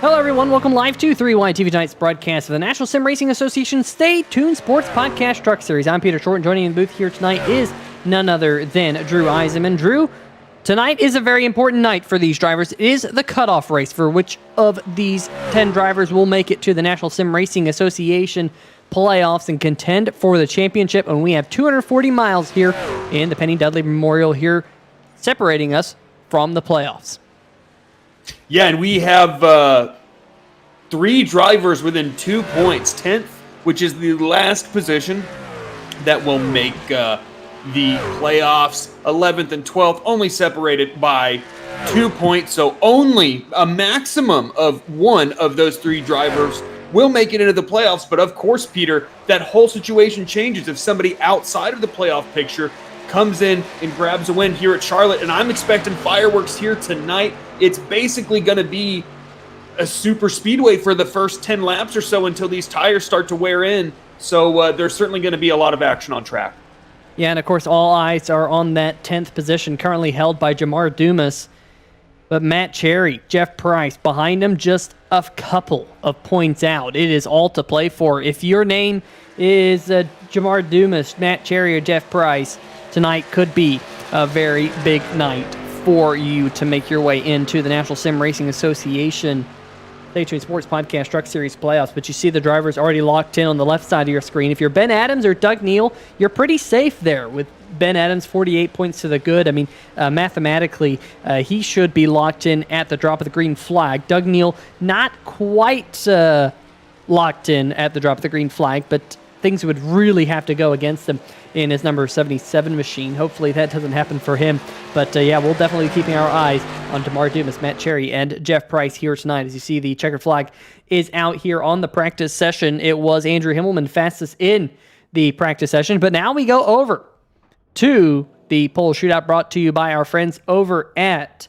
Hello, everyone. Welcome live to 3Y TV tonight's broadcast of the National Sim Racing Association Stay Tuned Sports Podcast Truck Series. I'm Peter Short, and joining in the booth here tonight is none other than Drew Eisenman. Drew, tonight is a very important night for these drivers. It is the cutoff race for which of these 10 drivers will make it to the National Sim Racing Association playoffs and contend for the championship. And we have 240 miles here in the Penny Dudley Memorial here separating us from the playoffs. Yeah, and we have 3 drivers within 2 points. 10th, which is the last position that will make the playoffs. 11th and 12th only separated by 2 points. So only a maximum of one of those 3 drivers will make it into the playoffs. But of course, Peter, that whole situation changes if somebody outside of the playoff picture comes in and grabs a win here at Charlotte. And I'm expecting fireworks here tonight. It's basically going to be a super speedway for the first 10 laps or so until these tires start to wear in. So there's certainly going to be a lot of action on track. Yeah, and of course, all eyes are on that 10th position currently held by Jamar Dumas. But Matt Cherry, Jeff Price, behind him just a couple of points out. It is all to play for. If your name is Jamar Dumas, Matt Cherry, or Jeff Price, tonight could be a very big night for you to make your way into the National Sim Racing Association Stay Tuned Sports Podcast Truck Series playoffs. But you see the drivers already locked in on the left side of your screen. If you're Ben Adams or Doug Neal, you're pretty safe there with Ben Adams 48 points to the good. I mean, mathematically, he should be locked in at the drop of the green flag. Doug Neal not quite locked in at the drop of the green flag, but things would really have to go against him in his number 77 machine. Hopefully that doesn't happen for him. But yeah, we'll definitely be keeping our eyes on Jamar Dumas, Matt Cherry, and Jeff Price here tonight. As you see, the checkered flag is out here on the practice session. It was Andrew Himmelman fastest in the practice session. But now we go over to the pole shootout brought to you by our friends over at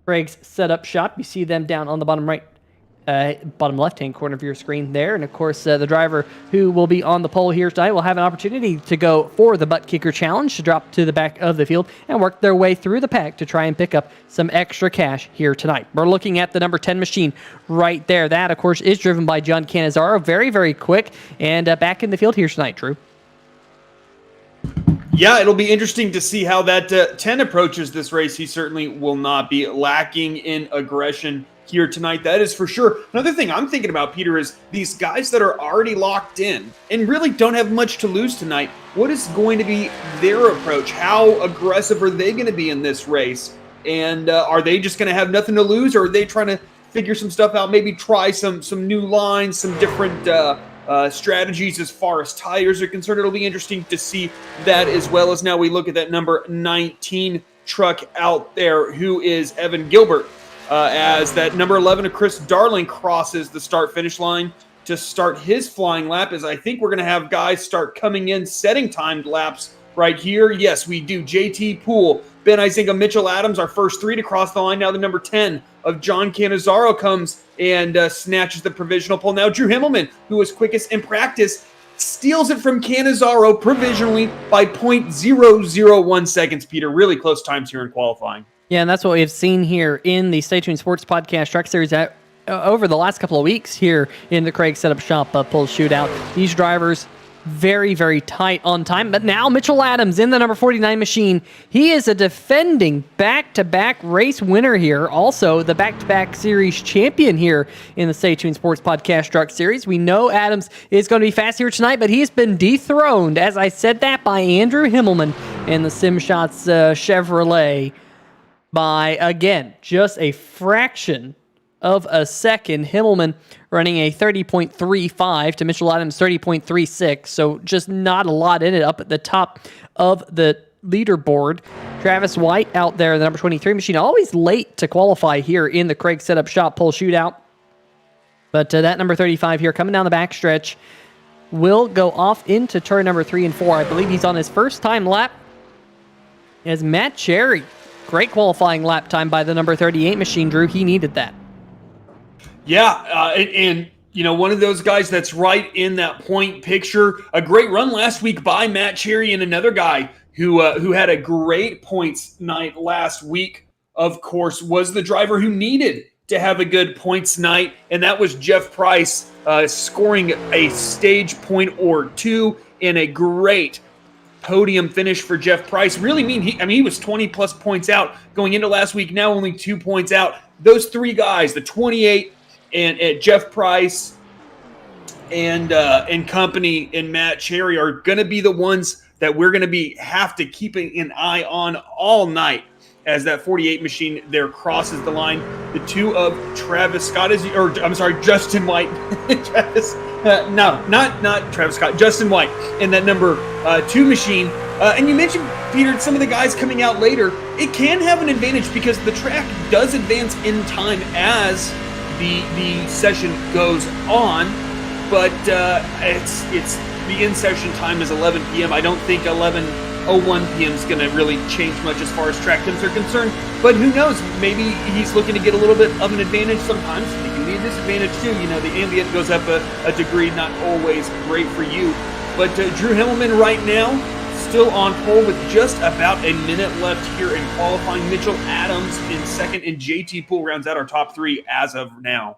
Craig's Setup Shop. You see them down on the bottom left-hand corner of your screen there. And, of course, the driver who will be on the pole here tonight will have an opportunity to go for the Buttkicker Challenge, to drop to the back of the field and work their way through the pack to try and pick up some extra cash here tonight. We're looking at the number 10 machine right there. That, of course, is driven by John Cannizzaro. Very, very quick and back in the field here tonight, Drew. Yeah, it'll be interesting to see how that 10 approaches this race. He certainly will not be lacking in aggression here tonight, that is for sure. Another thing I'm thinking about, Peter, is these guys that are already locked in and really don't have much to lose tonight. What is going to be their approach? How aggressive are they going to be in this race? And are they just going to have nothing to lose, or are they trying to figure some stuff out, maybe try some new lines, some different strategies as far as tires are concerned? It'll be interesting to see that, as well as now we look at that number 19 truck out there, who is Evan Gilbert. As that number 11 of Chris Darling crosses the start-finish line to start his flying lap, as I think we're going to have guys start coming in, setting timed laps right here. Yes, we do. JT Poole, Ben Isinga, Mitchell Adams, our first 3 to cross the line. Now the number 10 of John Cannizzaro comes and snatches the provisional pole. Now Drew Himmelman, who was quickest in practice, steals it from Cannizzaro provisionally by 0.001 seconds, Peter. Really close times here in qualifying. Yeah, and that's what we've seen here in the Stay Tuned Sports Podcast Truck Series over the last couple of weeks here in the Craig Setup Shop pole shootout. These drivers very, very tight on time. But now Mitchell Adams in the number 49 machine. He is a defending back-to-back race winner here. Also, the back-to-back series champion here in the Stay Tuned Sports Podcast Truck Series. We know Adams is going to be fast here tonight, but he's been dethroned, as I said that, by Andrew Himmelman in the SimShots Chevrolet by, again, just a fraction of a second. Himmelman running a 30.35 to Mitchell Adams 30.36, so just not a lot in it up at the top of the leaderboard. Travis White out there, the number 23 machine, always late to qualify here in the Craig Setup Shop pole shootout. But that number 35 here coming down the backstretch will go off into turn number 3 and 4. I believe he's on his first time lap as Matt Cherry. Great qualifying lap time by the number 38 machine, Drew. He needed that. Yeah, and you know, one of those guys that's right in that point picture. A great run last week by Matt Cherry, and another guy who had a great points night last week, of course, was the driver who needed to have a good points night, and that was Jeff Price scoring a stage point or two in a great podium finish for Jeff Price. Really he was 20 plus points out going into last week, now only 2 points out. Those three guys, the 28 and Jeff Price and company and Matt Cherry, are going to be the ones that we're going to have to keep an eye on all night as that 48 machine there crosses the line. The two of Justin White. Not Travis Scott, Justin White in that number 2 machine. And you mentioned, Peter, some of the guys coming out later. It can have an advantage because the track does advance in time as the session goes on, but it's the in-session time is 11 p.m. I don't think 11:01 p.m. is going to really change much as far as track temps are concerned, but who knows? Maybe he's looking to get a little bit of an advantage. Sometimes you can need a disadvantage too. The ambient goes up a degree, not always great for you. But Drew Himmelman right now, still on pole with just about a minute left here in qualifying. Mitchell Adams in second, and JT Poole rounds out our top 3 as of now.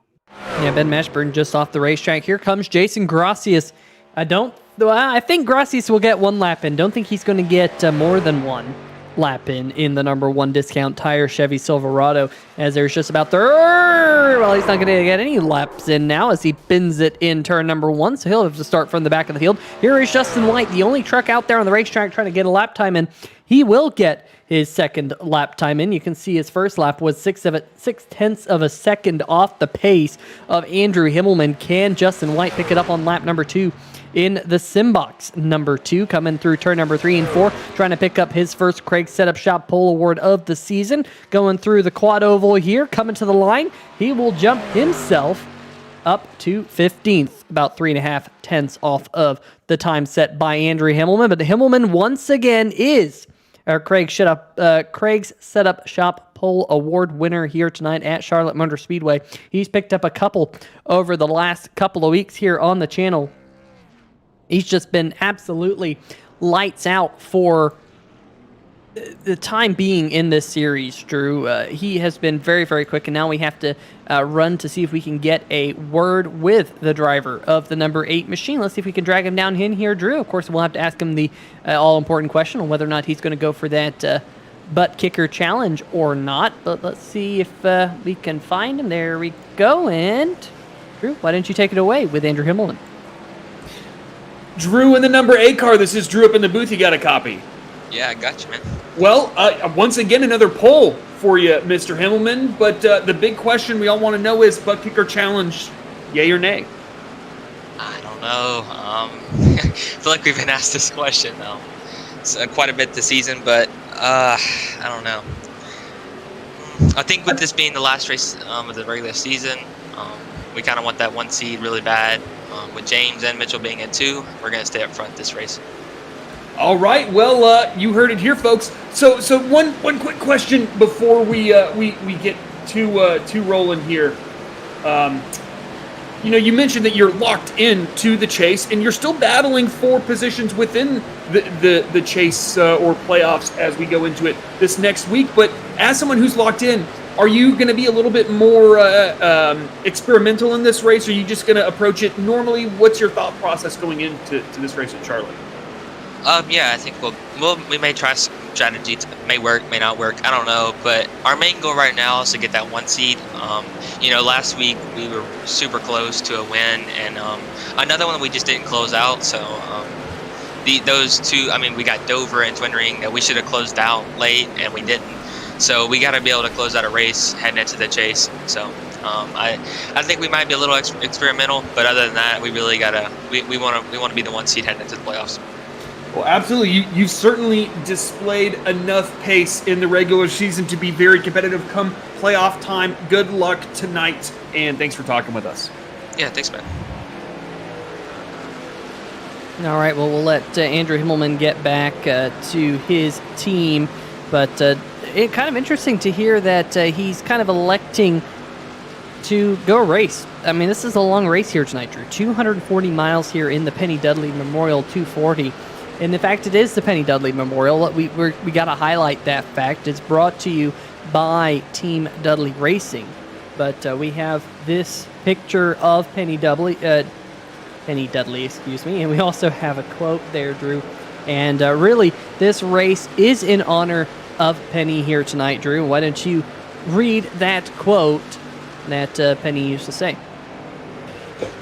Yeah, Ben Mashburn just off the racetrack. Here comes Jason Gracias. I think Gracias will get 1 lap in. Don't think he's going to get more than 1 lap in the number 1 discount tire Chevy Silverado, as there's just about well, he's not going to get any laps in now as he bins it in turn number 1, so he'll have to start from the back of the field. Here is Justin White, the only truck out there on the racetrack trying to get a lap time in. He will get his second lap time in. You can see his first lap was 6/10 of a second off the pace of Andrew Himmelman. Can Justin White pick it up on lap number 2? In the Simbox number 2, coming through turn number 3 and 4, trying to pick up his first Craig Setup Shop Pole Award of the season. Going through the quad oval here, coming to the line, he will jump himself up to 15th, about 3.5 tenths off of the time set by Andrew Himmelman. But Himmelman once again is our Craig's Setup Shop Pole Award winner here tonight at Charlotte Motor Speedway. He's picked up a couple over the last couple of weeks here on the channel. He's just been absolutely lights out for the time being in this series, Drew. He has been very, very quick, and now we have to run to see if we can get a word with the driver of the number 8 machine. Let's see if we can drag him down in here, Drew. Of course, we'll have to ask him the all-important question on whether or not he's going to go for that Buttkicker challenge or not. But let's see if we can find him. There we go. And Drew, why don't you take it away with Andrew Himmelman? Drew in the number 8 car. This is Drew up in the booth. You got a copy? Yeah, I got you, man. Well, once again, another poll for you, Mr. Himmelman. But the big question we all want to know is Buttkicker challenge, yay or nay? I don't know. I feel like we've been asked this question, though. It's quite a bit this season, but I don't know. I think with this being the last race of the regular season, we kind of want that 1 seed really bad. With James and Mitchell being at 2, we're going to stay up front this race. All right. Well, you heard it here, folks. So one quick question before we get to rolling here. You mentioned that you're locked into the chase, and you're still battling for positions within the chase or playoffs as we go into it this next week. But as someone who's locked in, are you going to be a little bit more experimental in this race, or are you just going to approach it normally? What's your thought process going into this race at Charlotte? Yeah, I think we may try some strategies. May work, may not work. I don't know. But our main goal right now is to get that 1 seed. Last week we were super close to a win, and another one we just didn't close out. So those two, we got Dover and Twin Ring that we should have closed out late, and we didn't. So we got to be able to close out a race heading into the chase. So I think we might be a little experimental, but other than that, we really we want to be the 1 seed heading into the playoffs. Well, absolutely. You certainly displayed enough pace in the regular season to be very competitive come playoff time. Good luck tonight, and thanks for talking with us. Yeah, thanks, man. All right, well, we'll let Andrew Himmelman get back to his team, but it's kind of interesting to hear that he's kind of electing to go race. This is a long race here tonight, Drew. 240 miles here in the Penny Dudley Memorial 240. And in fact, it is the Penny Dudley Memorial. We got to highlight that fact. It's brought to you by Team Dudley Racing. But we have this picture of Penny Dudley, excuse me, and we also have a quote there, Drew. And really, this race is in honor of Penny here tonight, Drew. Why don't you read that quote that Penny used to say?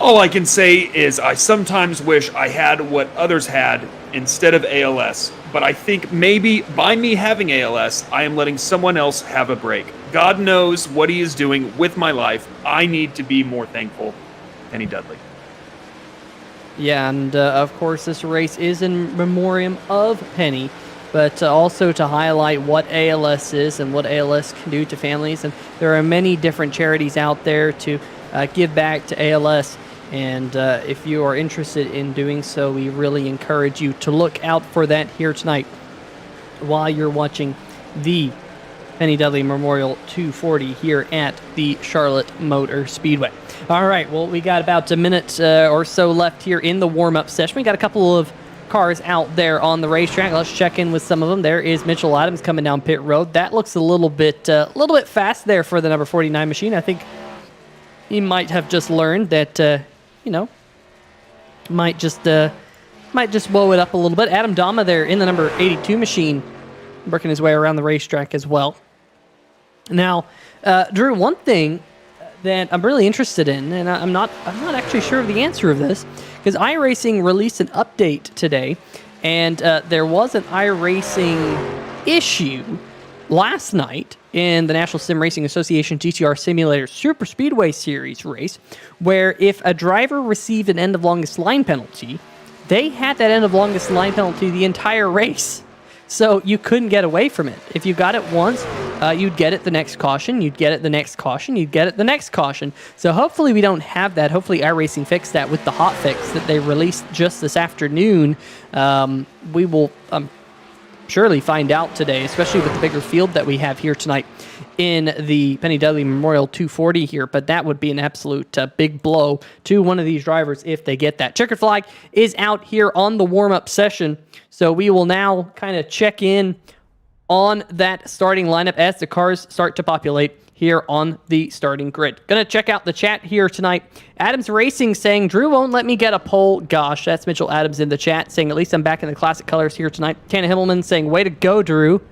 All I can say is I sometimes wish I had what others had instead of ALS. But I think maybe by me having ALS, I am letting someone else have a break. God knows what he is doing with my life. I need to be more thankful. Penny Dudley. Yeah, and of course this race is in memoriam of Penny, but also to highlight what ALS is and what ALS can do to families. And there are many different charities out there to give back to ALS. And if you are interested in doing so, we really encourage you to look out for that here tonight while you're watching the Penny Dudley Memorial 240 here at the Charlotte Motor Speedway. All right, well, we got about a minute or so left here in the warm-up session. We got a couple of cars out there on the racetrack. Let's check in with some of them. There is Mitchell Adams coming down pit road. That looks a little bit fast there for the number 49 machine. I think he might have just learned that, might just blow it up a little bit. Adam Dama there in the number 82 machine, working his way around the racetrack as well. Now, Drew, one thing that I'm really interested in, and I'm not actually sure of the answer of this, because iRacing released an update today, and there was an iRacing issue last night in the National Sim Racing Association GTR Simulator Super Speedway Series race, where if a driver received an end of longest line penalty, they had that end of longest line penalty the entire race. So you couldn't get away from it. If you got it once, you'd get it the next caution, you'd get it the next caution, you'd get it the next caution. So hopefully we don't have that. Hopefully iRacing fixed that with the hot fix that they released just this afternoon. We will surely find out today, especially with the bigger field that we have here tonight in the Penny Dudley Memorial 240 here. But that would be an absolute big blow to one of these drivers if they get that. Checkered flag is out here on the warm-up session. So we will now kind of check in on that starting lineup as the cars start to populate here on the starting grid. Going to check out the chat here tonight. Adams Racing saying, Drew won't let me get a pole. Gosh, that's Mitchell Adams in the chat saying, at least I'm back in the classic colors here tonight. Tana Himmelman saying, way to go, Drew.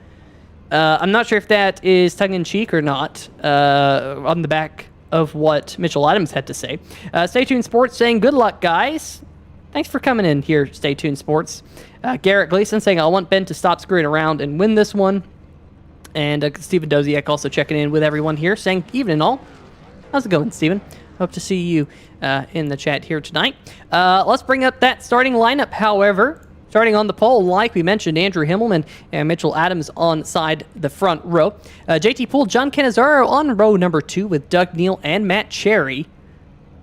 I'm not sure if that is tongue-in-cheek or not on the back of what Mitchell Adams had to say. Stay Tuned Sports saying, good luck, guys. Thanks for coming in here, Stay Tuned Sports. Garrett Gleason saying, I want Ben to stop screwing around and win this one. And Stephen Doziak also checking in with everyone here, saying, evening all. How's it going, Stephen? Hope to see you in the chat here tonight. Let's bring up that starting lineup, however. Starting on the pole, like we mentioned, Andrew Himmelman and Mitchell Adams on side the front row. JT Poole, John Cannizzaro on row number 2 with Doug Neal and Matt Cherry,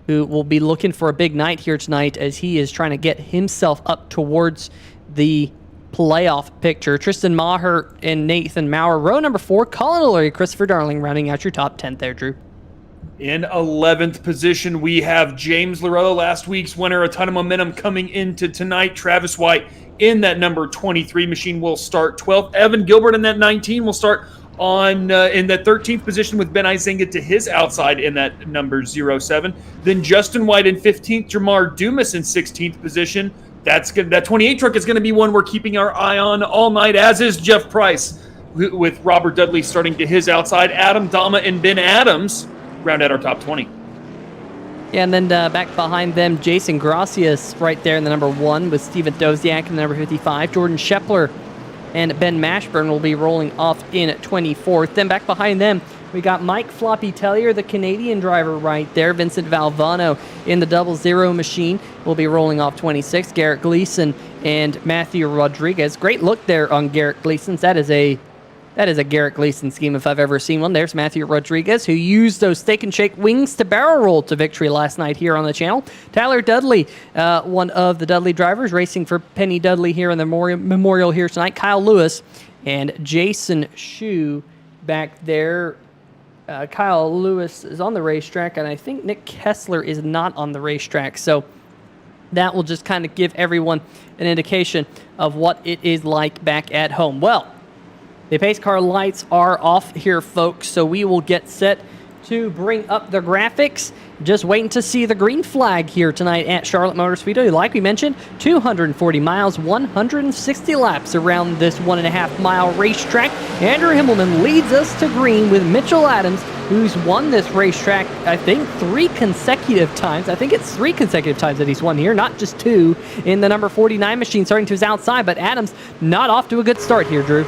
who will be looking for a big night here tonight as he is trying to get himself up towards the playoff picture. Tristan Maher and Nathan Maurer. Row number 4, Colin O'Leary, Christopher Darling rounding out your top 10 there, Drew. In 11th position, we have James Lorello, last week's winner. A ton of momentum coming into tonight. Travis White in that number 23 machine will start 12th. Evan Gilbert in that 19 will start on in that 13th position with Ben Izinga to his outside in that number 07. Then Justin White in 15th. Jamar Dumas in 16th position. That's good. That 28 truck is going to be one we're keeping our eye on all night, as is Jeff Price, with Robert Dudley starting to his outside. Adam Dama and Ben Adams round out our top 20. Yeah, and then back behind them, Jason Gracias right there in the number 1 with Steven Doziak in the number 55. Jordan Shepler and Ben Mashburn will be rolling off in 24th. Then back behind them, we got Mike Floppy Tellier, the Canadian driver right there. Vincent Valvano in the 00 machine will be rolling off 26th. Garrett Gleason and Matthew Rodriguez. Great look there on Garrett Gleason's. That is a Garrett Gleason scheme if I've ever seen one. There's Matthew Rodriguez, who used those steak and shake wings to barrel roll to victory last night here on the channel. Tyler Dudley, one of the Dudley drivers, racing for Penny Dudley here in the Memorial here tonight. Kyle Lewis and Jason Shue back there. Kyle Lewis is on the racetrack, and I think Nick Kessler is not on the racetrack. So that will just kind of give everyone an indication of what it is like back at home. Well, the pace car lights are off here, folks, so we will get set to bring up the graphics. Just waiting to see the green flag here tonight at Charlotte Motor Speedway. Like we mentioned, 240 miles, 160 laps around this 1.5 mile racetrack. Andrew Himmelman leads us to green with Mitchell Adams, who's won this racetrack, I think, 3 consecutive times. I think it's 3 consecutive times that he's won here, not just 2 in the number 49 machine starting to his outside. But Adams not off to a good start here, Drew.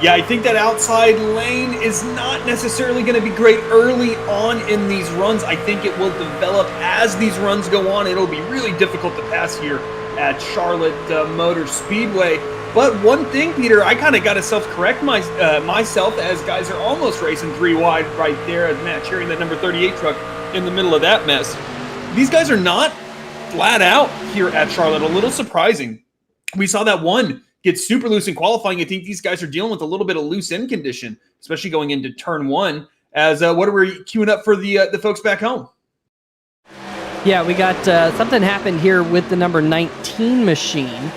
Yeah, I think that outside lane is not necessarily going to be great early on in these runs. I think it will develop as these runs go on. It'll be really difficult to pass here at Charlotte Motor Speedway. But one thing, Peter, I kind of got to self-correct myself as guys are almost racing 3 wide right there as Matt Cherry in that number 38 truck in the middle of that mess. These guys are not flat out here at Charlotte. A little surprising. We saw that one get super loose in qualifying. I think these guys are dealing with a little bit of loose end condition, especially going into turn 1. As what are we queuing up for the folks back home? Yeah, we got something happened here with the number 19 machine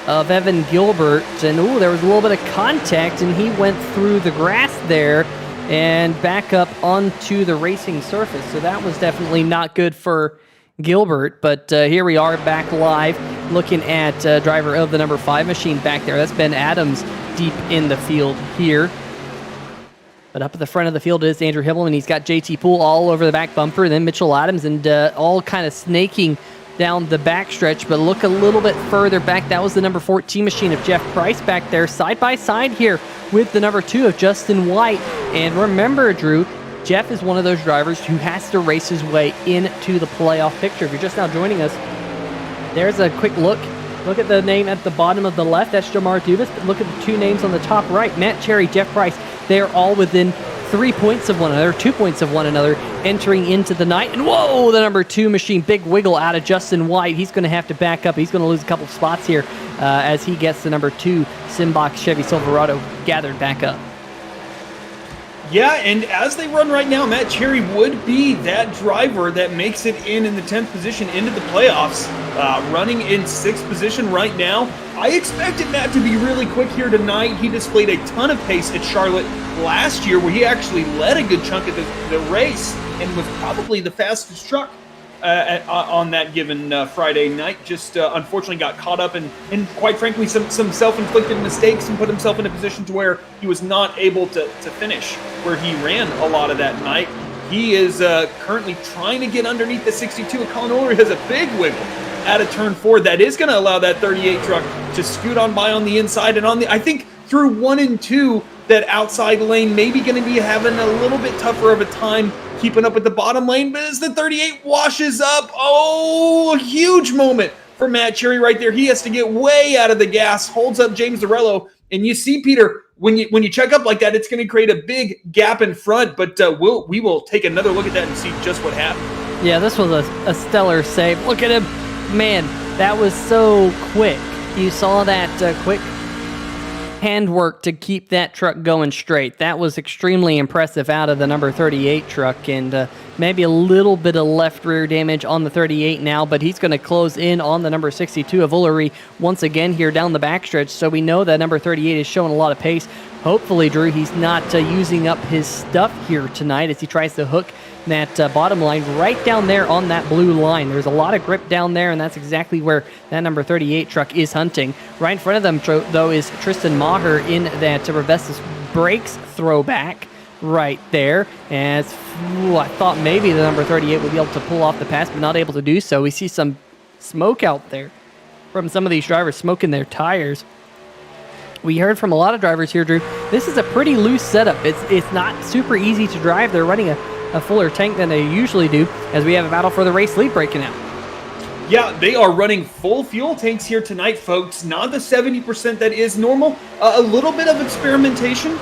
of Evan Gilbert, and there was a little bit of contact, and he went through the grass there and back up onto the racing surface. So that was definitely not good for Gilbert, but here we are back live looking at driver of the number 5 machine back there. That's Ben Adams deep in the field here. But up at the front of the field is Andrew Himmelman. He's got JT Poole all over the back bumper, then Mitchell Adams, and all kind of snaking down the backstretch. But look a little bit further back. That was the number 14 machine of Jeff Price back there, side by side here with the number 2 of Justin White. And remember, Drew, Jeff is one of those drivers who has to race his way into the playoff picture. If you're just now joining us, there's a quick look. Look at the name at the bottom of the left. That's Jamar Dubas. But look at the 2 names on the top right. Matt Cherry, Jeff Price. They are all within 3 points of one another, 2 points of one another entering into the night. And whoa, the number 2 machine, big wiggle out of Justin White. He's going to have to back up. He's going to lose a couple of spots here as he gets the number 2 Simbach Chevy Silverado gathered back up. Yeah, and as they run right now, Matt Cherry would be that driver that makes it in the 10th position into the playoffs, running in 6th position right now. I expected Matt to be really quick here tonight. He displayed a ton of pace at Charlotte last year, where he actually led a good chunk of the race and was probably the fastest truck on that given Friday night. Just unfortunately got caught up in quite frankly, some self-inflicted mistakes and put himself in a position to where he was not able to finish where he ran a lot of that night. He is currently trying to get underneath the 62 of Colin Ulrich. Has a big wiggle out of turn 4. That is going to allow that 38 truck to scoot on by on the inside. And I think through 1 and 2, that outside lane maybe going to be having a little bit tougher of a time keeping up with the bottom lane. But as the 38 washes up, a huge moment for Matt Cherry right there. He has to get way out of the gas, holds up James Dorello. And you see, Peter, when you check up like that, it's going to create a big gap in front. But we will take another look at that and see just what happened. Yeah, this was a stellar save. Look at him. Man, that was so quick. You saw that quick handwork to keep that truck going straight. That was extremely impressive out of the number 38 truck, and maybe a little bit of left rear damage on the 38 now, but he's going to close in on the number 62 of Ullery once again here down the backstretch, so we know that number 38 is showing a lot of pace. Hopefully, Drew, he's not using up his stuff here tonight as he tries to hook that bottom line right down there on that blue line. There's a lot of grip down there, and that's exactly where that number 38 truck is hunting. Right in front of them, though, is Tristan Maher in that Revestis Brakes throwback right there. As I thought maybe the number 38 would be able to pull off the pass, but not able to do so. We see some smoke out there from some of these drivers smoking their tires. We heard from a lot of drivers here, Drew. This is a pretty loose setup. It's not super easy to drive. They're running a fuller tank than they usually do, as we have a battle for the race lead breaking out. Yeah, they are running full fuel tanks here tonight, folks. Not the 70% that is normal. A little bit of experimentation.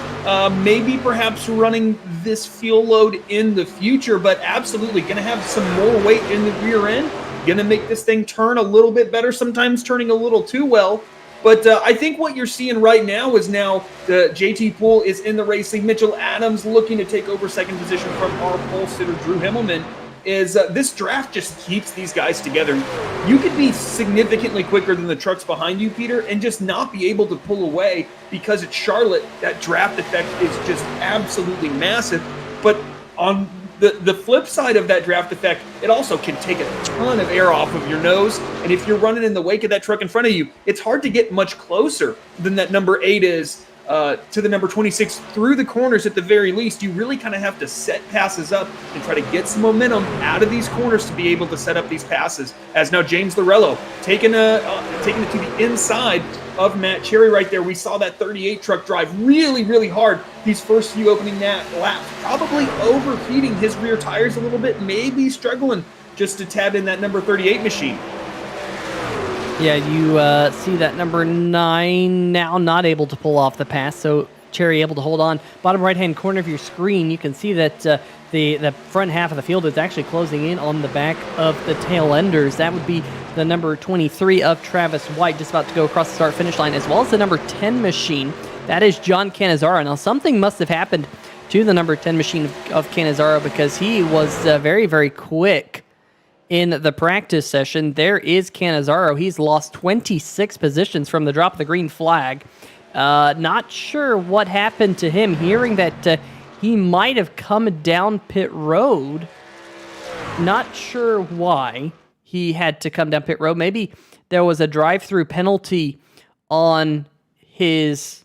Maybe perhaps running this fuel load in the future, but absolutely going to have some more weight in the rear end. Going to make this thing turn a little bit better, sometimes turning a little too well. But I think what you're seeing right now is the JT Poole is in the race lead. Mitchell Adams looking to take over second position from our pole sitter, Drew Himmelman. Is this draft just keeps these guys together. You could be significantly quicker than the trucks behind you, Peter, and just not be able to pull away because at Charlotte, that draft effect is just absolutely massive. But on the flip side of that draft effect, it also can take a ton of air off of your nose. And if you're running in the wake of that truck in front of you, it's hard to get much closer than that number 8 is to the number 26 through the corners at the very least. You really kind of have to set passes up and try to get some momentum out of these corners to be able to set up these passes. As now James Lorello taking it to the inside of Matt Cherry right there. We saw that 38 truck drive really, really hard these first few opening laps, probably overheating his rear tires a little bit, maybe struggling just to tab in that number 38 machine. Yeah, you see that number 9 now not able to pull off the pass, so Cherry able to hold on. Bottom right-hand corner of your screen, you can see that the front half of the field is actually closing in on the back of the tail enders. That would be the number 23 of Travis White, just about to go across the start-finish line, as well as the number 10 machine. That is John Cannizzaro. Now, something must have happened to the number 10 machine of Cannizzaro because he was very, very quick in the practice session. There is Cannizzaro. He's lost 26 positions from the drop of the green flag. Not sure what happened to him. Hearing that he might have come down pit road. Not sure why he had to come down pit road. Maybe there was a drive-through penalty on his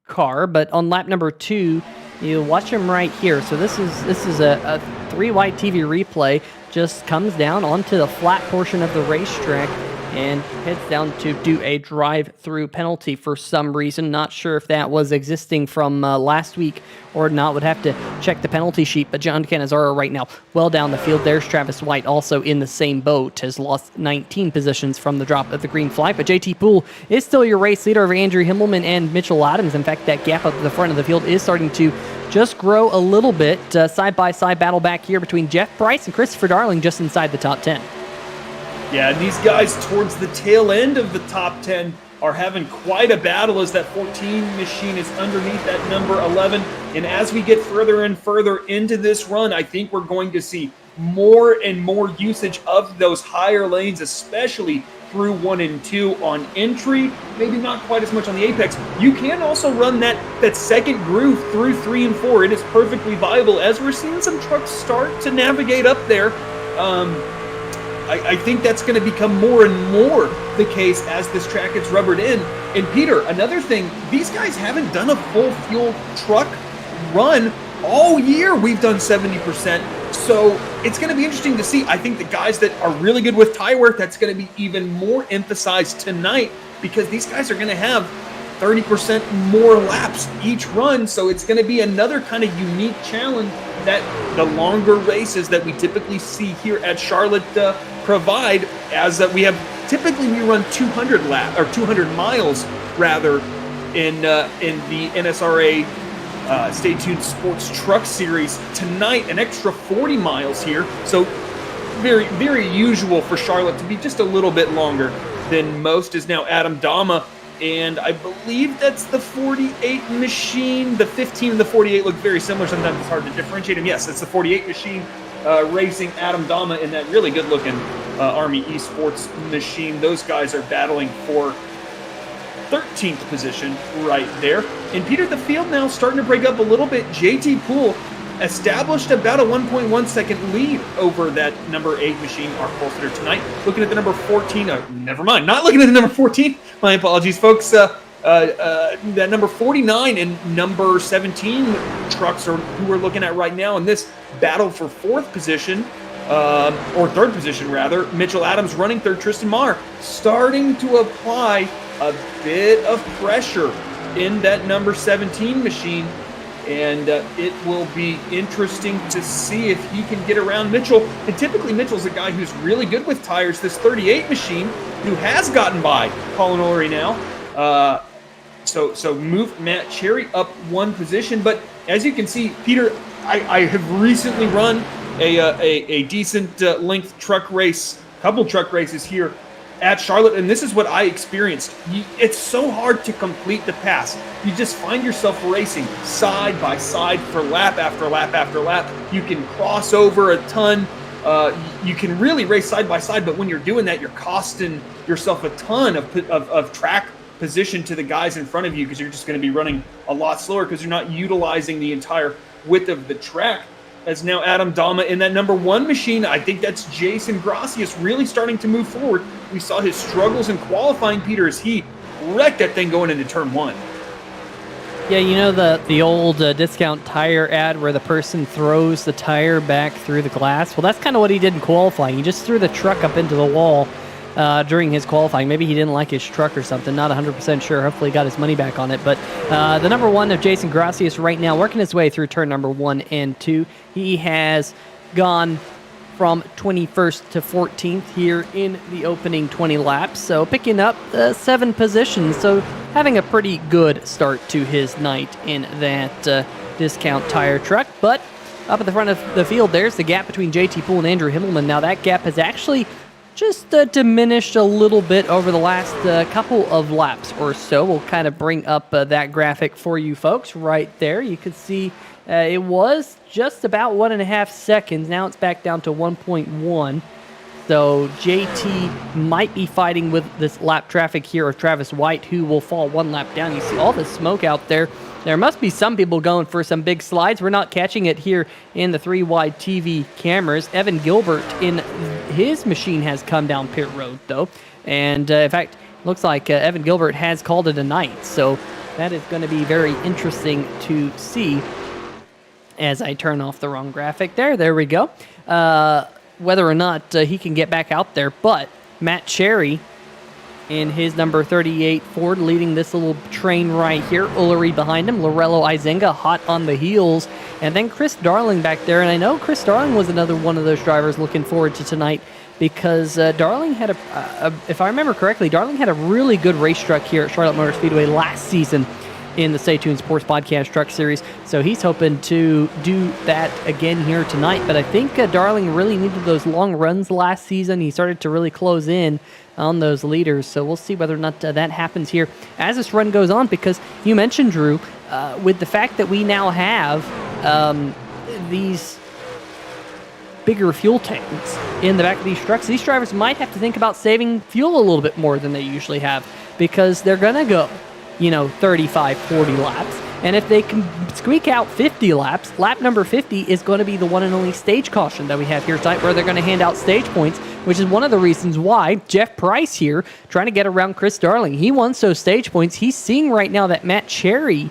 car, but on lap number 2, you watch him right here. So this is a 3-wide TV replay. Just comes down onto the flat portion of the racetrack and heads down to do a drive-through penalty for some reason. Not sure if that was existing from last week or not. Would have to check the penalty sheet. But John Cannizzaro right now well down the field. There's Travis White also in the same boat. Has lost 19 positions from the drop of the green flag. But JT Poole is still your race leader over Andrew Himmelman and Mitchell Adams. In fact, that gap up at the front of the field is starting to just grow a little bit. Side-by-side battle back here between Jeff Price and Christopher Darling just inside the top 10. Yeah, and these guys towards the tail end of the top 10 are having quite a battle as that 14 machine is underneath that number 11. And as we get further and further into this run, I think we're going to see more and more usage of those higher lanes, especially through 1 and 2 on entry, maybe not quite as much on the apex. You can also run that second groove through 3 and 4. It is perfectly viable as we're seeing some trucks start to navigate up there. I think that's going to become more and more the case as this track gets rubbered in. And Peter, another thing, these guys haven't done a full fuel truck run all year. We've done 70%. So it's going to be interesting to see. I think the guys that are really good with tire wear, that's going to be even more emphasized tonight because these guys are going to have 30% more laps each run. So it's going to be another kind of unique challenge that the longer races that we typically see here at Charlotte provide, as we run 200 laps or 200 miles rather in the NSRA Stay Tuned Sports Truck Series. Tonight, an extra 40 miles here. So very, very usual for Charlotte to be just a little bit longer than most is now Adam Dama. And I believe that's the 48 machine. The 15 and the 48 look very similar. Sometimes it's hard to differentiate them. Yes, it's the 48 machine racing Adam Dama in that really good-looking Army Esports machine. Those guys are battling for 13th position right there. And Peter, the field now starting to break up a little bit. JT Poole established about a 1.1 second lead over that number 8 machine, our pole sitter tonight. Looking at the number 14, never mind, not looking at the number 14. My apologies, folks. That number 49 and number 17 trucks are who we're looking at right now in this battle for 4th position, or 3rd position rather. Mitchell Adams running 3rd, Tristan Maher starting to apply a bit of pressure in that number 17 machine. And it will be interesting to see if he can get around Mitchell. And typically Mitchell's a guy who's really good with tires. This 38 machine, who has gotten by Colin Ullery now. So move Matt Cherry up 1 position. But as you can see, Peter, I have recently run a decent length truck race, couple truck races here at Charlotte, and this is what I experienced. It's so hard to complete the pass. You just find yourself racing side by side for lap after lap after lap. You can cross over a ton. You can really race side by side, but when you're doing that, you're costing yourself a ton of track position to the guys in front of you because you're just going to be running a lot slower because you're not utilizing the entire width of the track. as now Adam Dama in that number 1 machine. I think that's Jason Gracias really starting to move forward. We saw his struggles in qualifying, Peter, as he wrecked that thing going into turn 1. Yeah, you know the old discount tire ad where the person throws the tire back through the glass? Well, that's kind of what he did in qualifying. He just threw the truck up into the wall during his qualifying. Maybe he didn't like his truck or something. Not 100% sure. Hopefully he got his money back on it. But the number 1 of Jason Gracias right now working his way through turn number 1 and 2. He has gone from 21st to 14th here in the opening 20 laps. So picking up 7 positions. So having a pretty good start to his night in that discount tire truck. But up at the front of the field, there's the gap between JT Poole and Andrew Himmelman. Now that gap has actually just diminished a little bit over the last couple of laps or so. We'll kind of bring up that graphic for you folks right there. You can see it was just about 1.5 seconds. Now it's back down to 1.1. So JT might be fighting with this lap traffic here of Travis White, who will fall 1 lap down. You see all the smoke out there. There must be some people going for some big slides. We're not catching it here in the 3-wide TV cameras. Evan Gilbert in his machine has come down pit road, though. And in fact, looks like Evan Gilbert has called it a night. So that is going to be very interesting to see as I turn off the wrong graphic there. There we go. Whether or not he can get back out there. But Matt Cherry in his number 38 Ford leading this little train right here. Ullery behind him. Lorello Izenga hot on the heels. And then Chris Darling back there. And I know Chris Darling was another one of those drivers looking forward to tonight because Darling had if I remember correctly, Darling had a really good race truck here at Charlotte Motor Speedway last season in the Stay Tuned Sports Podcast Truck Series. So he's hoping to do that again here tonight. But I think Darling really needed those long runs last season. He started to really close in on those leaders. So we'll see whether or not that happens here as this run goes on, because you mentioned, Drew, with the fact that we now have these bigger fuel tanks in the back of these trucks, these drivers might have to think about saving fuel a little bit more than they usually have, because they're going to go 35, 40 laps. And if they can squeak out 50 laps, lap number 50 is going to be the one and only stage caution that we have here tonight, where they're going to hand out stage points, which is one of the reasons why Jeff Price here, trying to get around Chris Darling, he wants those stage points. He's seeing right now that Matt Cherry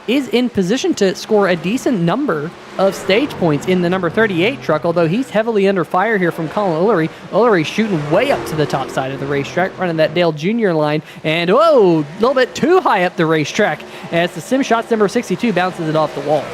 is in position to score a decent number of stage points in the number 38 truck, although he's heavily under fire here from Colin Ullery. Ullery shooting way up to the top side of the racetrack, running that Dale Jr. line, and whoa, a little bit too high up the racetrack as the Sim Shots number 62 bounces it off the wall.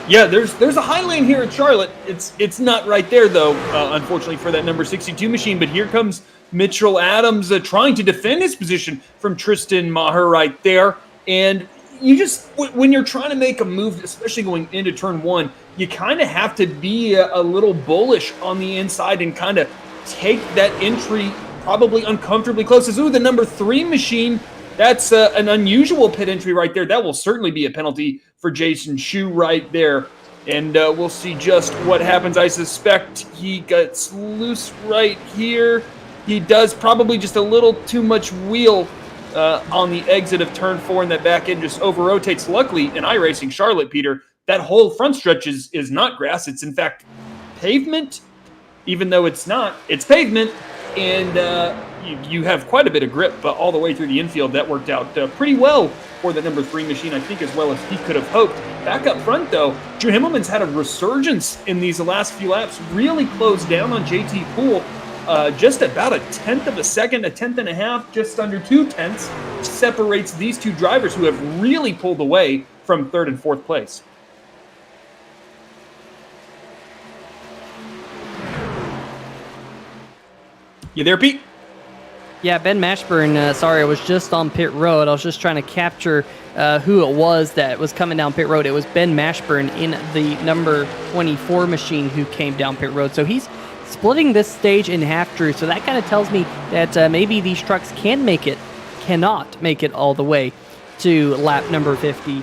Yeah, there's a high lane here at Charlotte. It's not right there, though, unfortunately, for that number 62 machine, but here comes Mitchell Adams trying to defend his position from Tristan Maher right there, and you just, when you're trying to make a move, especially going into turn 1, you kind of have to be a little bullish on the inside and kind of take that entry probably uncomfortably close. Ooh, the number 3 machine, that's an unusual pit entry right there. That will certainly be a penalty for Jason Shu right there. And we'll see just what happens. I suspect he gets loose right here. He does probably just a little too much wheel on the exit of turn 4, and that back end just over-rotates. Luckily, in iRacing Charlotte, Peter, that whole front stretch is not grass. It's, in fact, pavement. Even though it's not, it's pavement. And you have quite a bit of grip all the way through the infield. That worked out pretty well for the number 3 machine, I think, as well as he could have hoped. Back up front, though, Drew Himmelman's had a resurgence in these last few laps. Really closed down on JT Poole. Just about a tenth of a second, a tenth and a half, just under 2 tenths, separates these two drivers who have really pulled away from 3rd and 4th place. You there, Pete? Yeah, Ben Mashburn, sorry, I was just on pit road. I was just trying to capture who it was that was coming down pit road. It was Ben Mashburn in the number 24 machine who came down pit road. So he's splitting this stage in half, Drew. So that kind of tells me that maybe these trucks cannot make it all the way to lap number 50.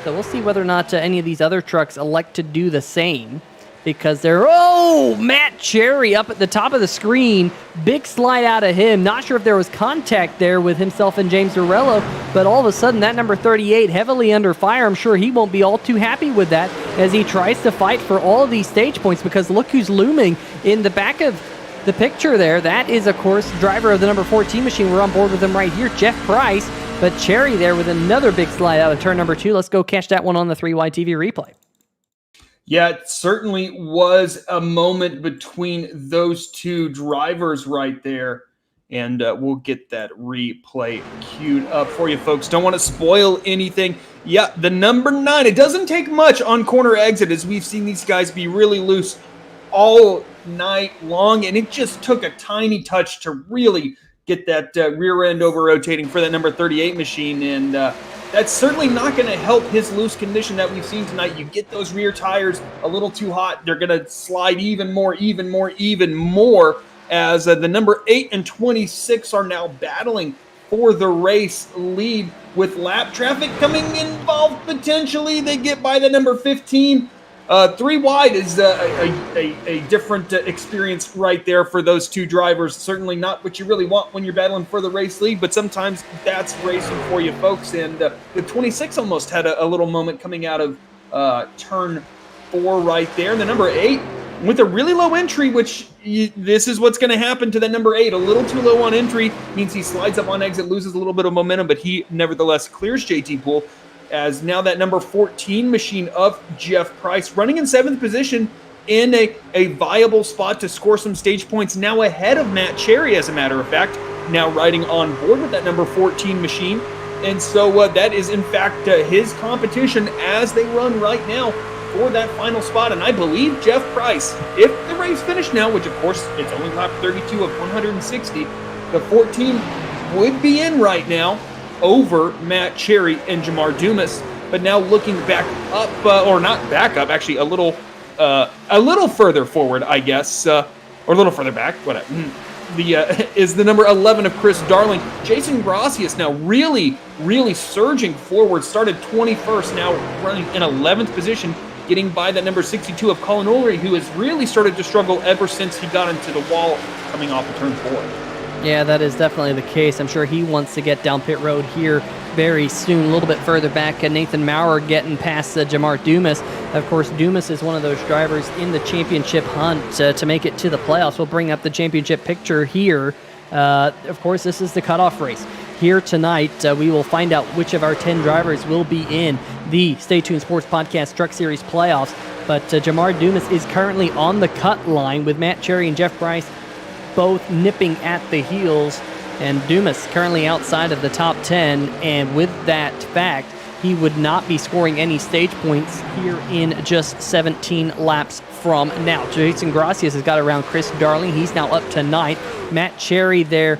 So we'll see whether or not any of these other trucks elect to do the same. because Matt Cherry up at the top of the screen. Big slide out of him. Not sure if there was contact there with himself and James Dorello, but all of a sudden that number 38 heavily under fire. I'm sure he won't be all too happy with that as he tries to fight for all of these stage points, because look who's looming in the back of the picture there. That is, of course, driver of the number 14 machine. We're on board with him right here, Jeff Price. But Cherry there with another big slide out of turn number 2. Let's go catch that one on the 3Y TV replay. Yeah, it certainly was a moment between those two drivers right there. And we'll get that replay queued up for you folks. Don't want to spoil anything. Yeah, the number 9. It doesn't take much on corner exit, as we've seen these guys be really loose all night long. And it just took a tiny touch to really get that rear end over rotating for that number 38 machine. And that's certainly not going to help his loose condition that we've seen tonight. You get those rear tires a little too hot, they're going to slide even more as the number 8 and 26 are now battling for the race lead with lap traffic coming involved potentially. They get by the number 15. 3 wide is a different experience right there for those two drivers. Certainly not what you really want when you're battling for the race lead, but sometimes that's racing for you folks. And the 26 almost had a little moment coming out of turn 4 right there. And the number 8 with a really low entry, which this is what's going to happen to that number 8. A little too low on entry means he slides up on exit, loses a little bit of momentum, but he nevertheless clears JT Poole. As now that number 14 machine of Jeff Price running in 7th position in a viable spot to score some stage points, now ahead of Matt Cherry, as a matter of fact, now riding on board with that number 14 machine. And so that is, in fact, his competition as they run right now for that final spot. And I believe Jeff Price, if the race finished now, which of course it's only lap 32 of 160, the 14 would be in right now over Matt Cherry and Jamar Dumas. But now looking back up, or not back up, actually a little further forward, I guess, or a little further back, whatever. Is the number 11 of Chris Darling. Jason Gracias now really surging forward, started 21st, now running in 11th position, getting by that number 62 of Colin Ulrey, who has really started to struggle ever since he got into the wall coming off of turn 4. Yeah, that is definitely the case. I'm sure he wants to get down pit road here very soon. A little bit further back, Nathan Maurer getting past Jamar Dumas. Of course, Dumas is one of those drivers in the championship hunt to make it to the playoffs. We'll bring up the championship picture here. Of course, this is the cutoff race. Here tonight, we will find out which of our 10 drivers will be in the Stay Tuned Sports Podcast Truck Series playoffs. But Jamar Dumas is currently on the cut line with Matt Cherry and Jeff Price both nipping at the heels, and Dumas currently outside of the top 10, and with that fact, he would not be scoring any stage points here in just 17 laps from now. Jason Gracias has got around Chris Darling. He's now up to 9th. Matt Cherry there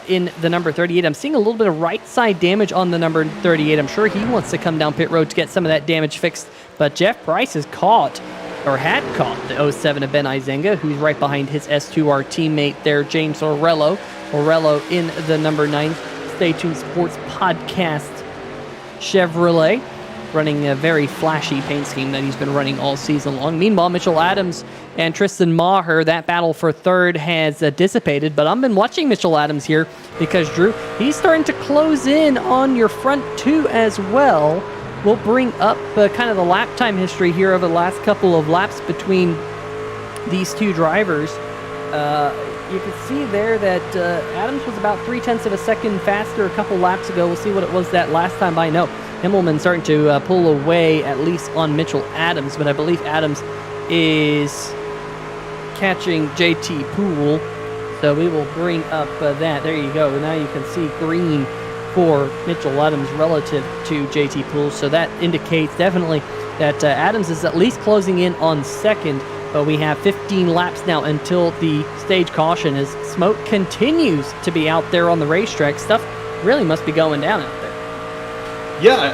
in the number 38. I'm seeing a little bit of right side damage on the number 38. I'm sure he wants to come down pit road to get some of that damage fixed, but Jeff Price is caught, or had caught, the 07 of Ben Izenga, who's right behind his S2R teammate there, James Orello. Orello in the number 9 Stay Tuned Sports Podcast Chevrolet, running a very flashy paint scheme that he's been running all season long. Meanwhile, Mitchell Adams and Tristan Maher, that battle for third has dissipated, but I've been watching Mitchell Adams here because, Drew, he's starting to close in on your front 2 as well. We'll bring up kind of the lap time history here over the last couple of laps between these two drivers. You can see there that Adams was about 0.3 of a second faster a couple laps ago. We'll see what it was that last time by. No, Himmelman starting to pull away, at least on Mitchell Adams, but I believe Adams is catching JT Poole. So we will bring up that. There you go. Now you can see green for Mitchell Adams relative to JT Poole. So that indicates definitely that Adams is at least closing in on second. But we have 15 laps now until the stage caution, as smoke continues to be out there on the racetrack. Stuff really must be going down out there. Yeah,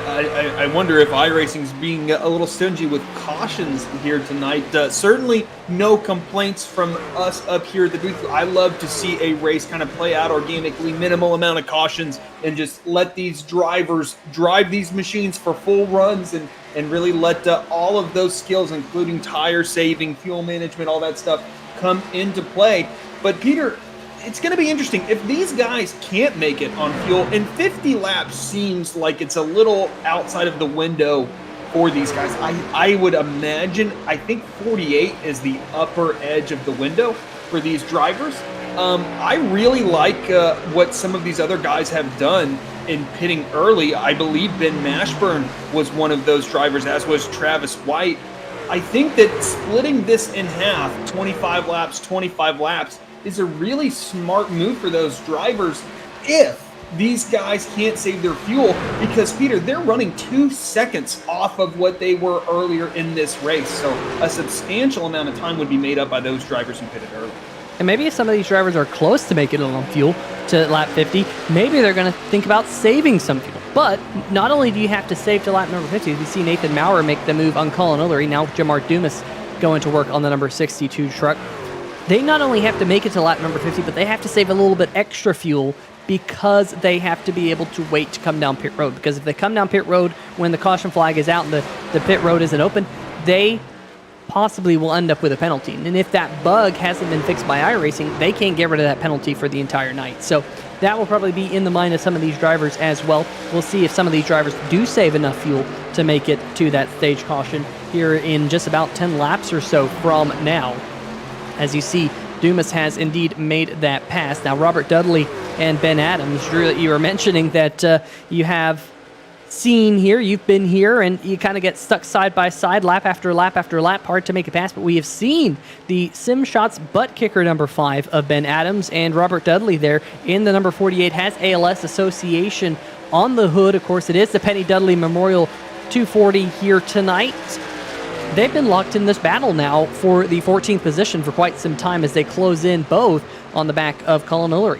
I wonder if iRacing's being a little stingy with cautions here tonight. Certainly no complaints from us up here at the booth. I love to see a race kind of play out organically, minimal amount of cautions, and just let these drivers drive these machines for full runs and really let all of those skills, including tire saving, fuel management, all that stuff, come into play. But Peter, it's going to be interesting. If these guys can't make it on fuel, and 50 laps seems like it's a little outside of the window for these guys. I would imagine, I think 48 is the upper edge of the window for these drivers. I really like what some of these other guys have done in pitting early. I believe Ben Mashburn was one of those drivers, as was Travis White. I think that splitting this in half, 25 laps, 25 laps, is a really smart move for those drivers if these guys can't save their fuel, because Peter, they're running 2 seconds off of what they were earlier in this race. So a substantial amount of time would be made up by those drivers who pitted early. And maybe if some of these drivers are close to making it on fuel to lap 50, maybe they're going to think about saving some fuel. But not only do you have to save to lap number 50, we see Nathan Maurer make the move on Colin Ullery. Now Jamar Dumas going to work on the number 62 truck. They not only have to make it to lap number 50, but they have to save a little bit extra fuel because they have to be able to wait to come down pit road. Because if they come down pit road when the caution flag is out and the pit road isn't open, they possibly will end up with a penalty. And if that bug hasn't been fixed by iRacing, they can't get rid of that penalty for the entire night. So that will probably be in the mind of some of these drivers as well. We'll see if some of these drivers do save enough fuel to make it to that stage caution here in just about 10 laps or so from now. As you see, Dumas has indeed made that pass. Now, Robert Dudley and Ben Adams, Drew, that you were mentioning that you have seen here, you've been here, and you kind of get stuck side by side, lap after lap after lap, hard to make a pass, but we have seen the Simshots Buttkicker number 5 of Ben Adams and Robert Dudley there in the number 48, has ALS Association on the hood. Of course, it is the Penny Dudley Memorial 240 here tonight. They've been locked in this battle now for the 14th position for quite some time as they close in both on the back of Colin Ullery.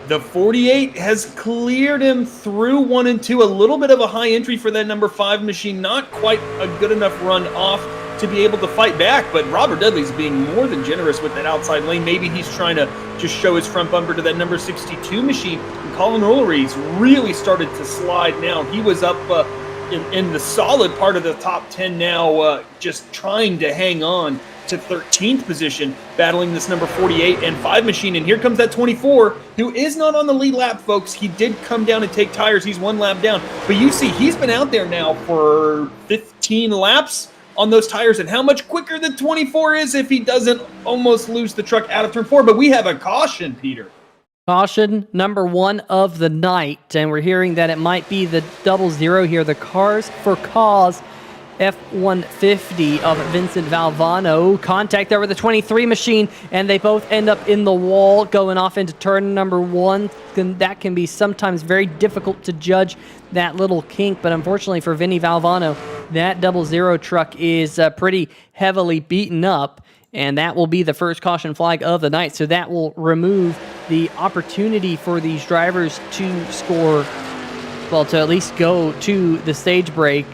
The 48 has cleared him through 1 and 2. A little bit of a high entry for that number 5 machine. Not quite a good enough run off to be able to fight back, but Robert Dudley's being more than generous with that outside lane. Maybe he's trying to just show his front bumper to that number 62 machine. And Colin Ullery's really started to slide now. He was up in the solid part of the top 10 now, just trying to hang on to 13th position, battling this number 48 and 5 machine. And here comes that 24, who is not on the lead lap, folks. He did come down and take tires. He's 1 lap down. But you see, he's been out there now for 15 laps on those tires. And how much quicker the 24 is if he doesn't almost lose the truck out of turn 4. But we have a caution, Peter. Caution number 1 of the night, and we're hearing that it might be the 00 here, the Cars for Cause F-150 of Vincent Valvano. Contact over the 23 machine, and they both end up in the wall going off into turn number 1. That can be sometimes very difficult to judge, that little kink, but unfortunately for Vinny Valvano, that 00 truck is pretty heavily beaten up. And that will be the first caution flag of the night. So that will remove the opportunity for these drivers to score, well, to at least go to the stage break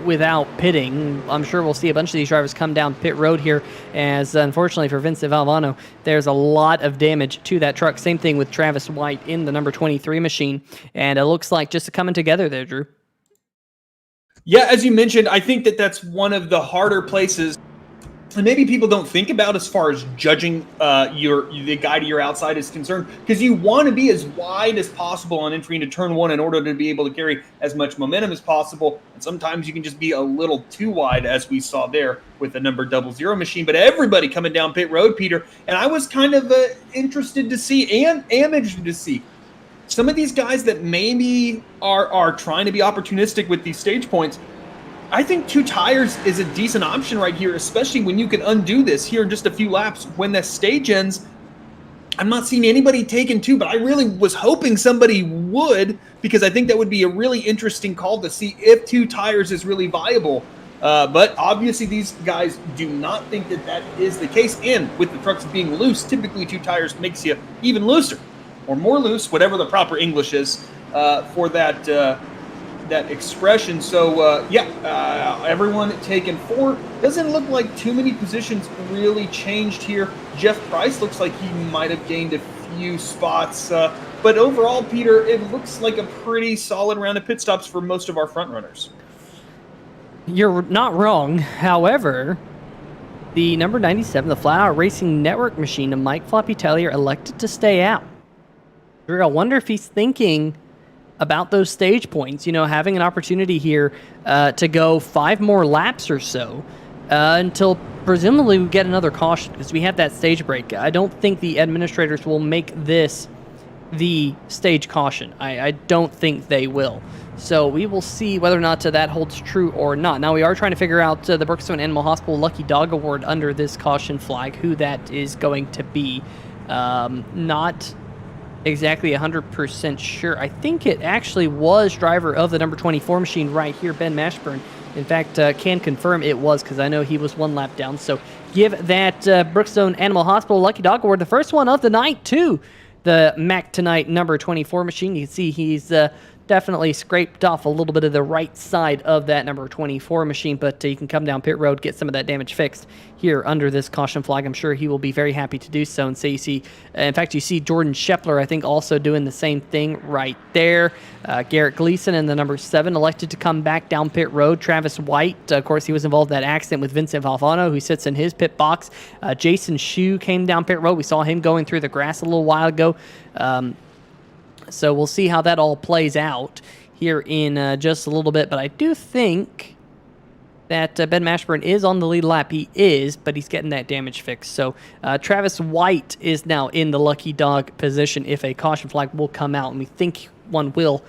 without pitting. I'm sure we'll see a bunch of these drivers come down pit road here, as unfortunately for Vincent Valvano, there's a lot of damage to that truck. Same thing with Travis White in the number 23 machine. And it looks like just coming together there, Drew. Yeah, as you mentioned, I think that that's one of the harder places and maybe people don't think about as far as judging the guy to your outside is concerned, because you want to be as wide as possible on entry into turn 1 in order to be able to carry as much momentum as possible. And sometimes you can just be a little too wide, as we saw there with the number 00 machine. But everybody coming down pit road, Peter, and I was kind of interested to see and am interested to see some of these guys that maybe are trying to be opportunistic with these stage points. I think 2 tires is a decent option right here, especially when you can undo this here in just a few laps. When the stage ends, I'm not seeing anybody taking 2, but I really was hoping somebody would, because I think that would be a really interesting call to see if 2 tires is really viable. But obviously these guys do not think that that is the case. And with the trucks being loose, typically 2 tires makes you even looser or more loose, whatever the proper English is for that that expression. So everyone taken 4. Doesn't look like too many positions really changed here. Jeff Price looks like he might have gained a few spots, but overall, Peter, it looks like a pretty solid round of pit stops for most of our front runners. You're not wrong. However, the number 97, the Flat Out Racing Network machine of Mike Floppy Tellier, elected to stay out. Drew, I wonder if he's thinking about those stage points, having an opportunity here to go 5 more laps or so until presumably we get another caution, because we have that stage break. I don't think the administrators will make this the stage caution. I don't think they will. So we will see whether or not that holds true or not. Now, we are trying to figure out the Brookstone Animal Hospital Lucky Dog Award under this caution flag, who that is going to be. Not exactly 100% sure. I think it actually was driver of the number 24 machine right here, Ben Mashburn. In fact, can confirm it was, because I know he was 1 lap down. So give that Brookstone Animal Hospital Lucky Dog Award, the first one of the night, to the Mac Tonight number 24 machine. You can see he's definitely scraped off a little bit of the right side of that number 24 machine, but you can come down pit road, get some of that damage fixed here under this caution flag. I'm sure he will be very happy to do so. And so you see, in fact, you see Jordan Scheffler, I think, also doing the same thing right there. Garrett Gleason in the number 7 elected to come back down pit road. Travis White, of course, he was involved in that accident with Vincent Valvano, who sits in his pit box. Jason Shue came down pit road. We saw him going through the grass a little while ago. So we'll see how that all plays out here in just a little bit. But I do think that Ben Mashburn is on the lead lap. He is, but he's getting that damage fixed. So Travis White is now in the lucky dog position if a caution flag will come out. And we think one will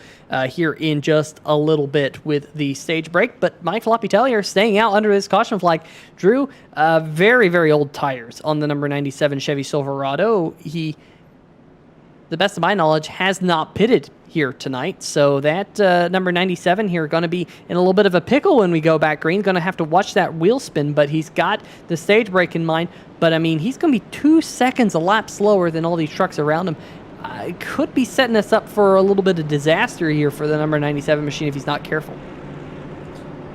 here in just a little bit with the stage break. But Mike Floppy Tellier staying out under this caution flag. Drew, very, very old tires on the number 97 Chevy Silverado. He, the best of my knowledge, has not pitted here tonight. So that number 97 here going to be in a little bit of a pickle when we go back green. Going to have to watch that wheel spin, but he's got the stage break in mind. But, I mean, he's going to be 2 seconds a lap slower than all these trucks around him. Could be setting us up for a little bit of disaster here for the number 97 machine if he's not careful.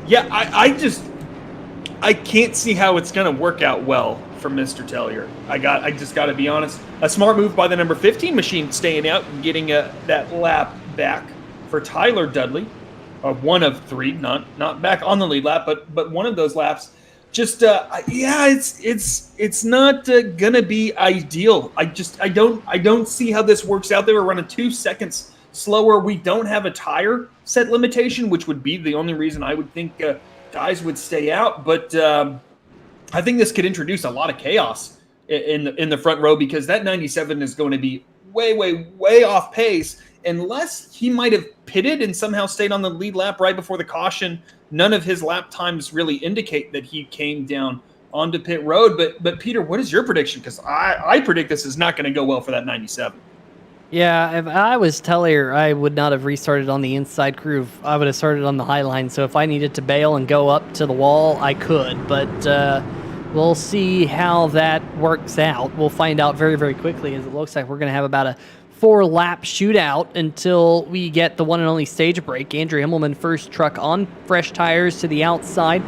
Yeah, I can't see how it's going to work out well for Mr. Tellier. I just got to be honest. A smart move by the number 15 machine, staying out and getting that lap back for Tyler Dudley. One of 3, not back on the lead lap, but one of those laps. Just it's not gonna be ideal. I don't see how this works out. They were running 2 seconds slower. We don't have a tire set limitation, which would be the only reason I would think guys would stay out. But I think this could introduce a lot of chaos in the front row, because that 97 is going to be way off pace. Unless he might have pitted and somehow stayed on the lead lap right before the caution. None of his lap times really indicate that he came down onto pit road. But Peter, what is your prediction? Because I predict this is not going to go well for that 97. Yeah, if I was Tellier, I would not have restarted on the inside groove. I would have started on the high line. So if I needed to bail and go up to the wall, I could. But we'll see how that works out. We'll find out very, very quickly, as it looks like we're going to have about a 4-lap shootout until we get the one and only stage break. Andrew Himmelman, first truck on fresh tires to the outside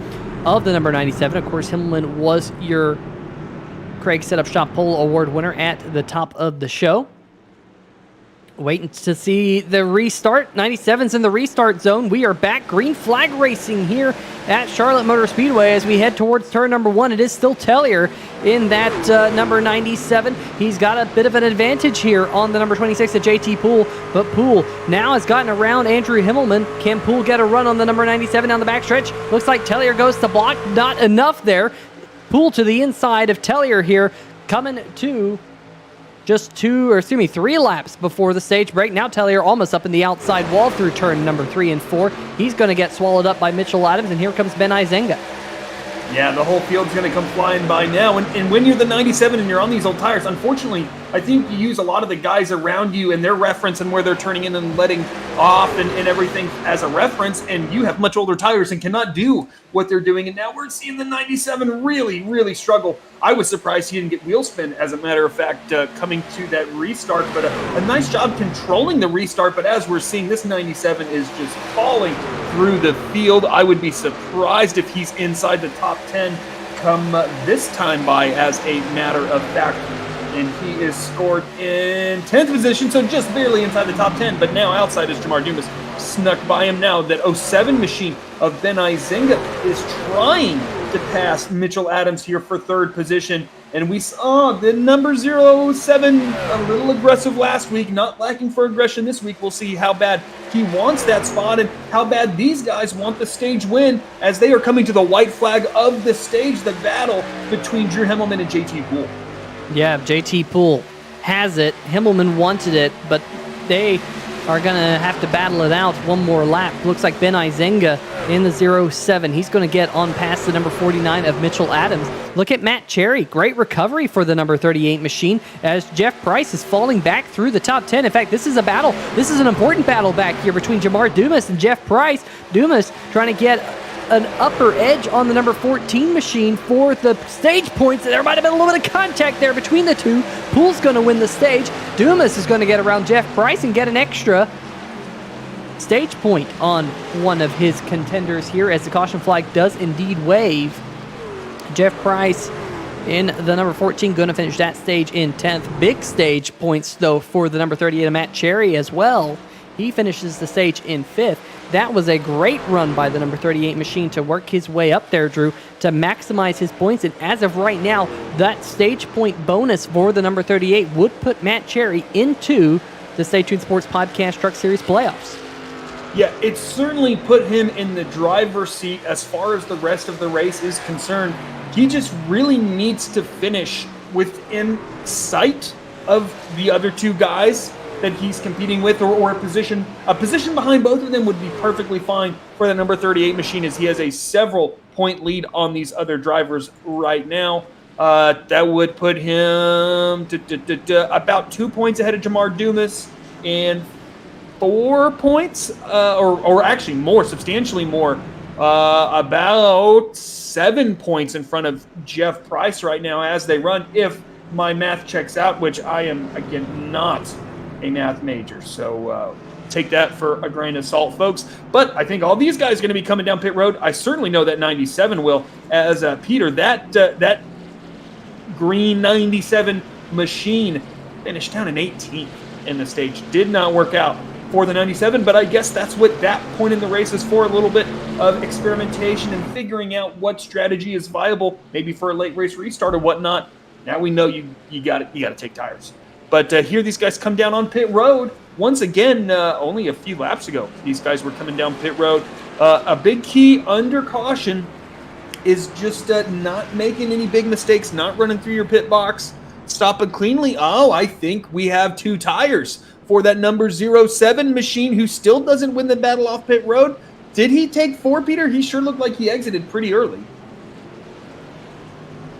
of the number 97. Of course, Himmelman was your Craig Setup Shop Pole Award winner at the top of the show. Waiting to see the restart. 97's in the restart zone. We are back. Green flag racing here at Charlotte Motor Speedway as we head towards turn number 1. It is still Tellier in that number 97. He's got a bit of an advantage here on the number 26 at JT Poole, but Poole now has gotten around Andrew Himmelman. Can Poole get a run on the number 97 down the backstretch? Looks like Tellier goes to block. Not enough there. Poole to the inside of Tellier here, coming to just 3 laps before the stage break. Now Tellier almost up in the outside wall through turn number 3 and 4. He's going to get swallowed up by Mitchell Adams, and here comes Ben Izenga. Yeah, the whole field's going to come flying by now. And when you're the 97 and you're on these old tires, unfortunately, I think you use a lot of the guys around you and their reference and where they're turning in and letting off and everything as a reference, and you have much older tires and cannot do what they're doing. And now we're seeing the 97 really, really struggle. I was surprised he didn't get wheel spin, as a matter of fact, coming to that restart, but a nice job controlling the restart. But as we're seeing, this 97 is just falling through the field. I would be surprised if he's inside the top 10 come this time by, as a matter of fact. And he is scored in 10th position, so just barely inside the top 10. But now outside is Jamar Dumas, snuck by him now. That 07 machine of Ben Izenga is trying to pass Mitchell Adams here for 3rd position. And we saw the number 07 a little aggressive last week, not lacking for aggression this week. We'll see how bad he wants that spot and how bad these guys want the stage win, as they are coming to the white flag of the stage, the battle between Drew Himmelman and JT Poole. Yeah, JT Poole has it. Himmelman wanted it, but they are going to have to battle it out one more lap. Looks like Ben Izenga in the 07. He's going to get on past the number 49 of Mitchell Adams. Look at Matt Cherry. Great recovery for the number 38 machine, as Jeff Price is falling back through the top 10. In fact, this is a battle. This is an important battle back here between Jamar Dumas and Jeff Price. Dumas trying to get an upper edge on the number 14 machine for the stage points. There might have been a little bit of contact there between the two. Poole's going to win the stage. Dumas is going to get around Jeff Price and get an extra stage point on one of his contenders here, as the caution flag does indeed wave. Jeff Price in the number 14 going to finish that stage in 10th. Big stage points, though, for the number 38 of Matt Cherry as well. He finishes the stage in 5th. That was a great run by the number 38 machine to work his way up there, Drew, to maximize his points. And as of right now, that stage point bonus for the number 38 would put Matt Cherry into the Stay Tuned Sports Podcast Truck Series playoffs. Yeah, it certainly put him in the driver's seat as far as the rest of the race is concerned. He just really needs to finish within sight of the other two guys that he's competing with, or a position behind both of them would be perfectly fine for the number 38 machine, as he has a several point lead on these other drivers right now. That would put him about 2 points ahead of Jamar Dumas, and 4 points, or actually more, substantially more, about 7 points in front of Jeff Price right now as they run, if my math checks out, which I am, again, not a math major, so take that for a grain of salt, folks. But I think all these guys are going to be coming down pit road. I certainly know that 97 will, as Peter, that green 97 machine finished down in 18th in the stage. Did not work out for the 97, but I guess that's what that point in the race is for, a little bit of experimentation and figuring out what strategy is viable, maybe for a late race restart or whatnot. Now we know you got to take tires. But here these guys come down on pit road. Once again, only a few laps ago, these guys were coming down pit road. A big key under caution is just not making any big mistakes, not running through your pit box, stopping cleanly. Oh, I think we have 2 tires for that number 07 machine, who still doesn't win the battle off pit road. Did he take 4, Peter? He sure looked like he exited pretty early.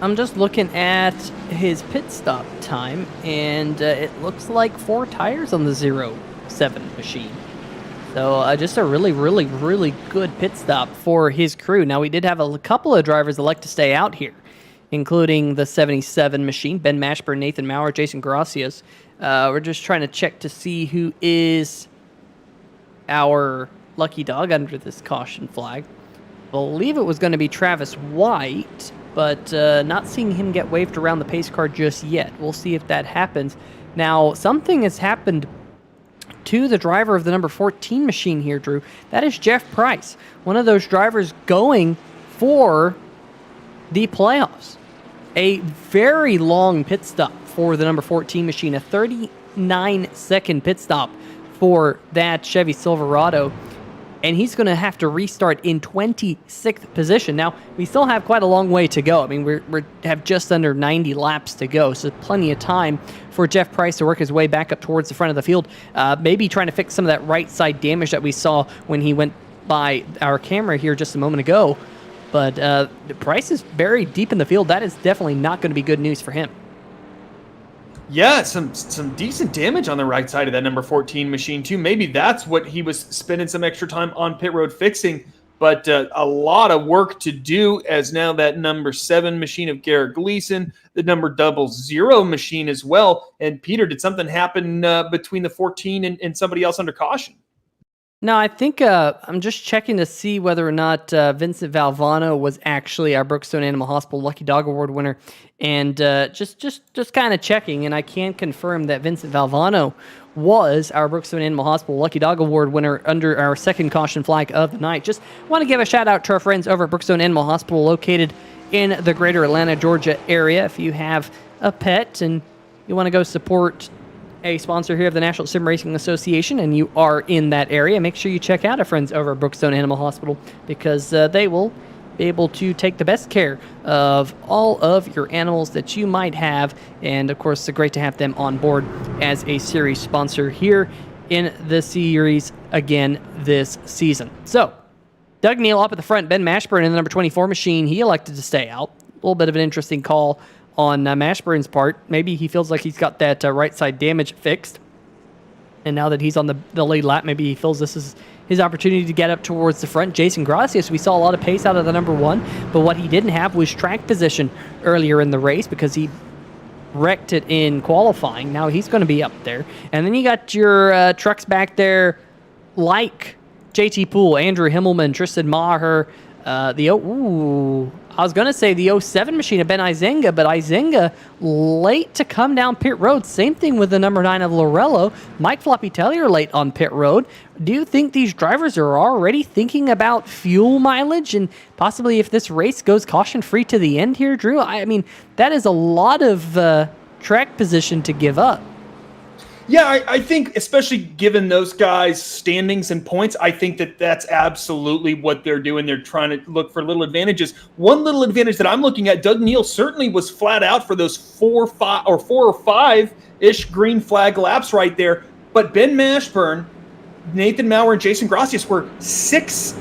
I'm just looking at his pit stop time, and it looks like 4 tires on the 07 machine. So just a really, really, really good pit stop for his crew. Now, we did have a couple of drivers that like to stay out here, including the 77 machine, Ben Mashburn, Nathan Maurer, Jason Gracias. We're just trying to check to see who is our lucky dog under this caution flag. I believe it was going to be Travis White, but not seeing him get waved around the pace car just yet. We'll see if that happens. Now, something has happened to the driver of the number 14 machine here, Drew. That is Jeff Price, one of those drivers going for the playoffs. A very long pit stop for the number 14 machine, a 39-second pit stop for that Chevy Silverado. And he's going to have to restart in 26th position. Now, we still have quite a long way to go. I mean, we have just under 90 laps to go, so plenty of time for Jeff Price to work his way back up towards the front of the field, maybe trying to fix some of that right side damage that we saw when he went by our camera here just a moment ago. But Price is very deep in the field. That is definitely not going to be good news for him. Yeah, some decent damage on the right side of that number 14 machine too. Maybe that's what he was spending some extra time on pit road fixing. But a lot of work to do, as now that number 7 machine of Garrett Gleason, the number 00 machine as well. And Peter, did something happen between the 14 and somebody else under caution? No, I think I'm just checking to see whether or not Vincent Valvano was actually our Brookstone Animal Hospital Lucky Dog Award winner, and just kind of checking, and I can confirm that Vincent Valvano was our Brookstone Animal Hospital Lucky Dog Award winner under our second caution flag of the night. Just want to give a shout out to our friends over at Brookstone Animal Hospital, located in the greater Atlanta, Georgia area. If you have a pet and you want to go support a sponsor here of the National Sim Racing Association, and you are in that area, make sure you check out our friends over at Brookstone Animal Hospital, because they will be able to take the best care of all of your animals that you might have. And of course, it's great to have them on board as a series sponsor here in the series again this season. So, Doug Neal up at the front, Ben Mashburn in the number 24 machine. He elected to stay out. A little bit of an interesting call on Mashburn's part. Maybe he feels like he's got that right side damage fixed. And now that he's on the lead lap, maybe he feels this is his opportunity to get up towards the front. Jason Gracias, we saw a lot of pace out of the number 1, but what he didn't have was track position earlier in the race because he wrecked it in qualifying. Now he's going to be up there. And then you got your trucks back there like JT Poole, Andrew Himmelman, Tristan Maher, I was going to say the 07 machine of Ben Izenga, but Izenga late to come down pit road. Same thing with the number 9 of Lorello. Mike Floppy Tellier late on pit road. Do you think these drivers are already thinking about fuel mileage and possibly if this race goes caution-free to the end here, Drew? I mean, that is a lot of track position to give up. Yeah, I think, especially given those guys' standings and points, I think that that's absolutely what they're doing. They're trying to look for little advantages. One little advantage that I'm looking at, Doug Neal certainly was flat out for those 4 or 5-ish green flag laps right there. But Ben Mashburn, Nathan Maurer, and Jason Gracias were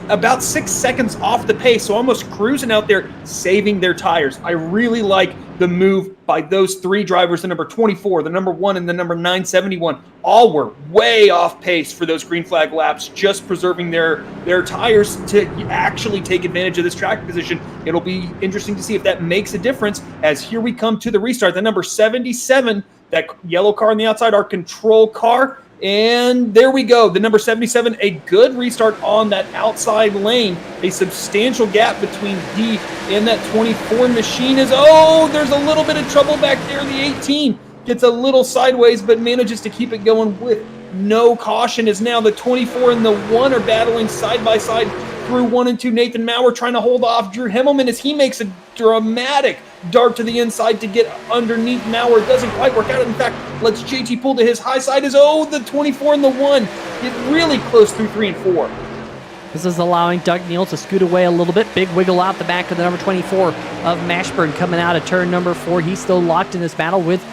about 6 seconds off the pace, so almost cruising out there, saving their tires. I really like the move by those 3 drivers, the number 24, the number 1, and the number 971. All were way off pace for those green flag laps, just preserving their tires to actually take advantage of this track position. It'll be interesting to see if that makes a difference, as here we come to the restart. The number 77, that yellow car on the outside, our control car. And there we go. The number 77, a good restart on that outside lane. A substantial gap between he and that 24 machine is, there's a little bit of trouble back there. The 18 gets a little sideways, but manages to keep it going with no caution, as now the 24 and the 1 are battling side by side through 1 and 2. Nathan Maurer trying to hold off Drew Himmelman as he makes a dramatic dart to the inside to get underneath Maurer. Doesn't quite work out. In fact, lets JT Poole to his high side as the 24 and the 1 get really close through 3 and 4. This is allowing Doug Neal to scoot away a little bit. Big wiggle out the back of the number 24 of Mashburn coming out of turn number 4. He's still locked in this battle with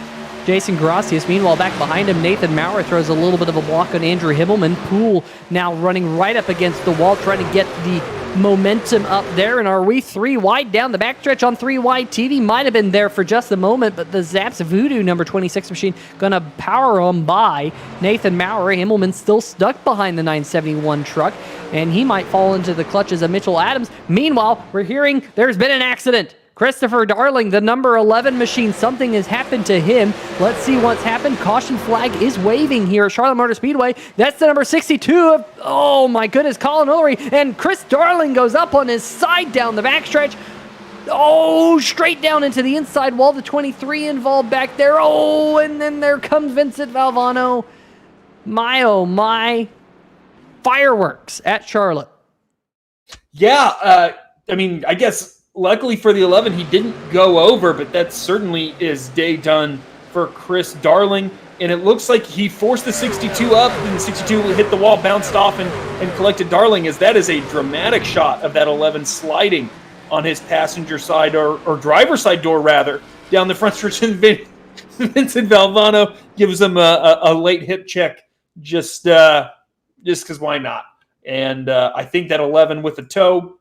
Jason Gracias. Meanwhile, back behind him, Nathan Maurer throws a little bit of a block on Andrew Himmelman. Poole now running right up against the wall, trying to get the momentum up there. And are we 3 wide down the backstretch on 3 wide? TV might have been there for just a moment, but the Zaps Voodoo number 26 machine gonna power him by Nathan Maurer. Himmelman still stuck behind the 971 truck, and he might fall into the clutches of Mitchell Adams. Meanwhile, we're hearing there's been an accident. Christopher Darling, the number 11 machine, something has happened to him. Let's see what's happened. Caution flag is waving here at Charlotte Motor Speedway. That's the number 62 of, oh my goodness, Colin Ullery. And Chris Darling goes up on his side down the backstretch. Straight down into the inside wall. The 23 involved back there. And then there comes Vincent Valvano. My, oh my. Fireworks at Charlotte. Yeah, I guess luckily for the 11, he didn't go over, but that certainly is day done for Chris Darling. And it looks like he forced the 62 up, and the 62 hit the wall, bounced off, and collected Darling, as that is a dramatic shot of that 11 sliding on his passenger side, or driver's side door, rather, down the front stretch. Vincent Valvano gives him a late hip check, just because why not? And I think that 11 with a toe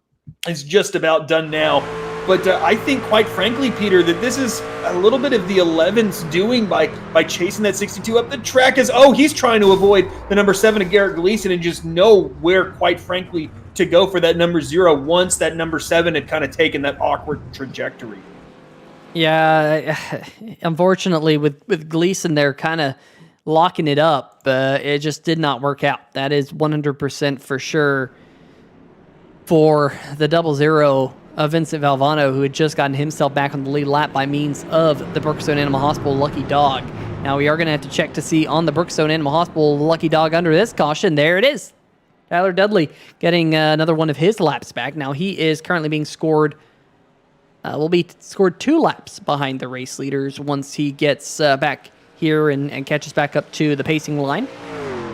is just about done now But I think, quite frankly, Peter, that this is a little bit of the 11's doing by chasing that 62 up. The track is, he's trying to avoid the number 7 of Garrett Gleason and just know where, quite frankly, to go for that number 0 once that number 7 had kind of taken that awkward trajectory. Yeah, unfortunately, with Gleason there kind of locking it up, it just did not work out. That is 100% for sure for the 00 of Vincent Valvano, who had just gotten himself back on the lead lap by means of the Brookstone Animal Hospital Lucky Dog. Now we are going to have to check to see on the Brookstone Animal Hospital Lucky Dog under this caution. There it is. Tyler Dudley getting another one of his laps back. Now he is currently being scored, will be scored 2 laps behind the race leaders once he gets back here and catches back up to the pacing line.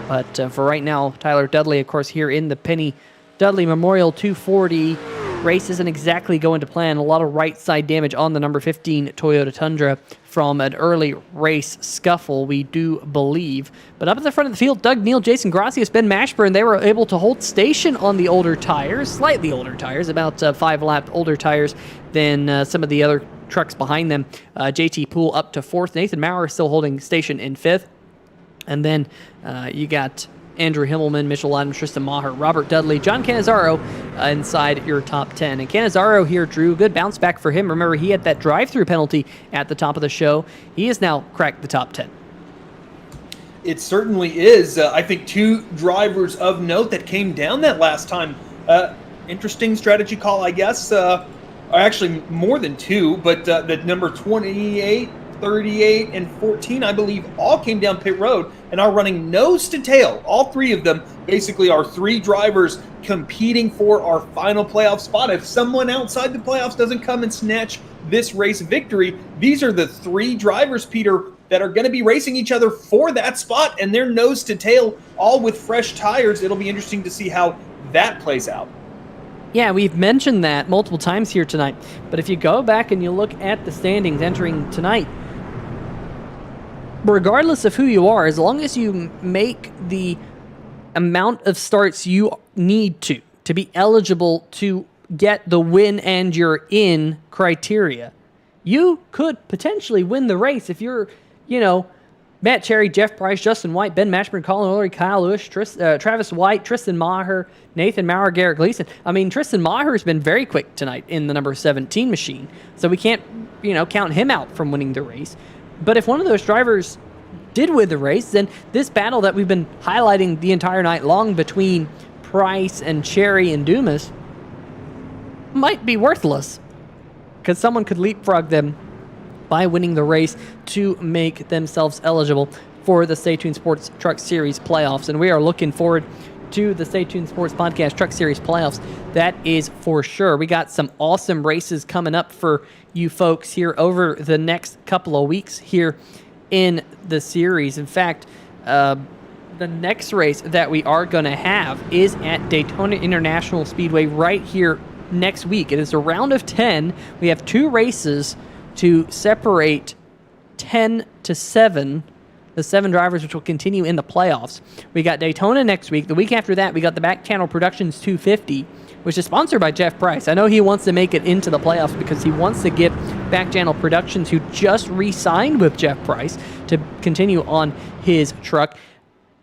But for right now, Tyler Dudley, of course, here in the Penny Dudley Memorial 240. Race isn't exactly going to plan. A lot of right side damage on the number 15 Toyota Tundra from an early race scuffle, we do believe. But up at the front of the field, Doug Neal, Jason Gracias, Ben Mashburn, they were able to hold station on the older tires, slightly older tires, about 5-lap older tires than some of the other trucks behind them. JT Poole up to 4th. Nathan Maurer still holding station in 5th. And then you got Andrew Himmelman, Mitchell Adams, Tristan Maher, Robert Dudley, John Cannizzaro inside your top 10. And Cannizzaro here, Drew, good bounce back for him. Remember, he had that drive-through penalty at the top of the show. He has now cracked the top 10. It certainly is. I think 2 drivers of note that came down that last time. Interesting strategy call, I guess. Actually, more than 2, but the number 28, 38, and 14, I believe, all came down pit road and are running nose to tail. All 3 of them basically are 3 drivers competing for our final playoff spot. If someone outside the playoffs doesn't come and snatch this race victory, these are the 3 drivers, Peter, that are going to be racing each other for that spot, and they're nose to tail, all with fresh tires. It'll be interesting to see how that plays out. Yeah, we've mentioned that multiple times here tonight, but if you go back and you look at the standings entering tonight, regardless of who you are, as long as you make the amount of starts you need to be eligible to get the win and you're in criteria, you could potentially win the race if you're, Matt Cherry, Jeff Price, Justin White, Ben Mashburn, Colin O'Leary, Kyle Lewis, Travis White, Tristan Maher, Nathan Maurer, Garrett Gleason. I mean, Tristan Maher has been very quick tonight in the number 17 machine, so we can't, count him out from winning the race. But if one of those drivers did win the race, then this battle that we've been highlighting the entire night long between Price and Cherry and Dumas might be worthless, because someone could leapfrog them by winning the race to make themselves eligible for the Stay Tuned Sports Truck Series playoffs. And we are looking forward to the Stay Tuned Sports Podcast Truck Series playoffs. That is for sure. We got some awesome races coming up for you folks here over the next couple of weeks here in the series. In fact, the next race that we are going to have is at Daytona International Speedway right here next week. It is a round of 10. We have 2 races to separate 10 to 7, the 7 drivers which will continue in the playoffs. We got Daytona next week. The week after that, we got the Back Channel Productions 250, which is sponsored by Jeff Price. I know he wants to make it into the playoffs because he wants to get Back Channel Productions, who just re-signed with Jeff Price, to continue on his truck.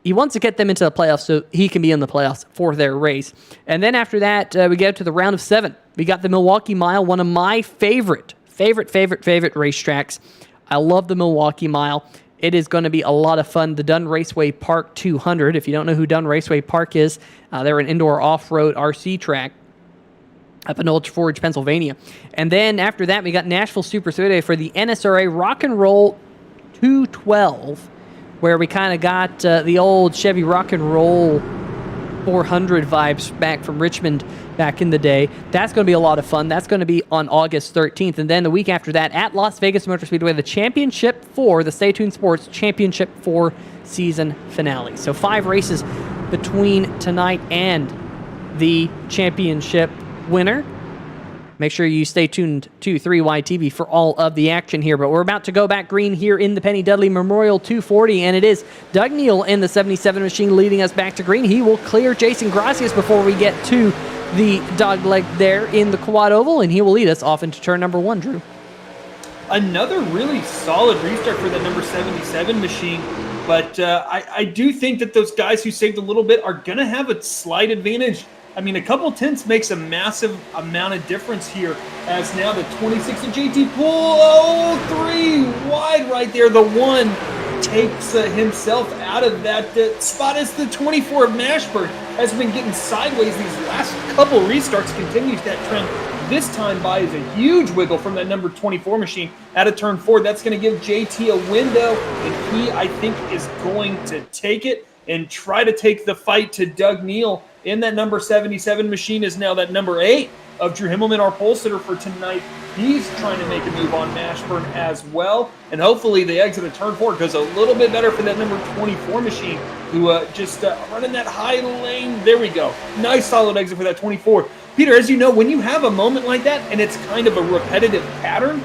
He wants to get them into the playoffs so he can be in the playoffs for their race. And then after that, we get to the round of 7. We got the Milwaukee Mile, one of my favorite racetracks. I love the Milwaukee Mile. It is going to be a lot of fun. The Dunn Raceway Park 200. If you don't know who Dunn Raceway Park is, they're an indoor off-road RC track up in Old Forge, Pennsylvania. And then after that, we got Nashville Super Speedway for the NSRA Rock and Roll 212, where we kind of got the old Chevy Rock and Roll 400 vibes back from Richmond back in the day. That's going to be a lot of fun. That's going to be on August 13th. And then the week after that, at Las Vegas Motor Speedway, the Championship 4, the Stay Tuned Sports Championship 4 season finale. So 5 races between tonight and the championship winner. Make sure you stay tuned to 3YTV for all of the action here. But we're about to go back green here in the Penny Dudley Memorial 240, and it is Doug Neal in the 77 machine leading us back to green. He will clear Jason Gracias before we get to the dog leg there in the quad oval, and he will lead us off into turn number 1, Drew. Another really solid restart for that number 77 machine. But I do think that those guys who saved a little bit are going to have a slight advantage. I mean, a couple tenths makes a massive amount of difference here, as now the 26 of JT pull 3 wide right there. The 1 takes himself out of that spot as the 24 of Mashburn has been getting sideways these last couple restarts, continues that trend. This time by is a huge wiggle from that number 24 machine out of turn 4. That's going to give JT a window, and he, I think, is going to take it and try to take the fight to Doug Neal. In that number 77 machine is now that number 8 of Drew Himmelman, our pole sitter for tonight. He's trying to make a move on Mashburn as well, and hopefully the exit of turn 4 goes a little bit better for that number 24 machine, who just running that high lane. There we go. Nice solid exit for that 24. Peter, as you know, when you have a moment like that and it's kind of a repetitive pattern,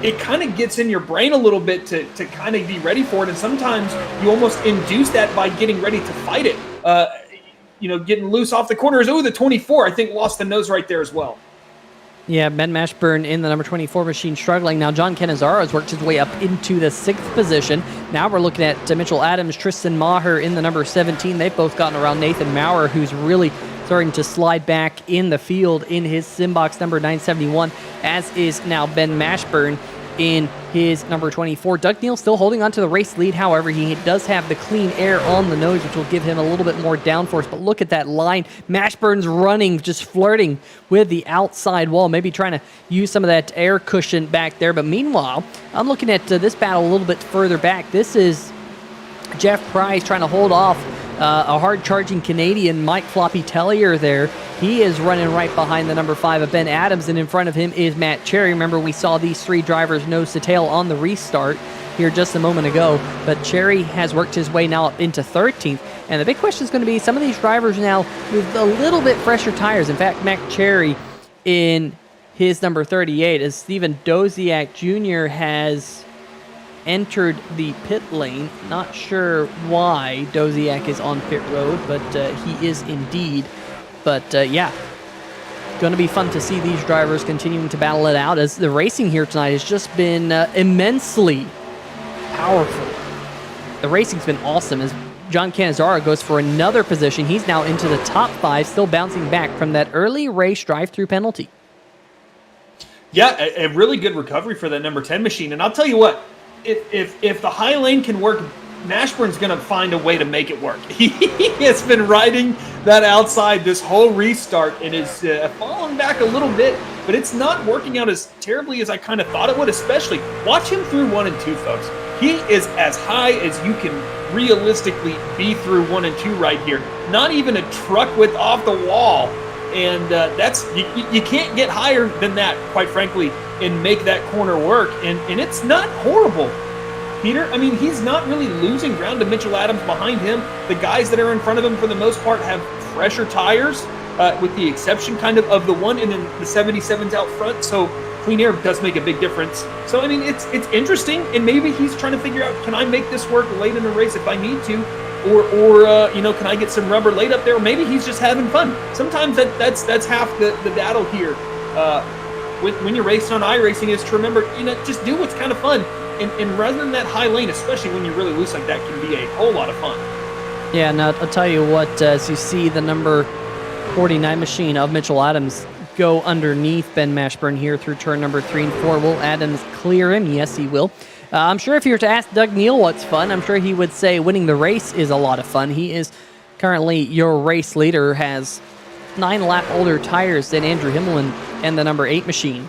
it kind of gets in your brain a little bit to kind of be ready for it. And sometimes you almost induce that by getting ready to fight it. Getting loose off the corners. Oh, the 24, I think, lost the nose right there as well. Yeah, Ben Mashburn in the number 24 machine struggling. Now, John Canizaro has worked his way up into the 6th position. Now we're looking at Mitchell Adams, Tristan Maher in the number 17. They've both gotten around Nathan Maurer, who's really starting to slide back in the field in his Simbox number 971, as is now Ben Mashburn in his number 24. Doug Neal still holding on to the race lead. However, he does have the clean air on the nose, which will give him a little bit more downforce. But look at that line. Mashburn's running, just flirting with the outside wall, maybe trying to use some of that air cushion back there. But meanwhile, I'm looking at this battle a little bit further back. This is Jeff Price trying to hold off a hard-charging Canadian, Mike Floppy Tellier there. He is running right behind the number 5 of Ben Adams, and in front of him is Matt Cherry. Remember, we saw these 3 drivers nose to tail on the restart here just a moment ago, but Cherry has worked his way now up into 13th, and the big question is going to be some of these drivers now with a little bit fresher tires. In fact, Matt Cherry in his number 38, as Steven Doziak Jr. has entered the pit lane. Not sure why Doziak is on pit road, but he is indeed. But yeah, going to be fun to see these drivers continuing to battle it out, as the racing here tonight has just been immensely powerful. The racing's been awesome, as John Canizaro goes for another position. He's now into the top 5, still bouncing back from that early race drive-through penalty. Yeah, a really good recovery for that number 10 machine. And I'll tell you what, if the high lane can work, Mashburn's going to find a way to make it work. He has been riding that outside this whole restart and is falling back a little bit, but it's not working out as terribly as I kind of thought it would, especially watch him through 1 and 2, folks. He is as high as you can realistically be through 1 and 2 right here. Not even a truck width off the wall. And that's you can't get higher than that, quite frankly, and make that corner work. And it's not horrible, Peter. I mean, he's not really losing ground to Mitchell Adams behind him. The guys that are in front of him, for the most part, have fresher tires, with the exception kind of the 1 and then the 77's out front. So clean air does make a big difference. So, I mean, it's interesting, and maybe he's trying to figure out, can I make this work late in the race if I need to? Or can I get some rubber laid up there? Or maybe he's just having fun. Sometimes that's half the battle here. When you're racing on iRacing, is to remember, just do what's kind of fun. And rather than that high lane, especially when you're really loose like that, can be a whole lot of fun. Yeah, now I'll tell you what, as you see the number 49 machine of Mitchell Adams go underneath Ben Mashburn here through turn number 3 and 4. Will Adams clear him? Yes, he will. I'm sure if you were to ask Doug Neal what's fun, I'm sure he would say winning the race is a lot of fun. He is currently your race leader, has 9 lap older tires than Andrew Himmelman and the number 8 machine.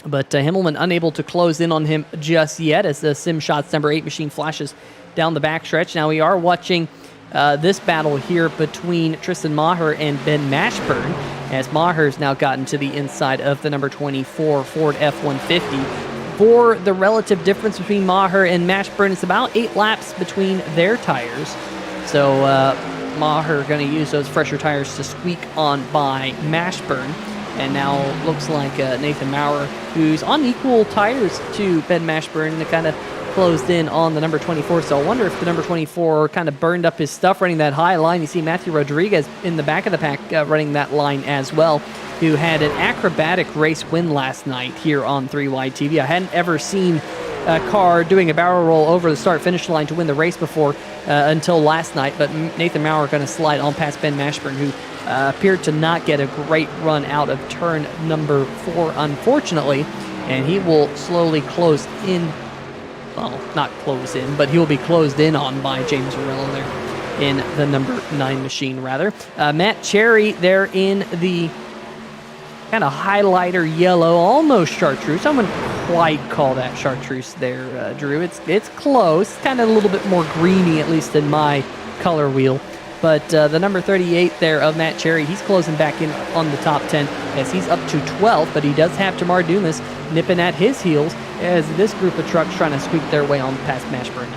But Himmelman unable to close in on him just yet, as the Sim Shots number 8 machine flashes down the backstretch. Now we are watching this battle here between Tristan Maher and Ben Mashburn, as Maher's now gotten to the inside of the number 24 Ford F-150. For the relative difference between Maher and Mashburn, it's about 8 laps between their tires. So Maher going to use those fresher tires to squeak on by Mashburn. And now looks like Nathan Maurer, who's on equal tires to Ben Mashburn, to kind of closed in on the number 24. So I wonder if the number 24 kind of burned up his stuff running that high line. You see Matthew Rodriguez in the back of the pack running that line as well, who had an acrobatic race win last night here on 3Wide TV. I hadn't ever seen a car doing a barrel roll over the start-finish line to win the race before until last night, but Nathan Maurer going to slide on past Ben Mashburn, who appeared to not get a great run out of turn number 4, unfortunately, and he will slowly close in, well, not close in, but he will be closed in on by James Arillo there in the number 9 machine, rather. Matt Cherry there in the kind of highlighter yellow, almost chartreuse. I wouldn't quite call that chartreuse there, Drew. It's close, kind of a little bit more greeny, at least in my color wheel. But the number 38 there of Matt Cherry, he's closing back in on the top 10 as he's up to 12, but he does have Jamar Dumas nipping at his heels as this group of trucks trying to squeak their way on past Mashburn.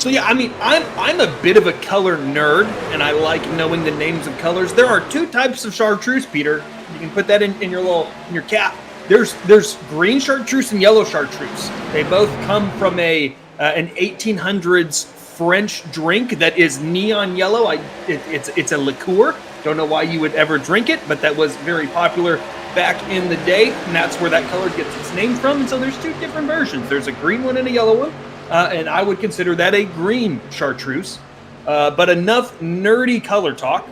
So yeah, I mean, I'm a bit of a color nerd, and I like knowing the names of colors. There are 2 types of chartreuse, Peter. You can put that in your cap. There's green chartreuse and yellow chartreuse. They both come from an 1800s French drink that is neon yellow. It's a liqueur. Don't know why you would ever drink it, but that was very popular back in the day, and that's where that color gets its name from. And so there's 2 different versions. There's a green one and a yellow one, and I would consider that a green chartreuse. But enough nerdy color talk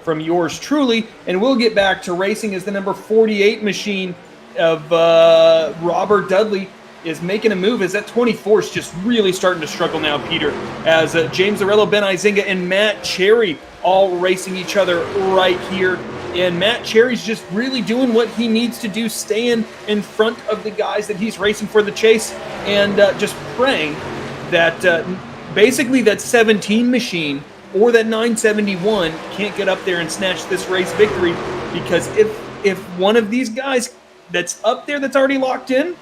from yours truly, and we'll get back to racing as the number 48 machine of Robert Dudley is making a move as that 24 is just really starting to struggle now, Peter, as James Arillo, Ben Izinga, and Matt Cherry all racing each other right here. And Matt Cherry's just really doing what he needs to do, staying in front of the guys that he's racing for the chase, and just praying that basically that 17 machine or that 971 can't get up there and snatch this race victory, because if one of these guys that's up there that's already locked in,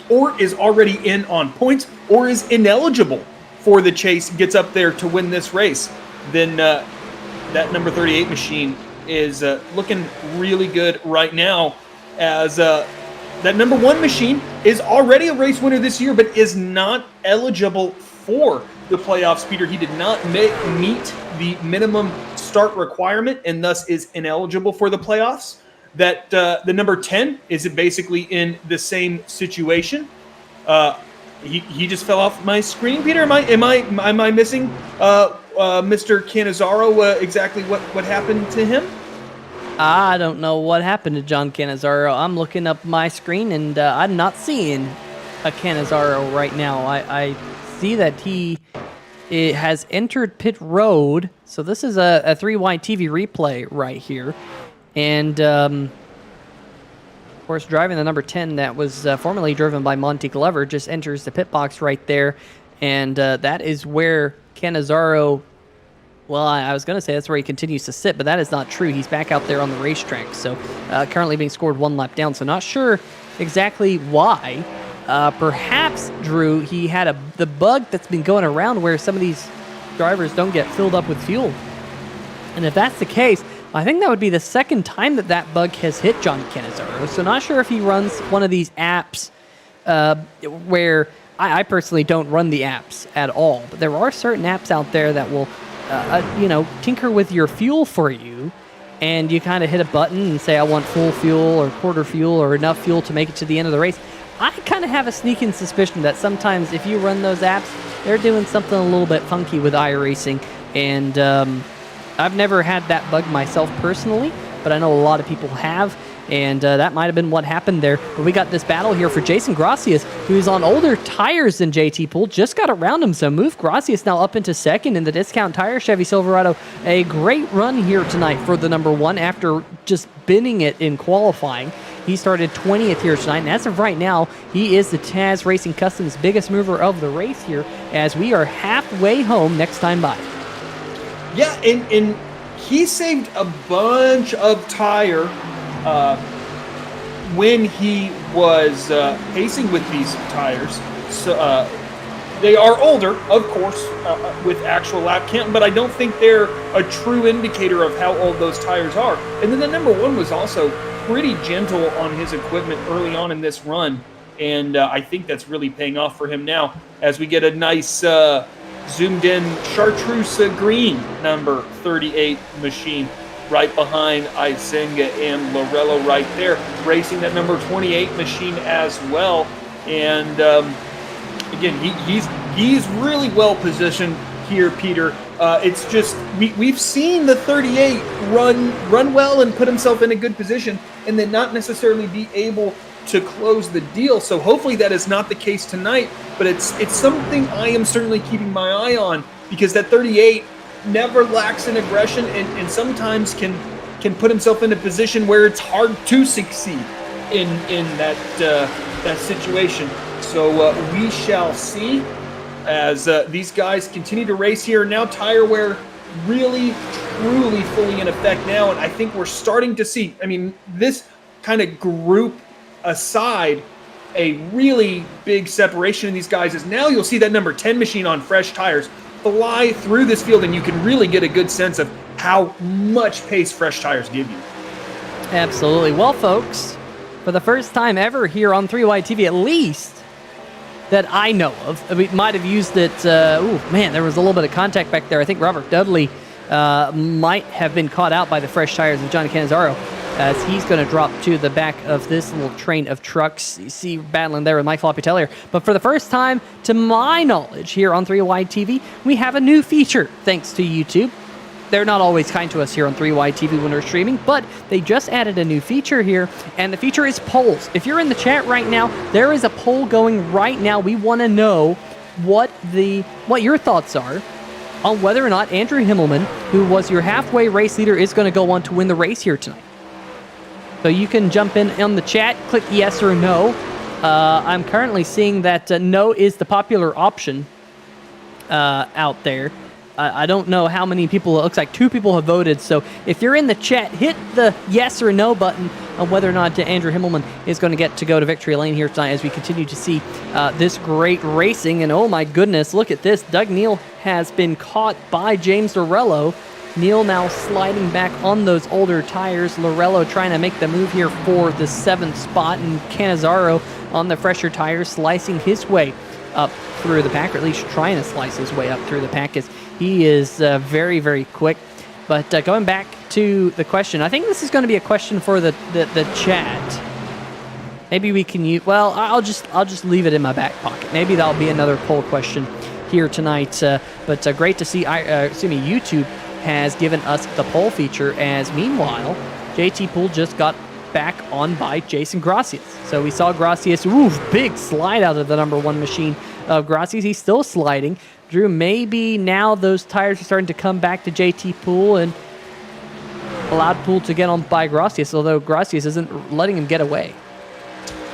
or is already in on points, or is ineligible for the chase, gets up there to win this race, then that number 38 machine is looking really good right now, as that number 1 machine is already a race winner this year, but is not eligible for the playoffs, Peter. He did not meet the minimum start requirement and thus is ineligible for the playoffs. That the number 10 is basically in the same situation. He just fell off my screen, Peter. Am I missing Mr. Cannizzaro? Exactly what happened to him? I don't know what happened to John Cannizzaro. I'm looking up my screen and I'm not seeing a Cannizzaro right now. I see that he has entered pit road. So this is a 3Wide TV replay right here. And, of course, driving the number 10 that was formerly driven by Monty Glover just enters the pit box right there. And that is where Cannizzaro, well, I was going to say that's where he continues to sit, but that is not true. He's back out there on the racetrack. So currently being scored 1 lap down. So not sure exactly why. Perhaps, Drew, he had the bug that's been going around where some of these drivers don't get filled up with fuel. And if that's the case, I think that would be the second time that bug has hit John Cannizzaro. So not sure if he runs one of these apps where I personally don't run the apps at all. But there are certain apps out there that will, tinker with your fuel for you. And you kind of hit a button and say, I want full fuel or quarter fuel or enough fuel to make it to the end of the race. I kind of have a sneaking suspicion that sometimes if you run those apps, they're doing something a little bit funky with iRacing. And I've never had that bug myself personally, but I know a lot of people have, and that might have been what happened there. But we got this battle here for Jason Gracias, who's on older tires than JT Poole, just got around him, so move Gracias now up into second in the Discount Tire Chevy Silverado. A great run here tonight for the number 1 after just binning it in qualifying. He started 20th here tonight, and as of right now, he is the Taz Racing Customs biggest mover of the race here, as we are halfway home next time by. Yeah, and he saved a bunch of tire when he was pacing with these tires. So they are older, of course, with actual lap count, but I don't think they're a true indicator of how old those tires are. And then the number 1 was also pretty gentle on his equipment early on in this run. And I think that's really paying off for him now as we get a nice zoomed in chartreuse green number 38 machine right behind Izenga and Lorello right there, racing that number 28 machine as well. And again, he's really well positioned here, Peter. It's just we've seen the 38 run well and put himself in a good position, and then not necessarily be able to close the deal. So hopefully that is not the case tonight. But it's something I am certainly keeping my eye on, because that 38 never lacks in aggression, and sometimes can put himself in a position where it's hard to succeed in that situation. So we shall see as these guys continue to race here. Now tire wear really, truly fully in effect now, and I think we're starting to see, I mean, this kind of group aside, a really big separation in these guys is now you'll see that number 10 machine on fresh tires fly through this field, and you can really get a good sense of how much pace fresh tires give you. Absolutely. Well, folks, for the first time ever here on 3Y TV, at least that I know of, we might have used it. There was a little bit of contact back there. I think Robert Dudley might have been caught out by the fresh tires of Johnny Cannizzaro, as he's going to drop to the back of this little train of trucks. You see battling there with Mike Floppy-Tellier. But for the first time, to my knowledge, here on 3Y TV, we have a new feature, thanks to YouTube. They're not always kind to us here on 3Y TV when we're streaming, but they just added a new feature here, and the feature is polls. If you're in the chat right now, there is a poll going right now. We want to know what your thoughts are on whether or not Andrew Himmelman, who was your halfway race leader, is going to go on to win the race here tonight. So you can jump in on the chat, click yes or no. I'm currently seeing that no is the popular option out there. I don't know how many people. It looks like 2 people have voted. So if you're in the chat, hit the yes or no button on whether or not Andrew Himmelman is going to get to go to victory lane here tonight, as we continue to see this great racing. And oh my goodness, look at this. Doug Neal has been caught by James Lorello. Neal now sliding back on those older tires. Lorello trying to make the move here for the 7th spot, and Cannizzaro on the fresher tires slicing his way up through the pack, or at least trying to slice his way up through the pack, as he is very, very quick. But going back to the question, I think this is going to be a question for the chat. Maybe we can use, well, I'll just leave it in my back pocket. Maybe that'll be another poll question here tonight. But great to see, YouTube has given us the poll feature, as meanwhile, JT Poole just got back on by Jason Gracias. So we saw Gracias, big slide out of the number 1 machine of Gracias. He's still sliding. Drew, maybe now those tires are starting to come back to JT Poole and allowed Poole to get on by Gracias, although Gracias isn't letting him get away.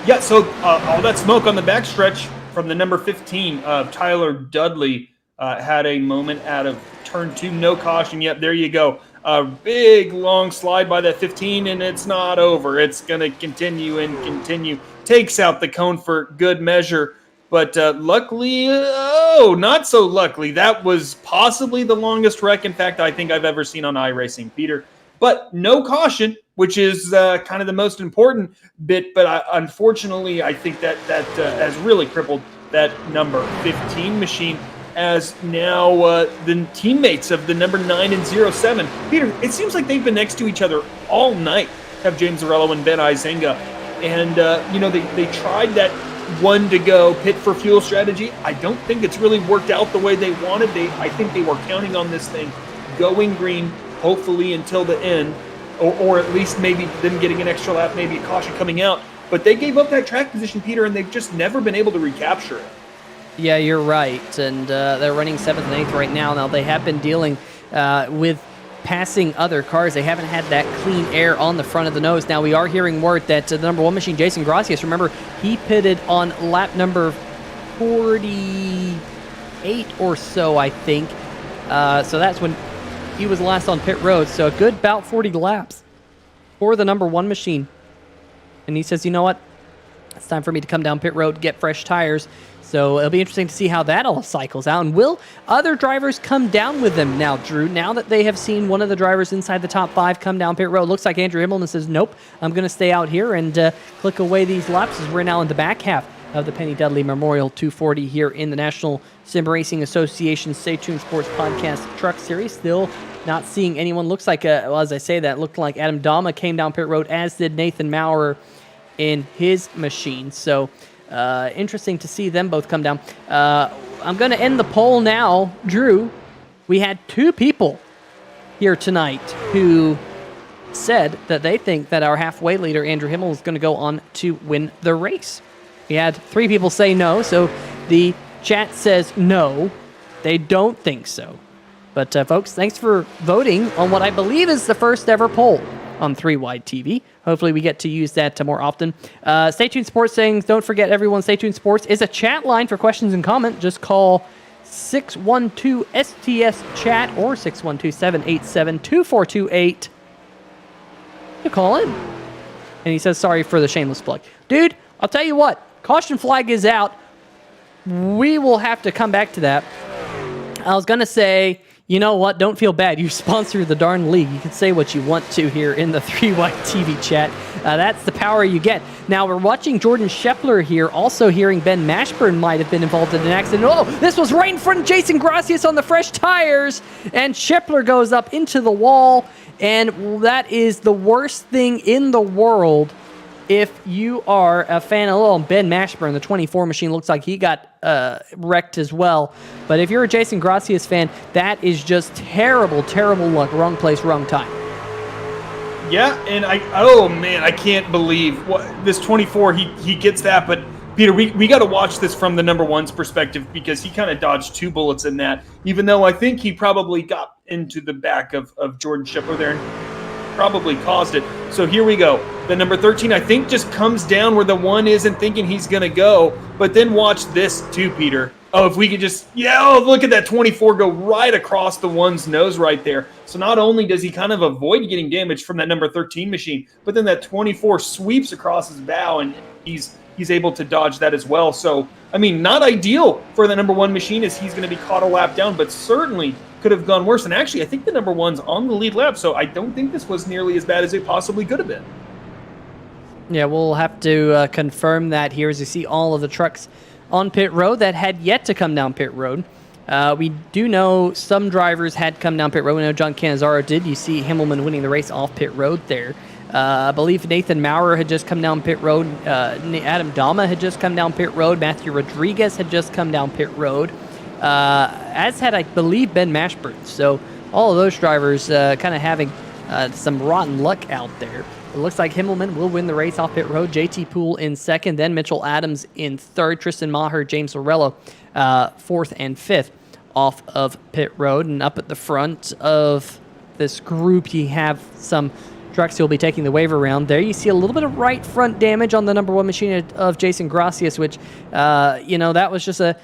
Yeah, so all that smoke on the backstretch from the number 15 of Tyler Dudley had a moment out of turn 2, no caution. Yep, there you go. A big, long slide by that 15, and it's not over. It's going to continue and continue. Takes out the cone for good measure. But luckily, not so luckily, that was possibly the longest wreck, in fact, I think I've ever seen on iRacing, Peter. But no caution, which is kind of the most important bit. But unfortunately, I think that has really crippled that number 15 machine, as now the teammates of the number 9 and 07. Peter, it seems like they've been next to each other all night, have James Lorello and Ben Izenga. And, they tried that 1 to go pit for fuel strategy. I don't think it's really worked out the way they wanted. I think they were counting on this thing going green, hopefully until the end, or at least maybe them getting an extra lap, maybe a caution coming out. But they gave up that track position, Peter, and they've just never been able to recapture it. Yeah, you're right, and they're running 7th and 8th right now. Now, they have been dealing with passing other cars. They haven't had that clean air on the front of the nose. Now, we are hearing word that the number 1 machine, Jason Gracias, remember, he pitted on lap number 48 or so, I think. So that's when he was last on pit road. So a good about 40 laps for the number 1 machine. And he says, you know what? It's time for me to come down pit road, get fresh tires. So it'll be interesting to see how that all cycles out. And will other drivers come down with them now, Drew? Now that they have seen one of the drivers inside the top 5 come down pit road, looks like Andrew Himmelman says, nope, I'm going to stay out here and click away these laps as we're now in the back half of the Penny Dudley Memorial 240 here in the National Sim Racing Association Stay Tuned Sports Podcast Truck Series. Still not seeing anyone. Looks like, well, as I say that, looked like Adam Dama came down pit road, as did Nathan Maurer in his machine. So interesting to see them both come down. I'm going to end the poll now. Drew, we had 2 people here tonight who said that they think that our halfway leader, Andrew Himmel, is going to go on to win the race. We had 3 people say no, so the chat says no. They don't think so. But folks, thanks for voting on what I believe is the first ever poll on 3 Wide TV. Hopefully we get to use that more often. Stay Tuned Sports saying, don't forget everyone, Stay Tuned Sports is a chat line for questions and comment. Just call 612-STS-CHAT or 612-787-2428 to call in. And he says, sorry for the shameless plug. Dude, I'll tell you what, caution flag is out. We will have to come back to that. I was going to say, you know what? Don't feel bad. You sponsor the darn league. You can say what you want to here in the 3 Wide TV chat. That's the power you get. Now, we're watching Jordan Scheffler here, also hearing Ben Mashburn might have been involved in an accident. Oh, this was right in front of Jason Gracias on the fresh tires, and Scheffler goes up into the wall, and that is the worst thing in the world. If you are a fan of Ben Mashburn, the 24 machine looks like he got wrecked as well. But if you're a Jason Gracias fan, that is just terrible, terrible luck. Wrong place, wrong time. Yeah, and I can't believe this 24, he gets that. But Peter, we got to watch this from the number 1's perspective, because he kind of dodged 2 bullets in that, even though I think he probably got into the back of Jordan Scheffler there and probably caused it. So here we go. The number 13, I think, just comes down where the 1 isn't, thinking he's going to go. But then watch this too, Peter. Oh, if we could just, look at that 24 go right across the 1's nose right there. So not only does he kind of avoid getting damaged from that number 13 machine, but then that 24 sweeps across his bow, and he's able to dodge that as well. So, I mean, not ideal for the number 1 machine, as he's going to be caught a lap down, but certainly could have gone worse. And actually, I think the number 1's on the lead lap, so I don't think this was nearly as bad as it possibly could have been. Yeah, we'll have to confirm that here as you see all of the trucks on pit road that had yet to come down pit road. We do know some drivers had come down pit road. We know John Cannizzaro did. You see Himmelman winning the race off pit road there. I believe Nathan Maurer had just come down pit road. Adam Dama had just come down pit road. Matthew Rodriguez had just come down pit road. As had, I believe, Ben Mashburn. So all of those drivers kind of having some rotten luck out there. It looks like Himmelman will win the race off pit road. JT Poole in second, then Mitchell Adams in third. Tristan Maher, James Lorello, fourth and fifth off of pit road. And up at the front of this group, you have some trucks who will be taking the waiver round. There you see a little bit of right front damage on the number 1 machine of Jason Gracias, which, that was just a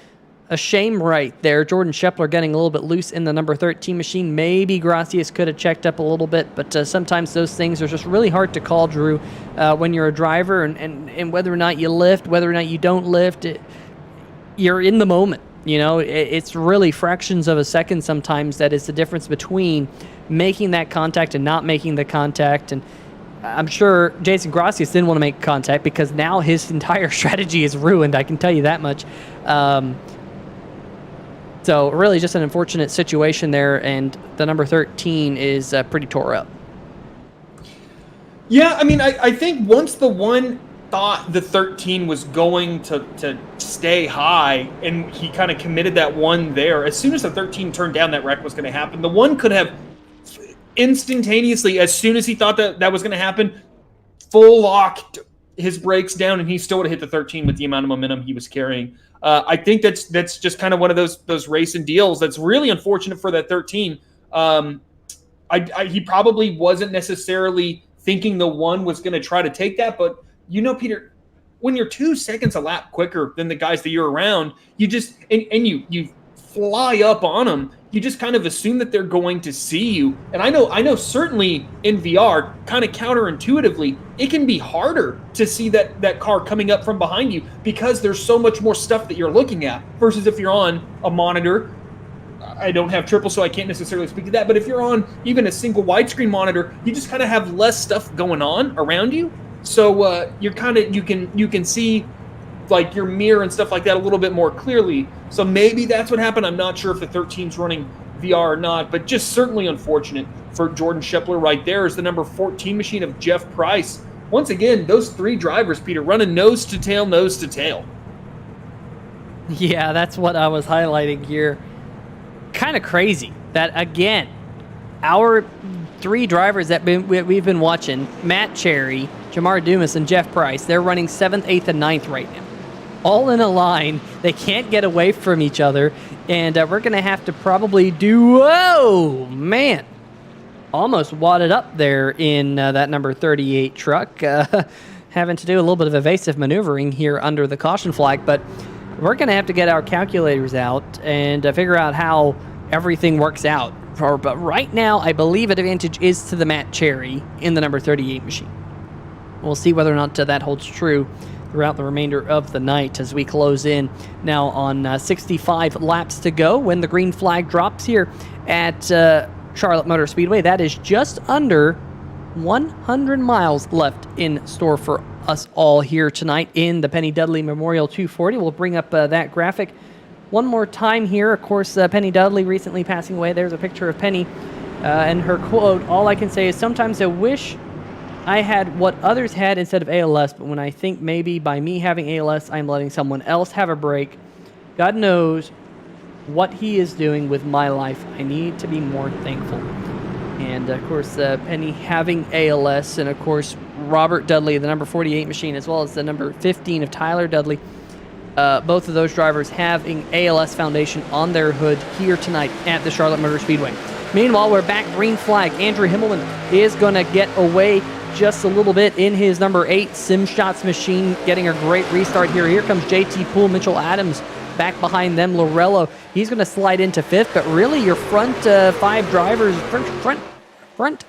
shame right there. Jordan Scheffler getting a little bit loose in the number 13 machine. Maybe Gracias could have checked up a little bit, but sometimes those things are just really hard to call, Drew, when you're a driver, and whether or not you lift, whether or not you don't lift, you're in the moment. It's really fractions of a second sometimes that is the difference between making that contact and not making the contact. And I'm sure Jason Gracias didn't want to make contact, because now his entire strategy is ruined, I can tell you that much. So really just an unfortunate situation there, and the number 13 is pretty tore up. Yeah, I mean, I think once the 1 thought the 13 was going to stay high, and he kind of committed that 1 there, as soon as the 13 turned down, that wreck was going to happen. The 1 could have instantaneously, as soon as he thought that was going to happen, full locked his brakes down, and he still would have hit the 13 with the amount of momentum he was carrying. I think that's just kind of one of those racing deals that's really unfortunate for that 13. He probably wasn't necessarily thinking the 1 was going to try to take that, but Peter, when you're 2 seconds a lap quicker than the guys that you're around, you just and you fly up on them, you just kind of assume that they're going to see you. And I know certainly in VR, kind of counterintuitively, it can be harder to see that car coming up from behind you because there's so much more stuff that you're looking at versus if you're on a monitor. I don't have triple, so I can't necessarily speak to that. But if you're on even a single widescreen monitor, you just kind of have less stuff going on around you. So you can see like your mirror and stuff like that a little bit more clearly. So maybe that's what happened. I'm not sure if the 13's running VR or not, but just certainly unfortunate for Jordan Scheffler right there is the number 14 machine of Jeff Price. Once again, those three drivers, Peter, running nose to tail, nose to tail. Yeah, that's what I was highlighting here. Kind of crazy that, again, our three drivers that we've been watching, Matt Cherry, Jamar Dumas, and Jeff Price, they're running 7th, 8th, and 9th right now. All in a line. They can't get away from each other. And we're going to have to probably do, oh, man, almost wadded up there in that number 38 truck. Having to do a little bit of evasive maneuvering here under the caution flag. But we're going to have to get our calculators out and figure out how everything works out. But right now, I believe advantage is to the Matt Cherry in the number 38 machine. We'll see whether or not that holds true throughout the remainder of the night as we close in now on 65 laps to go when the green flag drops here at Charlotte Motor Speedway. That is just under 100 miles left in store for us all here tonight in the Penny Dudley Memorial 240. We'll bring up that graphic one more time here. Of course, Penny Dudley recently passing away. There's a picture of Penny and her quote, "All I can say is sometimes I wish I had what others had instead of ALS, but when I think maybe by me having ALS, I'm letting someone else have a break. God knows what he is doing with my life. I need to be more thankful." And, of course, Penny having ALS, and, of course, Robert Dudley, the number 48 machine, as well as the number 15 of Tyler Dudley. Both of those drivers having ALS Foundation on their hood here tonight at the Charlotte Motor Speedway. Meanwhile, we're back green flag. Andrew Himmelman is going to get away just a little bit in his number 8 Sim Shots machine, getting a great restart here. Here comes JT Poole, Mitchell Adams back behind them. Lorello, he's going to slide into 5th, but really your front 5 drivers, front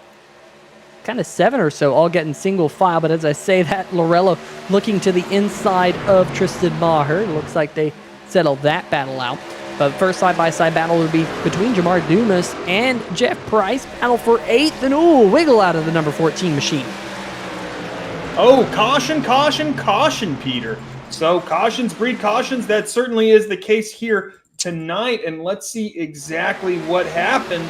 kind of 7 or so, all getting single file. But as I say that, Lorello looking to the inside of Tristan Maher. Looks like they settled that battle out. But first side-by-side battle would be between Jamar Dumas and Jeff Price. Battle for 8th, and wiggle out of the number 14 machine. Oh, caution, caution, caution, Peter. So cautions breed cautions. That certainly is the case here tonight. And let's see exactly what happened.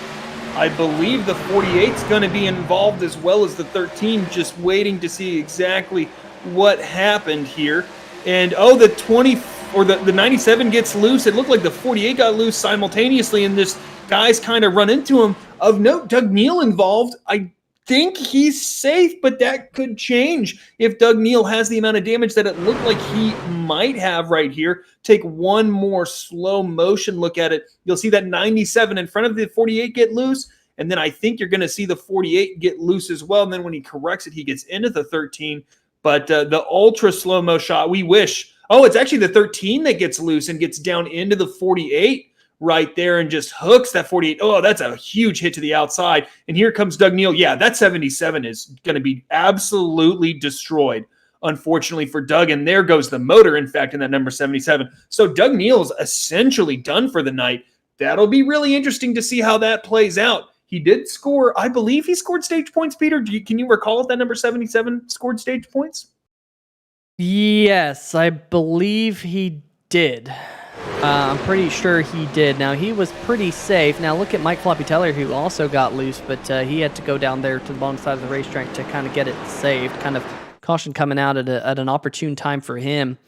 I believe the 48's going to be involved as well as the 13, just waiting to see exactly what happened here. And, the 20 or the 97 gets loose. It looked like the 48 got loose simultaneously, and this guy's kind of run into him. Of note, Doug Neal involved. I think he's safe, but that could change if Doug Neal has the amount of damage that it looked like he might have right here. Take one more slow motion look at it. You'll see that 97 in front of the 48 get loose, and then I think you're going to see the 48 get loose as well. And then when he corrects it, he gets into the 13. But the ultra slow-mo shot, we wish. Oh, it's actually the 13 that gets loose and gets down into the 48 right there and just hooks that 48. Oh, that's a huge hit to the outside. And here comes Doug Neal. Yeah, that 77 is going to be absolutely destroyed, unfortunately for Doug. And there goes the motor, in fact, in that number 77. So Doug Neal's essentially done for the night. That'll be really interesting to see how that plays out. He did score, I believe he scored stage points, Peter. Can you recall if that number 77 scored stage points? Yes, I believe he did. I'm pretty sure he did. Now, he was pretty safe. Now, look at Mike Floppy Teller, who also got loose, but he had to go down there to the bottom side of the racetrack to kind of get it saved. Kind of caution coming out at an opportune time for him.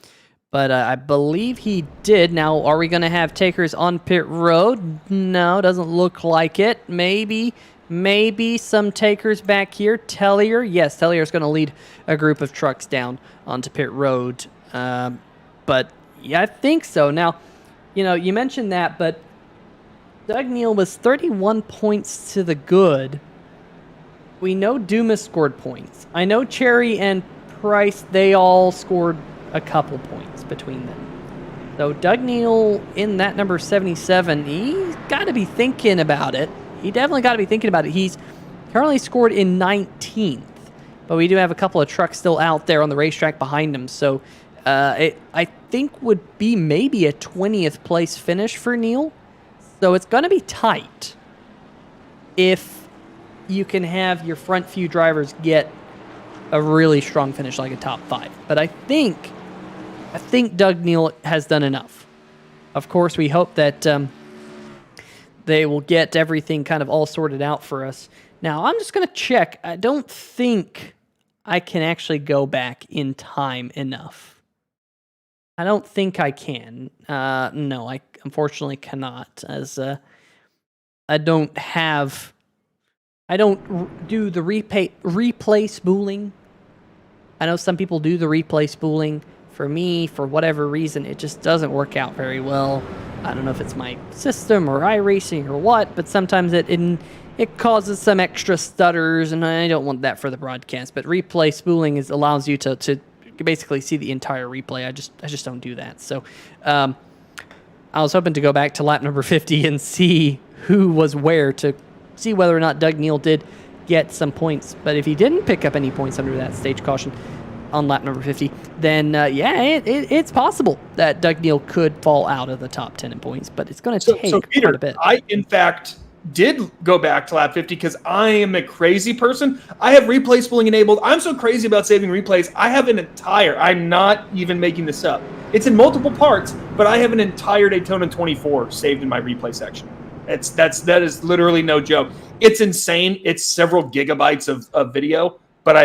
But I believe he did. Now, are we going to have takers on pit road? No, doesn't look like it. Maybe some takers back here. Tellier, yes, Tellier is going to lead a group of trucks down onto pit road. But yeah, I think so. Now, you mentioned that, but Doug Neal was 31 points to the good. We know Dumas scored points. I know Cherry and Price, they all scored a couple points between them. So Doug Neal in that number 77, he's got to be thinking about it. He definitely got to be thinking about it. He's currently scored in 19th, but we do have a couple of trucks still out there on the racetrack behind him. So I think would be maybe a 20th place finish for Neal. So it's going to be tight if you can have your front few drivers get a really strong finish like a top 5. But I think Doug Neal has done enough. Of course, we hope that they will get everything kind of all sorted out for us. Now, I'm just going to check. I don't think I can actually go back in time enough. I don't think I can. No, I unfortunately cannot, as I don't do the replay spooling. I know some people do the replay spooling. For me, for whatever reason, it just doesn't work out very well. I don't know if it's my system or iRacing or what, but sometimes it causes some extra stutters, and I don't want that for the broadcast. But replay spooling allows you to basically see the entire replay. I just don't do that. So I was hoping to go back to lap number 50 and see who was where to see whether or not Doug Neal did get some points. But if he didn't pick up any points under that stage caution on lap number 50, then it's possible that Doug Neal could fall out of the top 10 in points, but it's going to take Peter, quite a bit. I, in fact, did go back to lap 50 because I am a crazy person. I have replay spooling enabled. I'm so crazy about saving replays. I have I'm not even making this up. It's in multiple parts, but I have an entire Daytona 24 saved in my replay section. That is literally no joke. It's insane. It's several gigabytes of video, but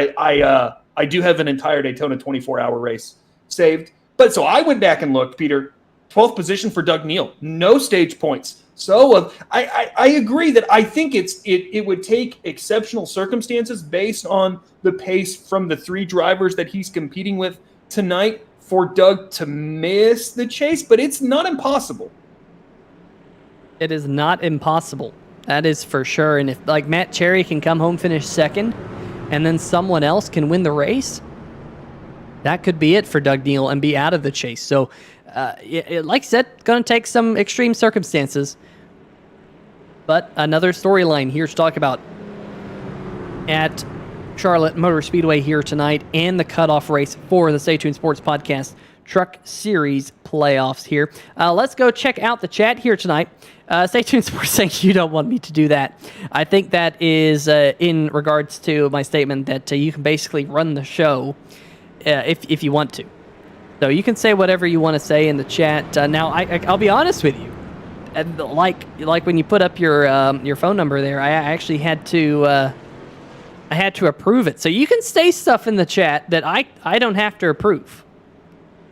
I do have an entire Daytona 24-hour race saved. But so I went back and looked, Peter, 12th position for Doug Neal, no stage points. So I agree that I think it would take exceptional circumstances based on the pace from the 3 drivers that he's competing with tonight for Doug to miss the chase, but it's not impossible. It is not impossible. That is for sure. And if like Matt Cherry can come home, finish second, and then someone else can win the race, that could be it for Doug Neal and be out of the chase. So, like I said, going to take some extreme circumstances. But another storyline here to talk about at Charlotte Motor Speedway here tonight, and the cutoff race for the Stay Tuned Sports Podcast Truck Series playoffs here. Let's go check out the chat here tonight. Stay Tuned Sports saying you don't want me to do that. I think that is in regards to my statement that you can basically run the show if you want to. So you can say whatever you want to say in the chat. Now, I'll be honest with you. Like when you put up your phone number there, I actually had to approve it. So you can say stuff in the chat that I don't have to approve.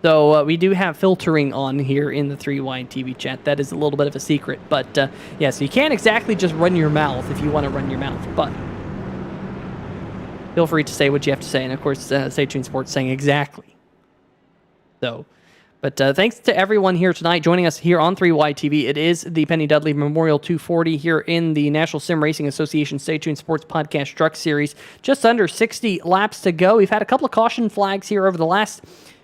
So we do have filtering on here in the 3Y TV chat. That is a little bit of a secret. But so you can't exactly just run your mouth if you want to run your mouth. But feel free to say what you have to say. And of course, Stay Tuned Sports saying exactly. So, but thanks to everyone here tonight joining us here on 3Y TV. It is the Penny Dudley Memorial 240 here in the National Sim Racing Association Stay Tuned Sports Podcast Truck Series. Just under 60 laps to go. We've had a couple of caution flags here over the last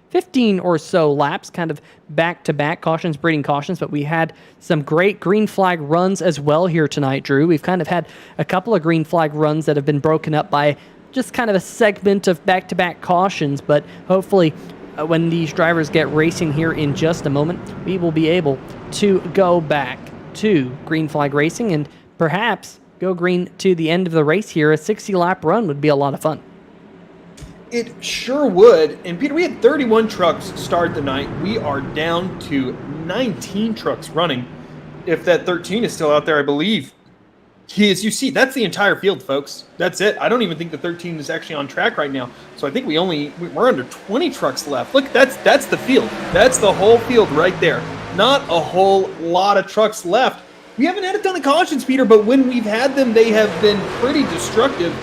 15 or so laps, kind of back-to-back cautions, breeding cautions, but we had some great green flag runs as well here tonight, Drew. We've kind of had a couple of green flag runs that have been broken up by just kind of a segment of back-to-back cautions, but hopefully when these drivers get racing here in just a moment, we will be able to go back to green flag racing and perhaps go green to the end of the race here. A 60-lap run would be a lot of fun. It sure would. And Peter, we had 31 trucks start the night. We are down to 19 trucks running. If that 13 is still out there, I believe. As you see, that's the entire field, folks. That's it. I don't even think the 13 is actually on track right now. So I think we're under 20 trucks left. Look, that's the field. That's the whole field right there. Not a whole lot of trucks left. We haven't had a ton of cautions, Peter, but when we've had them, they have been pretty destructive.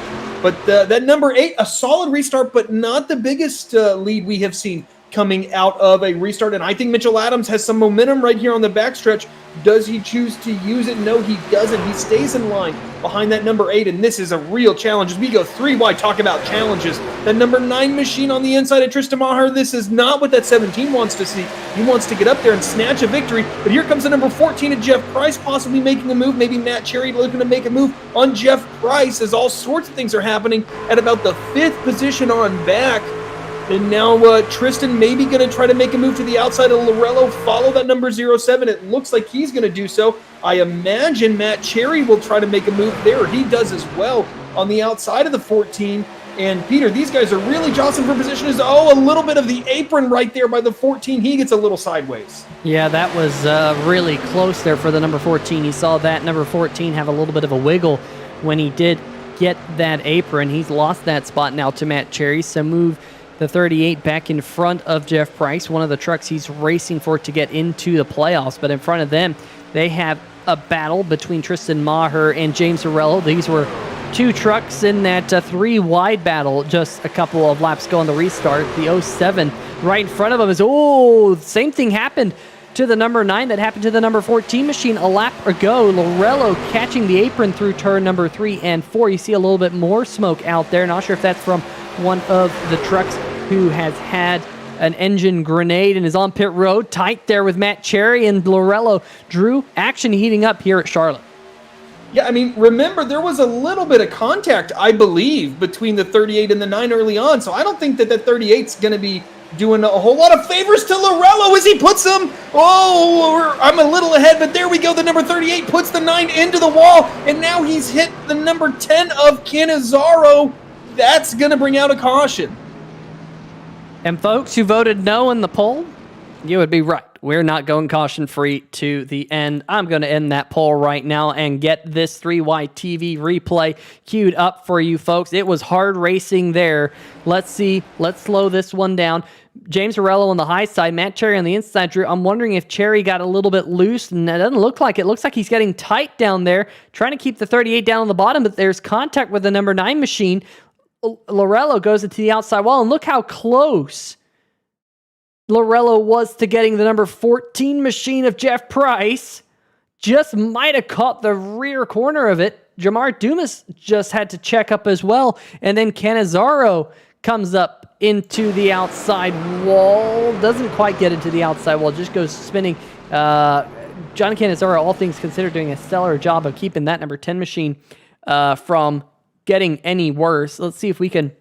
But that number 8, a solid restart, but not the biggest lead we have seen. coming out of a restart. And I think Mitchell Adams has some momentum right here on the backstretch. Does he choose to use it? No, he doesn't. He stays in line behind that number 8, and this is a real challenge. As we go 3 wide, talk about challenges. That number 9 machine on the inside of Tristan Maher, this is not what that 17 wants to see. He wants to get up there and snatch a victory, but here comes the number 14 of Jeff Price, possibly making a move. Maybe Matt Cherry looking to make a move on Jeff Price, as all sorts of things are happening at about the 5th position on back. And now Tristan maybe going to try to make a move to the outside of Lorello, follow that number 07. It looks like he's going to do so. I imagine Matt Cherry will try to make a move there. He does as well on the outside of the 14. And Peter, these guys are really jostling for position. A little bit of the apron right there by the 14. He gets a little sideways. Yeah, that was really close there for the number 14. He saw that number 14 have a little bit of a wiggle when he did get that apron. He's lost that spot now to Matt Cherry. So move the 38 back in front of Jeff Price, one of the trucks he's racing for to get into the playoffs. But in front of them, they have a battle between Tristan Maher and James Arello. These were 2 trucks in that 3 wide battle just a couple of laps ago on the restart. The 07 right in front of him is, same thing happened to the number 9 that happened to the number 14 machine a lap ago. Lorello catching the apron through turn number 3 and 4. You see a little bit more smoke out there. Not sure if that's from one of the trucks who has had an engine grenade and is on pit road. Tight there with Matt Cherry and Lorello. Drew, action heating up here at Charlotte. Yeah, I mean, remember, there was a little bit of contact, I believe, between the 38 and the 9 early on, so I don't think that 38's going to be doing a whole lot of favors to Lorello as he puts him. I'm a little ahead, but there we go. The number 38 puts the 9 into the wall, and now he's hit the number 10 of Cannizzaro. That's going to bring out a caution. And folks who voted no in the poll, you would be right. We're not going caution-free to the end. I'm going to end that poll right now and get this 3Y TV replay queued up for you folks. It was hard racing there. Let's see. Let's slow this one down. James Arello on the high side, Matt Cherry on the inside. Drew, I'm wondering if Cherry got a little bit loose, and it doesn't look like it. Looks like he's getting tight down there, trying to keep the 38 down on the bottom, but there's contact with the number 9 machine. Lorello goes into the outside wall, and look how close Lorello was to getting the number 14 machine of Jeff Price. Just might have caught the rear corner of it. Jamar Dumas just had to check up as well. And then Cannizzaro comes up into the outside wall. Doesn't quite get into the outside wall, just goes spinning. John Cannizzaro, all things considered, doing a stellar job of keeping that number 10 machine from getting any worse. Let's see if we can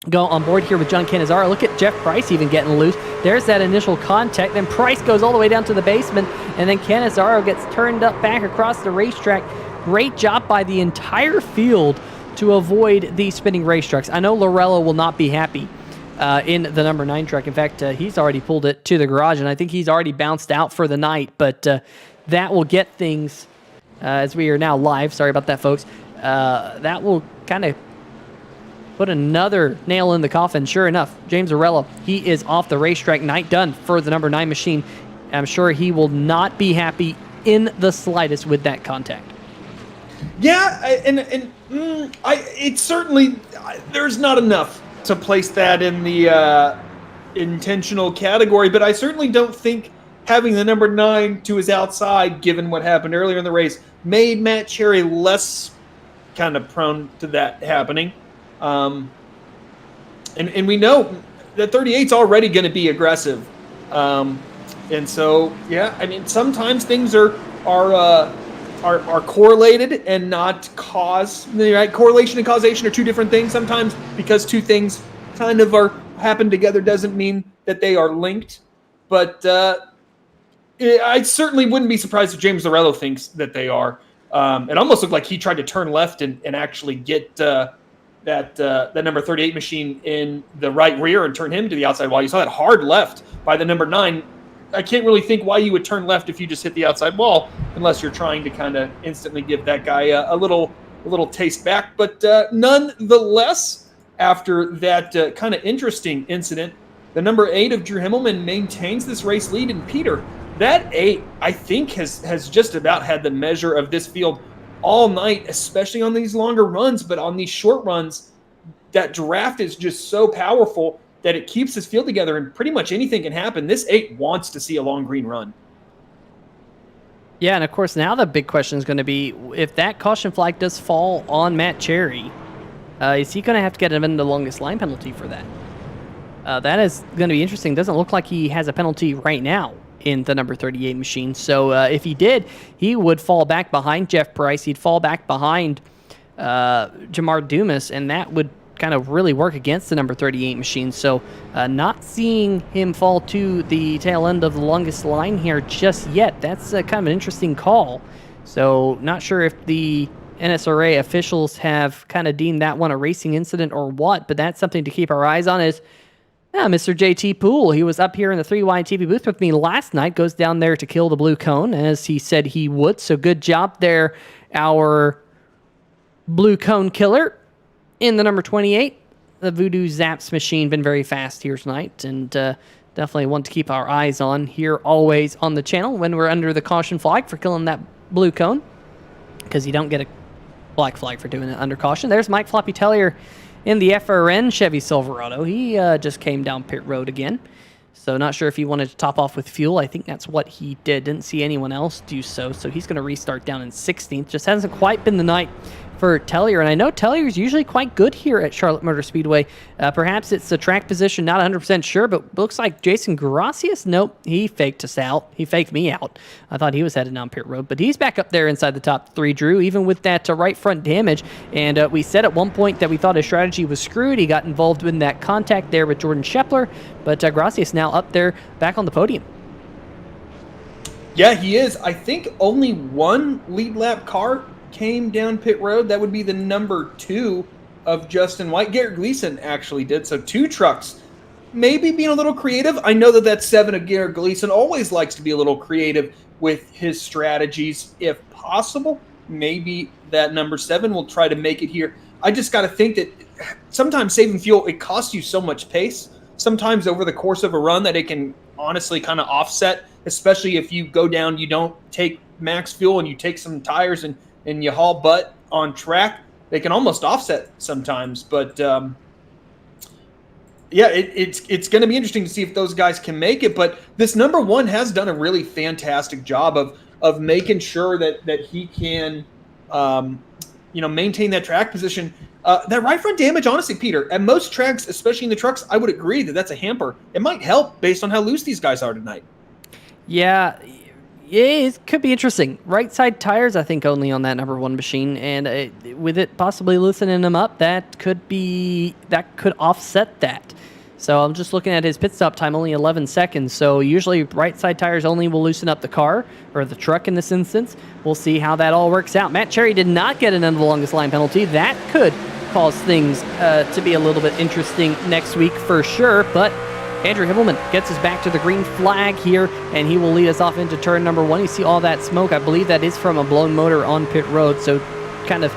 go on board here with John Cannizzaro. Look at Jeff Price even getting loose. There's that initial contact. Then Price goes all the way down to the basement, and then Cannizzaro gets turned up back across the racetrack. Great job by the entire field to avoid these spinning race trucks. I know Lorello will not be happy in the number 9 truck. In fact, he's already pulled it to the garage, and I think he's already bounced out for the night. But that will get things, as we are now live. Sorry about that, folks. That will kind of put another nail in the coffin. Sure enough, James Arello, he is off the racetrack. Night done for the number 9 machine. I'm sure he will not be happy in the slightest with that contact. Yeah, it's certainly, there's not enough to place that in the intentional category, but I certainly don't think having the number 9 to his outside, given what happened earlier in the race, made Matt Cherry less kind of prone to that happening. And we know that 38's already going to be aggressive. And so, yeah, I mean, sometimes things are correlated and not cause. Right? Correlation and causation are 2 different things. Sometimes because 2 things kind of happen together doesn't mean that they are linked. But I certainly wouldn't be surprised if James Lorello thinks that they are. It almost looked like he tried to turn left and actually get that number 38 machine in the right rear and turn him to the outside wall. You saw that hard left by the number 9. I can't really think why you would turn left if you just hit the outside wall, unless you're trying to kind of instantly give that guy a little taste back. But nonetheless, after that kind of interesting incident, the number 8 of Drew Himmelman maintains this race lead. And Peter, that 8, I think, has just about had the measure of this field all night, especially on these longer runs. But on these short runs, that draft is just so powerful. that it keeps this field together, and pretty much anything can happen. This 8 wants to see a long green run. Yeah, and of course, now the big question is going to be, if that caution flag does fall on Matt Cherry, is he going to have to get him in the longest line penalty for that? That is going to be interesting. Doesn't look like he has a penalty right now in the number 38 machine. So if he did, he would fall back behind Jeff Price. He'd fall back behind Jamar Dumas, and that would kind of really work against the number 38 machine. So not seeing him fall to the tail end of the longest line here just yet. That's kind of an interesting call. So not sure if the NSRA officials have kind of deemed that one a racing incident or what, but that's something to keep our eyes on. Is Mr. JT Poole. He was up here in the 3Y TV booth with me last night, goes down there to kill the blue cone, as he said he would. So good job there, our blue cone killer in the number 28. The Voodoo Zaps machine been very fast here tonight, and definitely want to keep our eyes on here always on the channel when we're under the caution flag for killing that blue cone, because you don't get a black flag for doing it under caution. There's Mike Floppy Tellier in the FRN Chevy Silverado. He just came down pit road again. So not sure if he wanted to top off with fuel. I think that's what he did. Didn't see anyone else do so. So he's going to restart down in 16th. Just hasn't quite been the night for Tellier. And I know Tellier is usually quite good here at Charlotte Motor Speedway. Perhaps it's the track position, not 100% sure, but looks like Jason Gracias. Nope, he faked us out. He faked me out. I thought he was headed down pit road, but he's back up there inside the top 3, Drew, even with that right front damage. And we said at one point that we thought his strategy was screwed. He got involved in that contact there with Jordan Scheffler, but Gracias now up there back on the podium. Yeah, he is. I think only one lead lap car came down pit road. That would be the number 2 of Justin White. Garrett Gleason actually did. So 2 trucks maybe being a little creative. I know that 7 of Garrett Gleason always likes to be a little creative with his strategies. If possible, maybe that number 7 will try to make it here. I just got to think that sometimes saving fuel, it costs you so much pace. Sometimes over the course of a run that it can honestly kind of offset, especially if you go down, you don't take max fuel and you take some tires and you haul butt on track. They can almost offset sometimes. But yeah, it's going to be interesting to see if those guys can make it. But this number 1 has done a really fantastic job of making sure that he can maintain that track position. That right front damage, honestly, Peter, at most tracks, especially in the trucks, I would agree that that's a hamper. It might help based on how loose these guys are tonight. Yeah, it could be interesting. Right side tires, I think, only on that number 1 machine, and with it possibly loosening them up, that could offset that. So I'm just looking at his pit stop time, only 11 seconds. So usually right side tires only will loosen up the car, or the truck in this instance. We'll see how that all works out. Matt Cherry did not get an end of the longest line penalty. That could cause things to be a little bit interesting next week for sure. But Andrew Hibbelman gets us back to the green flag here, and he will lead us off into turn number 1. You see all that smoke. I believe that is from a blown motor on pit road. So kind of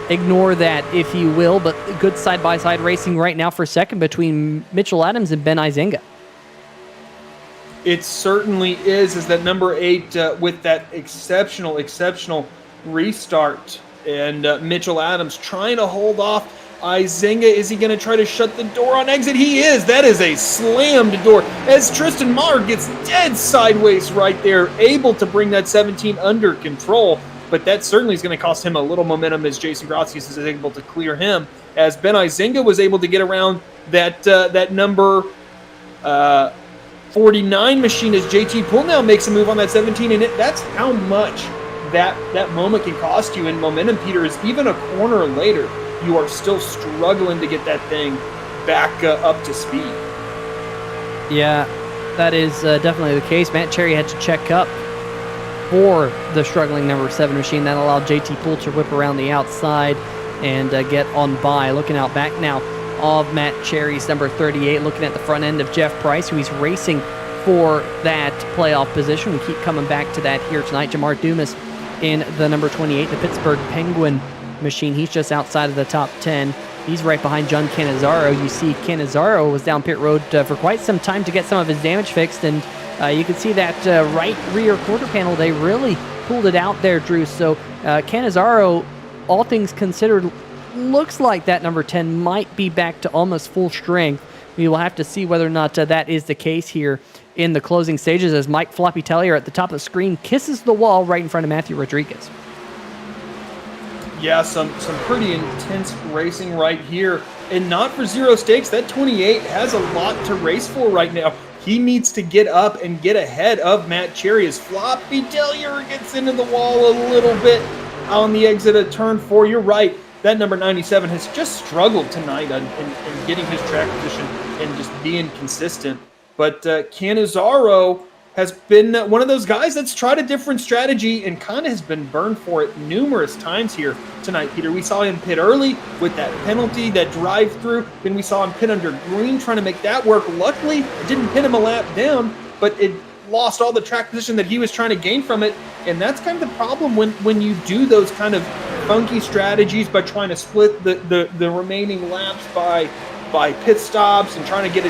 ignore that, if you will, but good side-by-side racing right now for second between Mitchell Adams and Ben Izinga. It certainly is that number 8 with that exceptional restart. And Mitchell Adams trying to hold off Izinga. Is he going to try to shut the door on exit? He is. That is a slammed door as Tristan Maher gets dead sideways right there, able to bring that 17 under control. But that certainly is going to cost him a little momentum as Jason Gracias is able to clear him. As Ben Izinga was able to get around that number 49 machine as JT Poole now makes a move on that 17. And that's how much that moment can cost you in momentum, Peter, is even a corner later, you are still struggling to get that thing back up to speed. Yeah, that is definitely the case. Matt Cherry had to check up for the struggling number 7 machine. That allowed JT Poole to whip around the outside and get on by. Looking out back now of Matt Cherry's number 38, looking at the front end of Jeff Price, who he's racing for that playoff position. We keep coming back to that here tonight. Jamar Dumas in the number 28, the Pittsburgh Penguin machine. He's just outside of the top 10. He's right behind John Cannizzaro. You see Cannizzaro was down pit road for quite some time to get some of his damage fixed, and you can see that right rear quarter panel, they really pulled it out there, Drew. So Cannizzaro, all things considered, looks like that number 10 might be back to almost full strength We will have to see whether or not that is the case here in the closing stages as Mike Floppy Tellier at the top of the screen kisses the wall right in front of Matthew Rodriguez. Yeah, some pretty intense racing right here. And not for zero stakes. That 28 has a lot to race for right now. He needs to get up and get ahead of Matt Cherry as Floppy Tellier gets into the wall a little bit on the exit of turn 4. You're right. That number 97 has just struggled tonight in getting his track position and just being consistent. But Cannizzaro has been one of those guys that's tried a different strategy and kind of has been burned for it numerous times here tonight, Peter. We saw him pit early with that penalty, that drive-through. Then we saw him pit under green, trying to make that work. Luckily, it didn't pin him a lap down, but it lost all the track position that he was trying to gain from it. And that's kind of the problem when you do those kind of funky strategies by trying to split the remaining laps by pit stops and trying to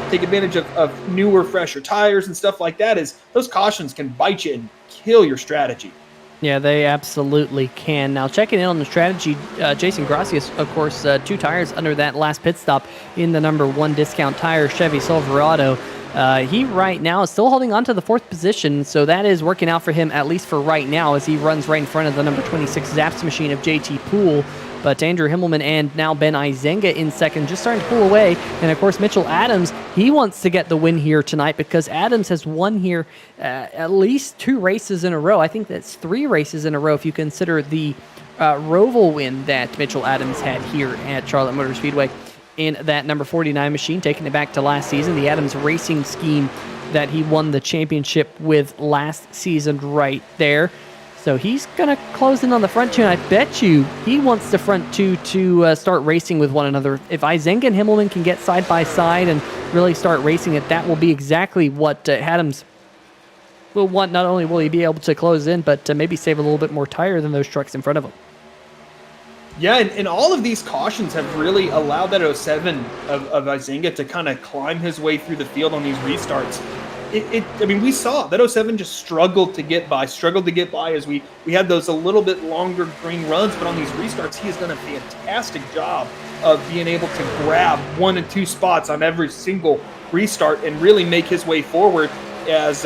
take advantage of newer, fresher tires and stuff like that. Is those cautions can bite you and kill your strategy. Yeah, they absolutely can. Now, checking in on the strategy, Jason Gracias, of course, 2 tires under that last pit stop in the number 1 discount tire Chevy Silverado. He right now is still holding on to the 4th position, so that is working out for him, at least for right now, as he runs right in front of the number 26 Zaps machine of JT Poole. But Andrew Himmelman and now Ben Izenga in second, just starting to pull away. And, of course, Mitchell Adams, he wants to get the win here tonight because Adams has won here at least 2 races in a row. I think that's 3 races in a row if you consider the Roval win that Mitchell Adams had here at Charlotte Motor Speedway in that number 49 machine, taking it back to last season, the Adams racing scheme that he won the championship with last season right there. So he's going to close in on the front 2, and I bet you he wants the front 2 to start racing with one another. If Izenga and Himmelman can get side by side and really start racing it, that will be exactly what Adams will want. Not only will he be able to close in, but maybe save a little bit more tire than those trucks in front of him. Yeah, and all of these cautions have really allowed that 07 of Izenga to kind of climb his way through the field on these restarts. I mean, we saw that 07 just struggled to get by as we had those a little bit longer green runs, but on these restarts, he has done a fantastic job of being able to grab 1 and 2 spots on every single restart and really make his way forward. As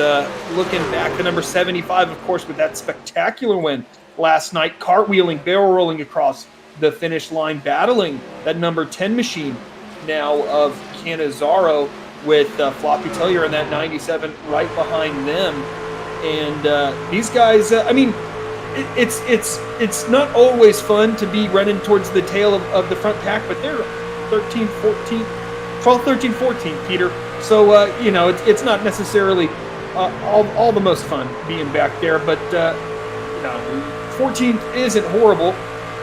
looking back, the number 75, of course, with that spectacular win last night, cartwheeling, barrel rolling across the finish line, battling that number 10 machine now of Cannizzaro, with Floppy Tellier and that 97 right behind them. And these guys, I mean, it's not always fun to be running towards the tail of the front pack, but they're 13, 14, 12, 13, 14, Peter. So, it's not necessarily all the most fun being back there, but, 14th isn't horrible,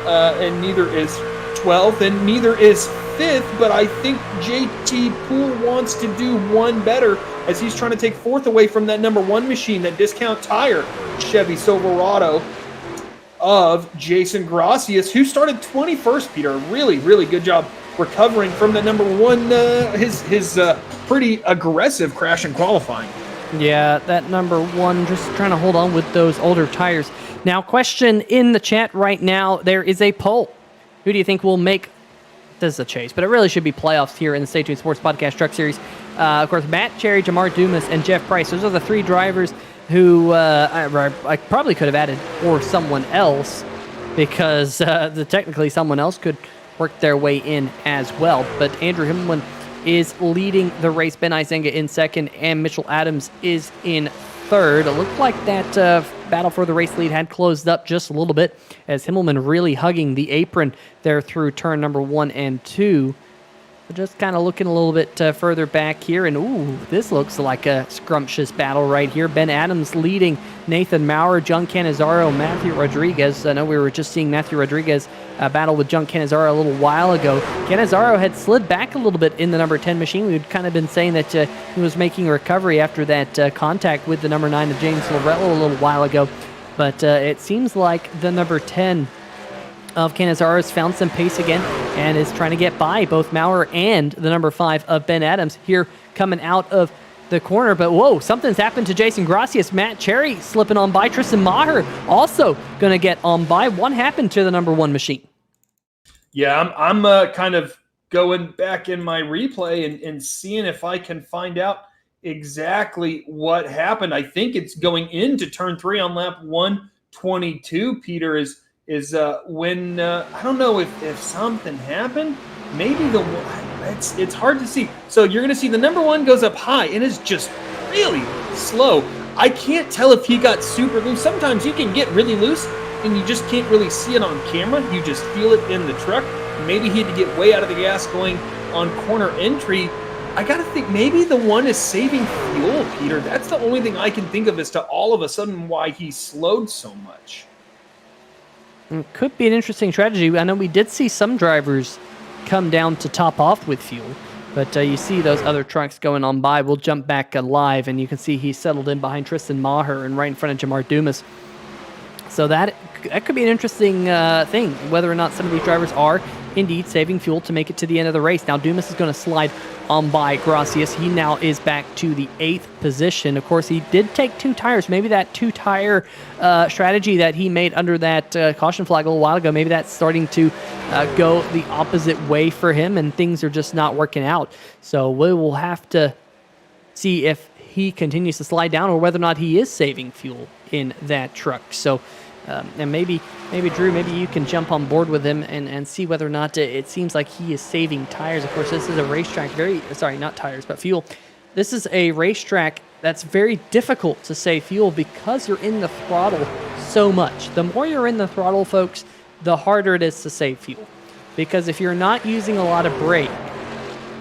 and neither is 12th, and neither is 5th, but I think JT Poole wants to do one better as he's trying to take 4th away from that number 1 machine, that discount tire Chevy Silverado of Jason Gracias, who started 21st, Peter. Really, really good job recovering from that number 1, his pretty aggressive crash in qualifying. Yeah, that number 1 just trying to hold on with those older tires. Now, question in the chat right now, there is a poll. Who do you think will make this is a chase, but it really should be playoffs here in the Stay Tuned Sports Podcast Truck Series. Of course, Matt Cherry, Jamar Dumas, and Jeff Price. Those are the 3 drivers who I probably could have added or someone else because technically someone else could work their way in as well. But Andrew Himmelman is leading the race. Ben Izenga in second, and Mitchell Adams is in third. It looked like that battle for the race lead had closed up just a little bit as Himmelman really hugging the apron there through turn number 1 and 2. Just kind of looking a little bit further back here, and ooh, this looks like a scrumptious battle right here. Ben Adams leading Nathan Maurer, John Cannizzaro, Matthew Rodriguez. I know we were just seeing Matthew Rodriguez battle with John Cannizzaro a little while ago. Cannizzaro had slid back a little bit in the number 10 machine. We'd kind of been saying that he was making a recovery after that contact with the number 9 of James Lorello a little while ago. But it seems like the number 10 of Cannizzaro has found some pace again and is trying to get by both Maurer and the number 5 of Ben Adams here coming out of the corner. But whoa, something's happened to Jason Gracias. Matt Cherry slipping on by. Tristan Maher also going to get on by. What happened to the number 1 machine? Yeah, I'm kind of going back in my replay and seeing if I can find out exactly what happened. I think it's going into turn 3 on lap 122. Peter is when I don't know if something happened. Maybe it's hard to see. So you're going to see the number 1 goes up high and is just really slow. I can't tell if he got super loose. Sometimes you can get really loose and you just can't really see it on camera. You just feel it in the truck. Maybe he had to get way out of the gas going on corner entry. I got to think maybe the 1 is saving fuel, Peter. That's the only thing I can think of as to all of a sudden why he slowed so much. It could be an interesting strategy. I know we did see some drivers come down to top off with fuel, but you see those other trucks going on by. We'll jump back live, and you can see he settled in behind Tristan Maher and right in front of Jamar Dumas. So that could be an interesting thing, whether or not some of these drivers are indeed saving fuel to make it to the end of the race. Now, Dumas is going to slide on by Gracias. He now is back to the 8th position. Of course, he did take 2 tires. Maybe that 2-tire strategy that he made under that caution flag a little while ago, maybe that's starting to go the opposite way for him, and things are just not working out. So we will have to see if he continues to slide down or whether or not he is saving fuel in that truck. So, and maybe Drew, maybe you can jump on board with him and see whether or not it seems like he is saving tires. Of course, this is a racetrack, not tires, but fuel. This is a racetrack that's very difficult to save fuel because you're in the throttle so much. The more you're in the throttle, folks, the harder it is to save fuel. Because if you're not using a lot of brake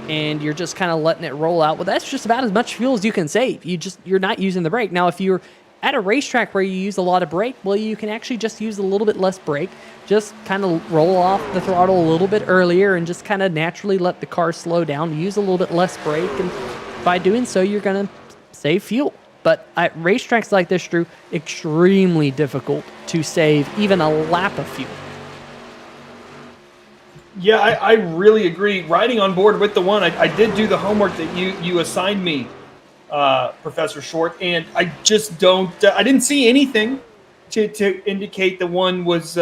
and you're just kind of letting it roll out, well, that's just about as much fuel as you can save. You're not using the brake. Now, if you're at a racetrack where you use a lot of brake, well, you can actually just use a little bit less brake, just kind of roll off the throttle a little bit earlier and just kind of naturally let the car slow down, use a little bit less brake, and by doing so, you're going to save fuel. But at racetracks like this, Drew, extremely difficult to save even a lap of fuel. Yeah, I really agree. Riding on board with the 1, I did do the homework that you assigned me, Professor Short, and I just don't. I didn't see anything to indicate the 1 was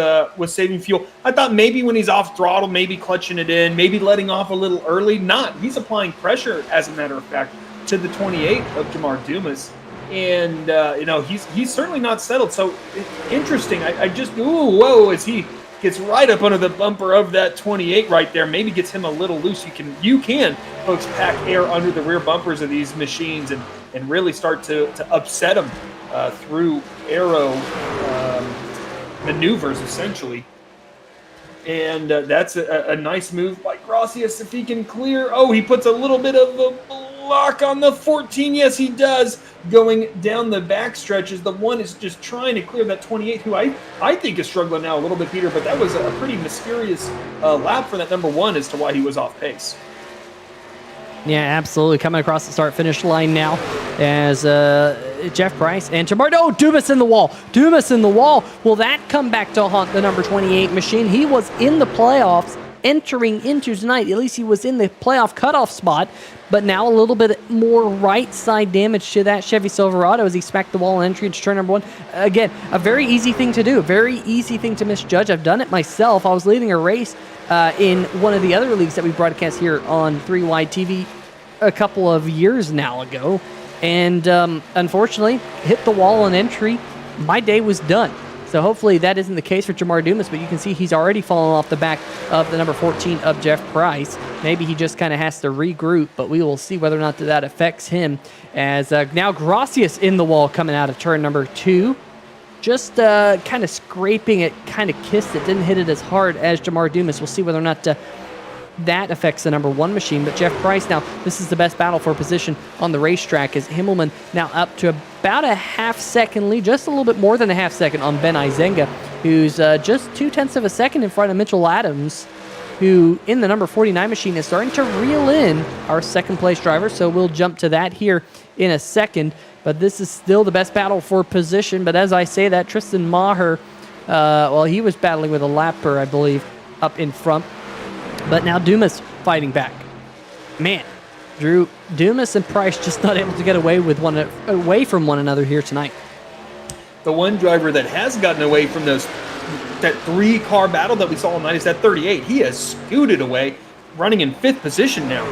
saving fuel. I thought maybe when he's off throttle, maybe clutching it in, maybe letting off a little early. Not. He's applying pressure, as a matter of fact, to the 28 of Jamar Dumas, and he's certainly not settled. So interesting. I just whoa as he gets right up under the bumper of that 28 right there. Maybe gets him a little loose. You can, folks, pack air under the rear bumpers of these machines and really start to upset them through aero maneuvers, essentially. And that's a nice move by Gracias if he can clear. Oh, he puts a little bit of a block on the 14. Yes, he does. Going down the back stretches. The 1 is just trying to clear that 28, who I think is struggling now a little bit, Peter, but that was a pretty mysterious lap for that number 1 as to why he was off pace. Yeah, absolutely. Coming across the start-finish line now as Jeff Price and Jamar. Oh, Dumas in the wall. Dumas in the wall. Will that come back to haunt the number 28 machine? He was in the playoffs entering into tonight. At least he was in the playoff cutoff spot, but now a little bit more right side damage to that Chevy Silverado as he smacked the wall in entry into turn number 1. Again, a very easy thing to do, a very easy thing to misjudge. I've done it myself. I was leading a race in one of the other leagues that we broadcast here on 3Y TV a couple of years now ago, and unfortunately hit the wall on entry. My day was done. So hopefully that isn't the case for Jamar Dumas, but you can see he's already fallen off the back of the number 14 of Jeff Price. Maybe he just kind of has to regroup, but we will see whether or not that affects him. As now Gracias in the wall coming out of turn number 2. Just kind of scraping it, kind of kissed it, didn't hit it as hard as Jamar Dumas. We'll see whether or not that affects the number 1 machine. But Jeff Price now, this is the best battle for position on the racetrack as Himmelman now up to about a half-second lead, just a little bit more than a half-second on Ben Izenga, who's just 0.2 of a second in front of Mitchell Adams, who in the number 49 machine is starting to reel in our second-place driver. So we'll jump to that here in a second. But this is still the best battle for position. But as I say that, Tristan Maher, he was battling with a lapper, I believe, up in front. But now Dumas fighting back. Man, Drew, Dumas and Price just not able to get away from one another here tonight. The one driver that has gotten away from that 3-car battle that we saw all night is that 38. He has scooted away. running in 5th position now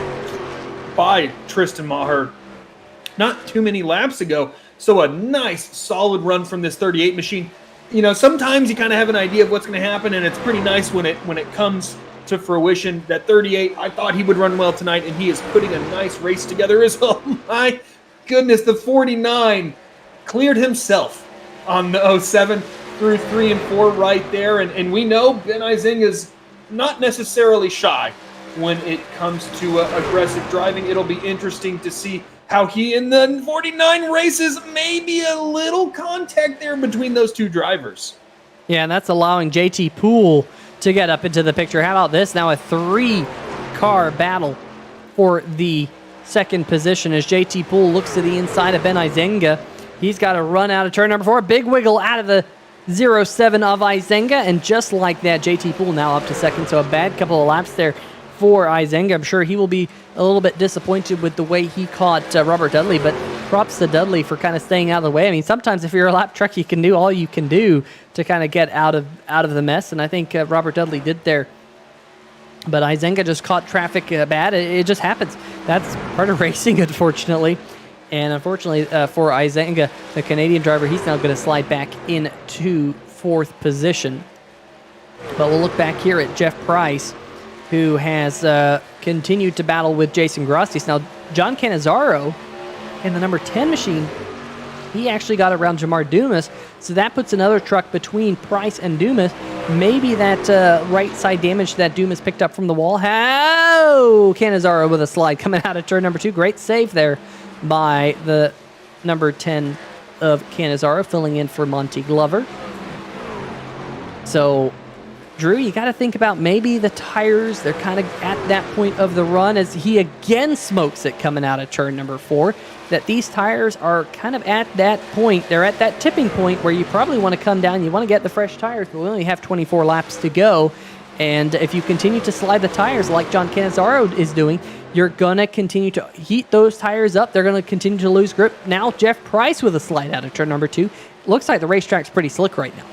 by Tristan Maher not too many laps ago. So a nice, solid run from this 38 machine. You know, sometimes you kind of have an idea of what's going to happen, and it's pretty nice when it comes to fruition. That 38, I thought he would run well tonight, and he is putting a nice race together as well. My goodness, the 49 cleared himself on the 07 through 3 and 4 right there. And we know Ben Izinga is not necessarily shy when it comes to aggressive driving. It'll be interesting to see how he in the 49 races, maybe a little contact there between those two drivers. Yeah, and that's allowing JT Poole to get up into the picture. How about this? Now a 3-car battle for the second position as JT Poole looks to the inside of Ben Izinga. He's got to run out of turn number 4. Big wiggle out of the 0-7 of Izinga, and just like that, JT Poole now up to second. So a bad couple of laps there for Izinga. I'm sure he will be a little bit disappointed with the way he caught Robert Dudley, but props to Dudley for kind of staying out of the way. I mean, sometimes if you're a lap truck, you can do all you can do to kind of get out of the mess, and I think Robert Dudley did there. But Izinga just caught traffic bad. It just happens. That's part of racing, unfortunately. And unfortunately for Izinga, the Canadian driver, he's now going to slide back into 4th position. But we'll look back here at Jeff Price, who has continued to battle with Jason Gracias. Now, John Cannizzaro in the number 10 machine, he actually got around Jamar Dumas, so that puts another truck between Price and Dumas. Maybe that right side damage that Dumas picked up from the wall. How Cannizzaro with a slide coming out of turn number 2. Great save there by the number 10 of Cannizzaro, filling in for Monty Glover. So, Drew, you got to think about maybe the tires. They're kind of at that point of the run as he again smokes it coming out of turn number 4. That these tires are kind of at that point. They're at that tipping point where you probably want to come down. You want to get the fresh tires, but we only have 24 laps to go. And if you continue to slide the tires like John Cannizzaro is doing, you're going to continue to heat those tires up. They're going to continue to lose grip. Now Jeff Price with a slide out of turn number 2. Looks like the racetrack's pretty slick right now.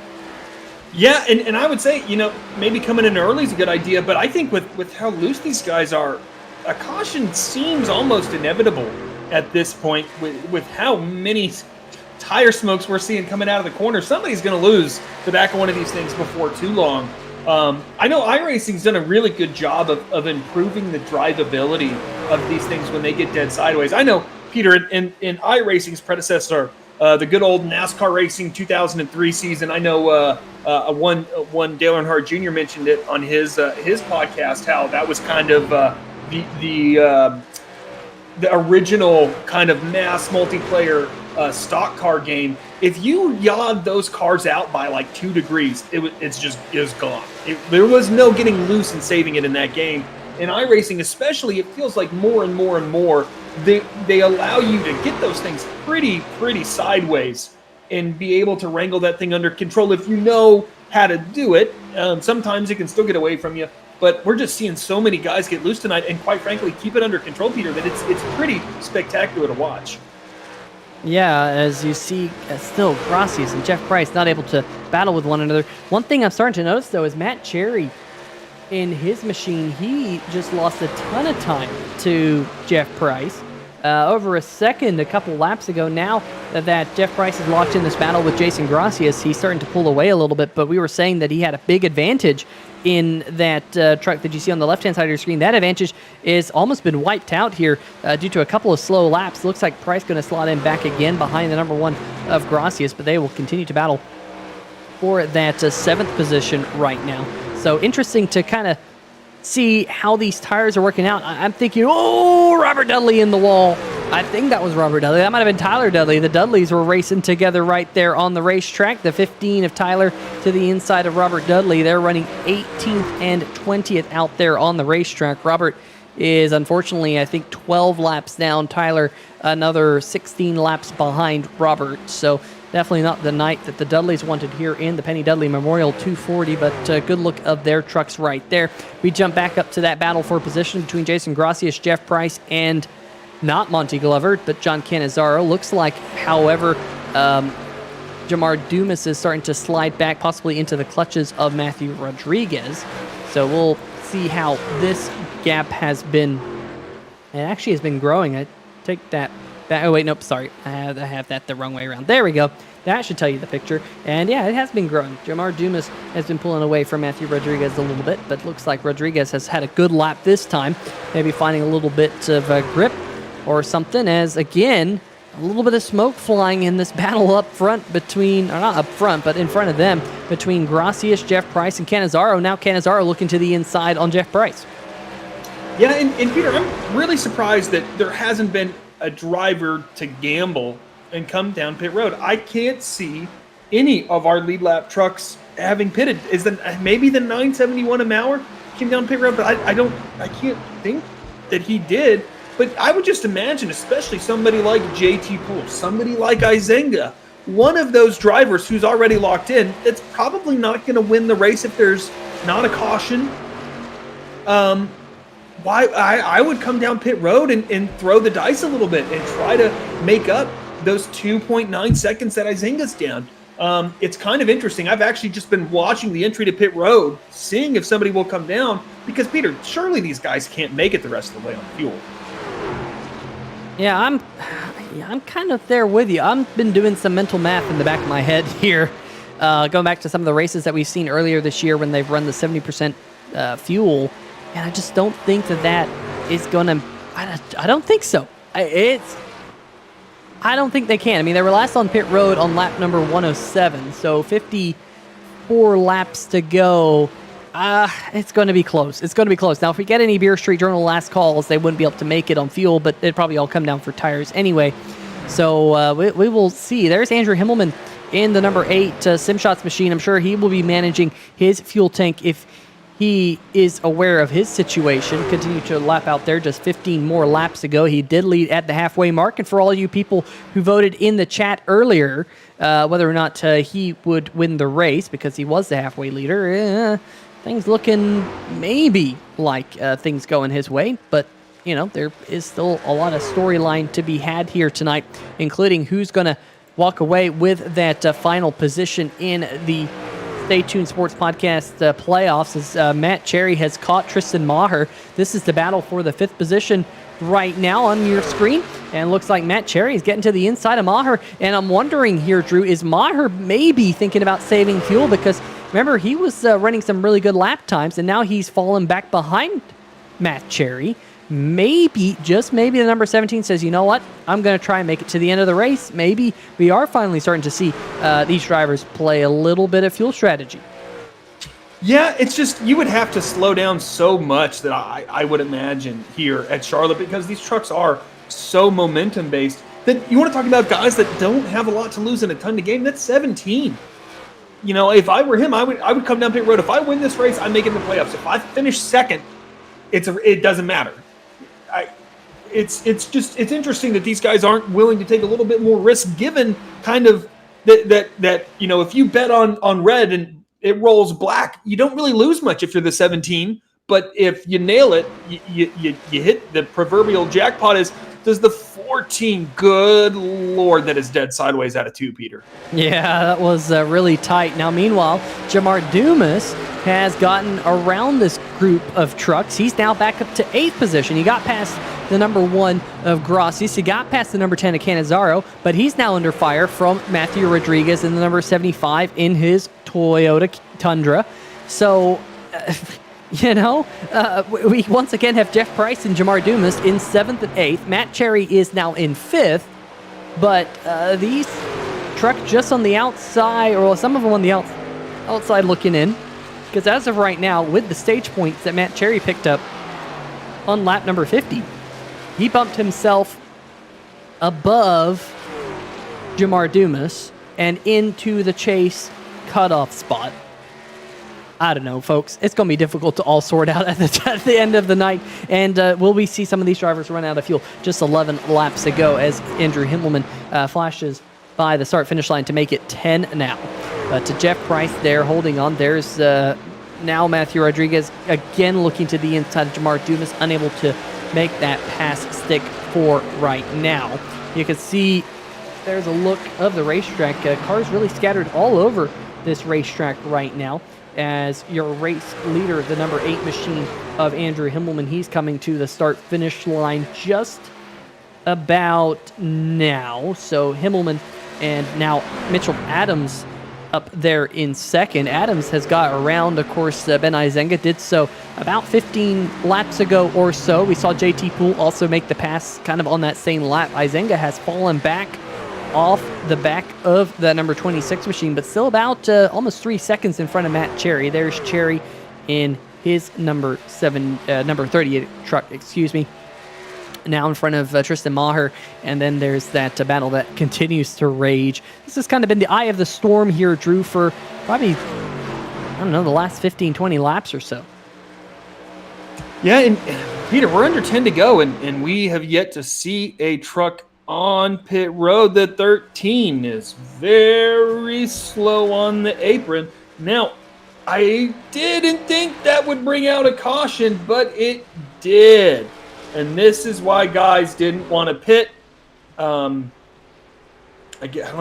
Yeah, and I would say, you know, maybe coming in early is a good idea, but I think with how loose these guys are, a caution seems almost inevitable at this point with how many tire smokes we're seeing coming out of the corner. Somebody's going to lose the back of one of these things before too long. I know iRacing's done a really good job of improving the drivability of these things when they get dead sideways. I know, Peter, in iRacing's predecessor, the good old NASCAR Racing 2003 season, I know one Dale Earnhardt Jr. mentioned it on his podcast, how that was kind of the original kind of mass multiplayer stock car game. If you yawed those cars out by like 2 degrees, it was gone. There was no getting loose and saving it in that game. In iRacing especially, it feels like more and more and more they allow you to get those things pretty sideways and be able to wrangle that thing under control if you know how to do it. Sometimes it can still get away from you, but we're just seeing so many guys get loose tonight and quite frankly keep it under control, Peter, that it's pretty spectacular to watch. Yeah, as you see, still Gracias and Jeff Price not able to battle with one another. One thing I'm starting to notice, though, is Matt Cherry in his machine, he just lost a ton of time to Jeff Price. Over a second a couple laps ago. Now that Jeff Price is locked in this battle with Jason Gracias, he's starting to pull away a little bit, but we were saying that he had a big advantage in that truck that you see on the left-hand side of your screen. That advantage is almost been wiped out here due to a couple of slow laps. Looks like Price going to slot in back again behind the number 1 of Gracias, but they will continue to battle for that 7th position right now. So interesting to kind of see how these tires are working out. I'm thinking, oh, Robert Dudley in the wall. I think that was Robert Dudley. That might have been Tyler Dudley. The Dudleys were racing together right there on the racetrack. The 15 of Tyler to the inside of Robert Dudley. They're running 18th and 20th out there on the racetrack. Robert is unfortunately, I think, 12 laps down. Tyler, another 16 laps behind Robert. So definitely not the night that the Dudleys wanted here in the Penny Dudley Memorial 240, but good look of their trucks right there. We jump back up to that battle for position between Jason Gracias, Jeff Price, and not Monty Glover, but John Cannizzaro. Looks like, however, Jamar Dumas is starting to slide back, possibly into the clutches of Matthew Rodriguez. So we'll see how this gap has been. It actually has been growing. I take that back. Oh, wait, nope, sorry. I have that the wrong way around. There we go. That should tell you the picture. And yeah, it has been growing. Jamar Dumas has been pulling away from Matthew Rodriguez a little bit, but looks like Rodriguez has had a good lap this time. Maybe finding a little bit of grip or something, as again, a little bit of smoke flying in this battle up front between, or not up front, but in front of them, between Gracias, Jeff Price, and Cannizzaro. Now Cannizzaro looking to the inside on Jeff Price. Yeah, and Peter, I'm really surprised that there hasn't been a driver to gamble and come down pit road. I can't see any of our lead lap trucks having pitted. Maybe the 971 a hour came down pit road, but I can't think that he did. But I would just imagine, especially somebody like JT Poole, somebody like Izenga, one of those drivers who's already locked in, that's probably not going to win the race if there's not a caution. I would come down pit road and throw the dice a little bit and try to make up those 2.9 seconds that Izenga's down. It's kind of interesting. I've actually just been watching the entry to pit road, seeing if somebody will come down, because Peter, surely these guys can't make it the rest of the way on fuel. Yeah, I'm kind of there with you. I've been doing some mental math in the back of my head here, going back to some of the races that we've seen earlier this year when they've run the 70% fuel, and I just don't think that is going to. I don't think so. I don't think they can. I mean, they were last on pit road on lap number 107, so 54 laps to go. It's going to be close. It's going to be close. Now, if we get any Beer Street Journal last calls, they wouldn't be able to make it on fuel, but it'd probably all come down for tires anyway. So we will see. There's Andrew Himmelman in the number 8 SimShots machine. I'm sure he will be managing his fuel tank if he is aware of his situation. Continue to lap out there. Just 15 more laps to go. He did lead at the halfway mark. And for all you people who voted in the chat earlier, whether or not he would win the race because he was the halfway leader, things looking maybe like things going his way. But, you know, there is still a lot of storyline to be had here tonight, including who's going to walk away with that final position in the Stay Tuned Sports Podcast playoffs, as Matt Cherry has caught Tristan Maher. This is the battle for the 5th position right now on your screen, and looks like Matt Cherry is getting to the inside of Maher. And I'm wondering here, Drew, is Maher maybe thinking about saving fuel? Because remember, he was running some really good lap times, and now he's fallen back behind Matt Cherry. Maybe, just maybe, the number 17 says, you know what, I'm going to try and make it to the end of the race. Maybe we are finally starting to see these drivers play a little bit of fuel strategy. Yeah, it's just, you would have to slow down so much that I would imagine here at Charlotte, because these trucks are so momentum-based that you want to talk about guys that don't have a lot to lose and a ton to gain. That's 17. You know, if I were him, I would come down pit road. If I win this race, I'm making the playoffs. If I finish second, it doesn't matter. It's interesting that these guys aren't willing to take a little bit more risk, given kind of that you know, if you bet on red and it rolls black, you don't really lose much if you're the 17. But if you nail it, you hit the proverbial jackpot. Does the 14, good Lord, that is dead sideways out of 2, Peter. Yeah, that was really tight. Now, meanwhile, Jamar Dumas has gotten around this group of trucks. He's now back up to 8th position. He got past the number 1 of Gracias. He got past the number 10 of Cannizzaro, but he's now under fire from Matthew Rodriguez in the number 75 in his Toyota Tundra. So, you know, we once again have Jeff Price and Jamar Dumas in 7th and 8th. Matt Cherry is now in 5th, but these trucks just on the outside, or some of them on the outside looking in, because as of right now, with the stage points that Matt Cherry picked up on lap number 50, he bumped himself above Jamar Dumas and into the chase cutoff spot. I don't know, folks. It's going to be difficult to all sort out at the end of the night. And will we see some of these drivers run out of fuel? Just 11 laps ago as Andrew Himmelman flashes by the start-finish line to make it 10 now. To Jeff Price there holding on. There's now Matthew Rodriguez again looking to the inside of Jamar Dumas, unable to make that pass stick for right now. You can see there's a look of the racetrack. Cars really scattered all over this racetrack right now. as your race leader, the number 8 machine of Andrew Himmelman. He's coming to the start-finish line just about now. So Himmelman and now Mitchell Adams up there in second. Adams has got around, of course, Ben Izenga did so about 15 laps ago or so. We saw JT Poole also make the pass kind of on that same lap. Izenga has fallen back off the back of the number 26 machine, but still about almost 3 seconds in front of Matt Cherry. There's Cherry in his number 38 truck, now in front of Tristan Maher, and then there's that battle that continues to rage. This has kind of been the eye of the storm here, Drew, for probably, the last 15, 20 laps or so. Yeah, and Peter, we're under 10 to go, and we have yet to see a truck on pit road. The 13 is very slow on the apron. Now, I didn't think that would bring out a caution, but it did. And this is why guys didn't want to pit. Let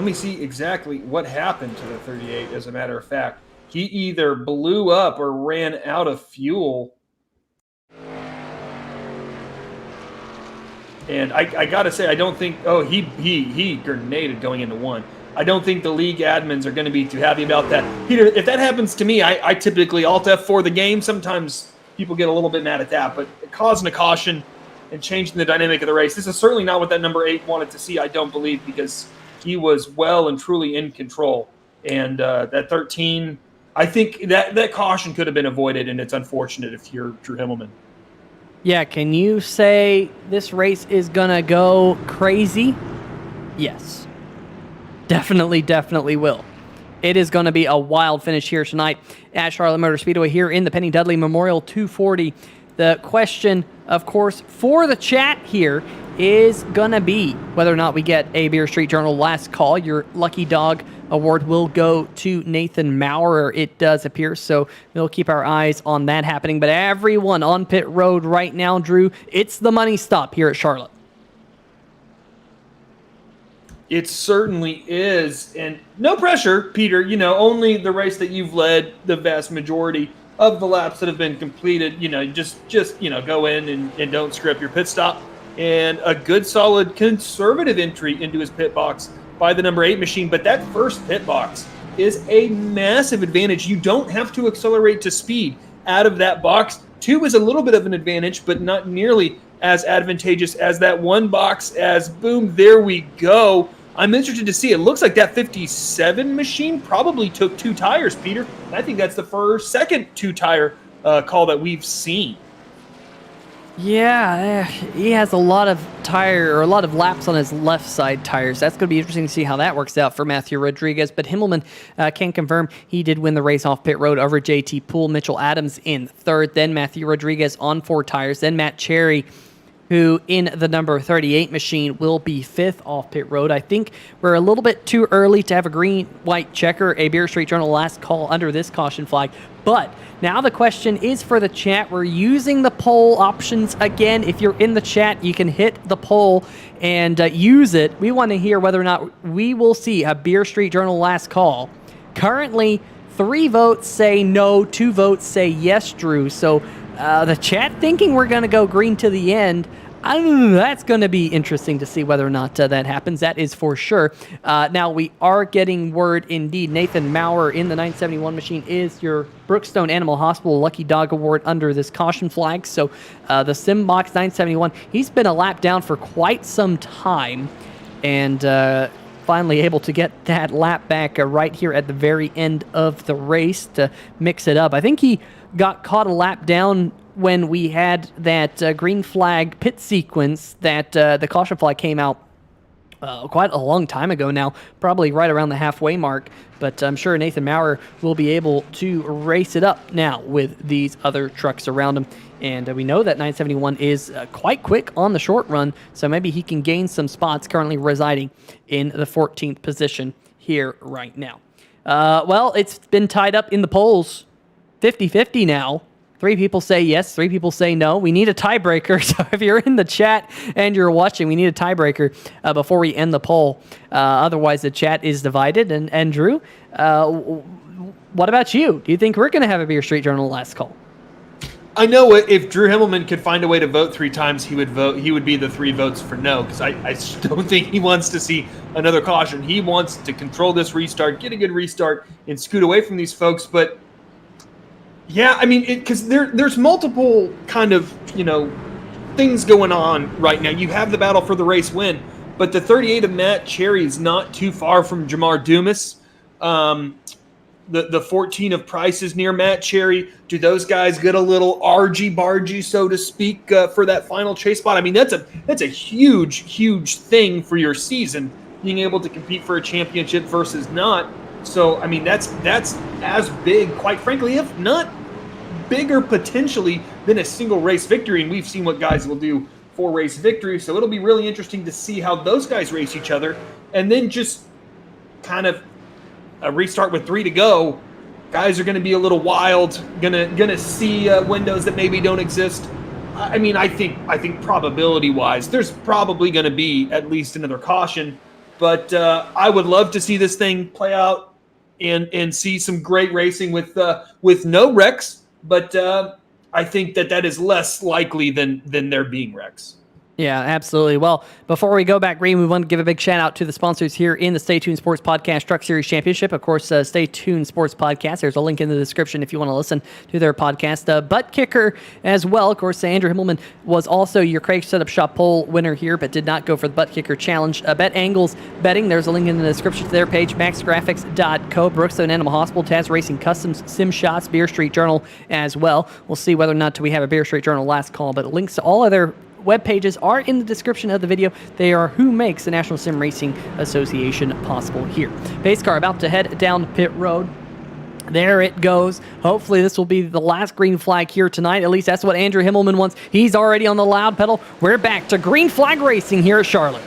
me see exactly what happened to the 38, as a matter of fact. He either blew up or ran out of fuel. And I got to say, I don't think... Oh, he grenaded going into one. I don't think the league admins are going to be too happy about that. Peter, if that happens to me, I typically Alt F4 the game. Sometimes people get a little bit mad at that. But causing a caution and changing the dynamic of the race. This is certainly not what that number 8 wanted to see, I don't believe, because he was well and truly in control. And that 13, I think that caution could have been avoided, and it's unfortunate if you're Drew Himmelman. Yeah, can you say this race is going to go crazy? Yes. Definitely will. It is going to be a wild finish here tonight at Charlotte Motor Speedway here in the Penny Dudley Memorial 240. The question, of course, for the chat here is going to be whether or not we get a Beer Street Journal Last Call. Your Lucky Dog Award will go to Nathan Maurer, it does appear, so we'll keep our eyes on that happening. But everyone on pit road right now, Drew, it's the money stop here at Charlotte. It certainly is, and no pressure, Peter. Only the race that you've led the vast majority of the laps that have been completed. Just go in and don't screw up your pit stop. And a good, solid, conservative entry into his pit box by the number 8 machine. But that first pit box is a massive advantage. You don't have to accelerate to speed out of that box. 2 is a little bit of an advantage, but not nearly as advantageous as that 1 box. As boom, there we go. I'm interested to see. It looks like that 57 machine probably took 2 tires, Peter. I think that's the second 2-tire call that we've seen. Yeah, he has a lot of laps on his left side tires. That's going to be interesting to see how that works out for Matthew Rodriguez. But Himmelman can confirm he did win the race off pit road over JT Poole. Mitchell Adams in third, then Matthew Rodriguez on 4 tires, then Matt Cherry, who in the number 38 machine will be 5th off pit road. I think we're a little bit too early to have a green-white checker, a Beer Street Journal Last Call under this caution flag. But now the question is for the chat. We're using the poll options again. If you're in the chat, you can hit the poll and use it. We want to hear whether or not we will see a Beer Street Journal Last Call. Currently, 3 votes say no, 2 votes say yes, Drew. So the chat thinking we're going to go green to the end. That's going to be interesting to see whether or not that happens. That is for sure. Now, we are getting word indeed. Nathan Maurer in the 971 machine is your Brookstone Animal Hospital Lucky Dog Award under this caution flag. So the Simbox 971, he's been a lap down for quite some time. And finally able to get that lap back right here at the very end of the race to mix it up. I think he got caught a lap down when we had that green flag pit sequence that the caution flag came out quite a long time ago now, probably right around the halfway mark. But I'm sure Nathan Maurer will be able to race it up now with these other trucks around him. And we know that 971 is quite quick on the short run, so maybe he can gain some spots, currently residing in the 14th position here right now. Well, it's been tied up in the polls, 50-50 now. 3 people say yes, 3 people say no. We need a tiebreaker. So if you're in the chat and you're watching, we need a tiebreaker before we end the poll. Otherwise, the chat is divided. And Drew, what about you? Do you think we're going to have a Beer Street Journal last call? I know if Drew Himmelman could find a way to vote 3 times, he would vote. He would be the 3 votes for no, because I just don't think he wants to see another caution. He wants to control this restart, get a good restart, and scoot away from these folks. But yeah, I mean, because there's multiple kind of things going on right now. You have the battle for the race win, but the 38 of Matt Cherry is not too far from Jamar Dumas. The 14 of Price is near Matt Cherry. Do those guys get a little argy-bargy, so to speak, for that final chase spot? I mean, that's a huge thing for your season, being able to compete for a championship versus not. So, I mean, that's as big, quite frankly, if not bigger potentially than a single race victory. And we've seen what guys will do for race victory. So it'll be really interesting to see how those guys race each other. And then just kind of a restart with 3 to go. Guys are going to be a little wild, gonna see windows that maybe don't exist. I mean, I think probability-wise, there's probably going to be at least another caution. But I would love to see this thing play out and see some great racing with no wrecks. But I think that is less likely than there being wrecks. Yeah, absolutely. Well, before we go back green, we want to give a big shout out to the sponsors here in the Stay Tuned Sports Podcast Truck Series Championship. Of course, Stay Tuned Sports Podcast. There's a link in the description if you want to listen to their podcast. Buttkicker as well. Of course, Andrew Himmelman was also your Craig Setup Shop poll winner here, but did not go for the Buttkicker Challenge. BetAngles Betting. There's a link in the description to their page. MaxGrafix.co, Brookstone Animal Hospital, Taz Racing Customs, Sim Shots, Beer Street Journal as well. We'll see whether or not we have a Beer Street Journal last call, but links to all of their web pages are in the description of the video. They are who makes the National Sim Racing Association possible here. Pace car about to head down pit road. There it goes. Hopefully this will be the last green flag here tonight. At least that's what Andrew Himmelman wants. He's already on the loud pedal. We're back to green flag racing here at Charlotte.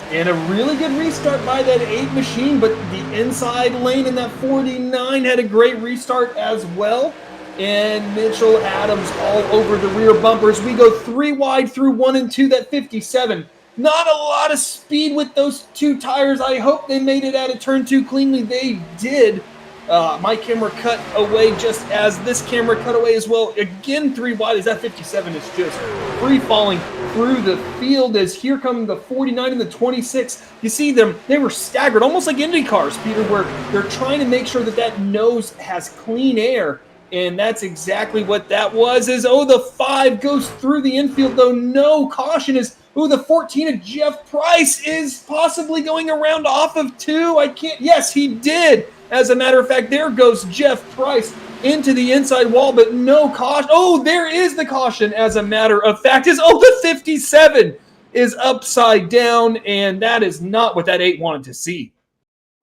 And a really good restart by that 8 machine, but the inside lane in that 49 had a great restart as well. And Mitchell Adams all over the rear bumpers. We go 3 wide through 1 and 2, that 57. Not a lot of speed with those 2 tires. I hope they made it out of turn 2 cleanly. They did. My camera cut away just as this camera cut away as well. Again, 3 wide as that 57 is just free falling through the field as here come the 49 and the 26. You see them, they were staggered, almost like Indy cars, Peter, where they're trying to make sure that nose has clean air. And that's exactly what that was. The 5 goes through the infield, though no caution is. The 14 of Jeff Price is possibly going around off of 2. Yes, he did. As a matter of fact, there goes Jeff Price into the inside wall, but no caution. There is the caution. As a matter of fact, the 57 is upside down, and that is not what that 8 wanted to see.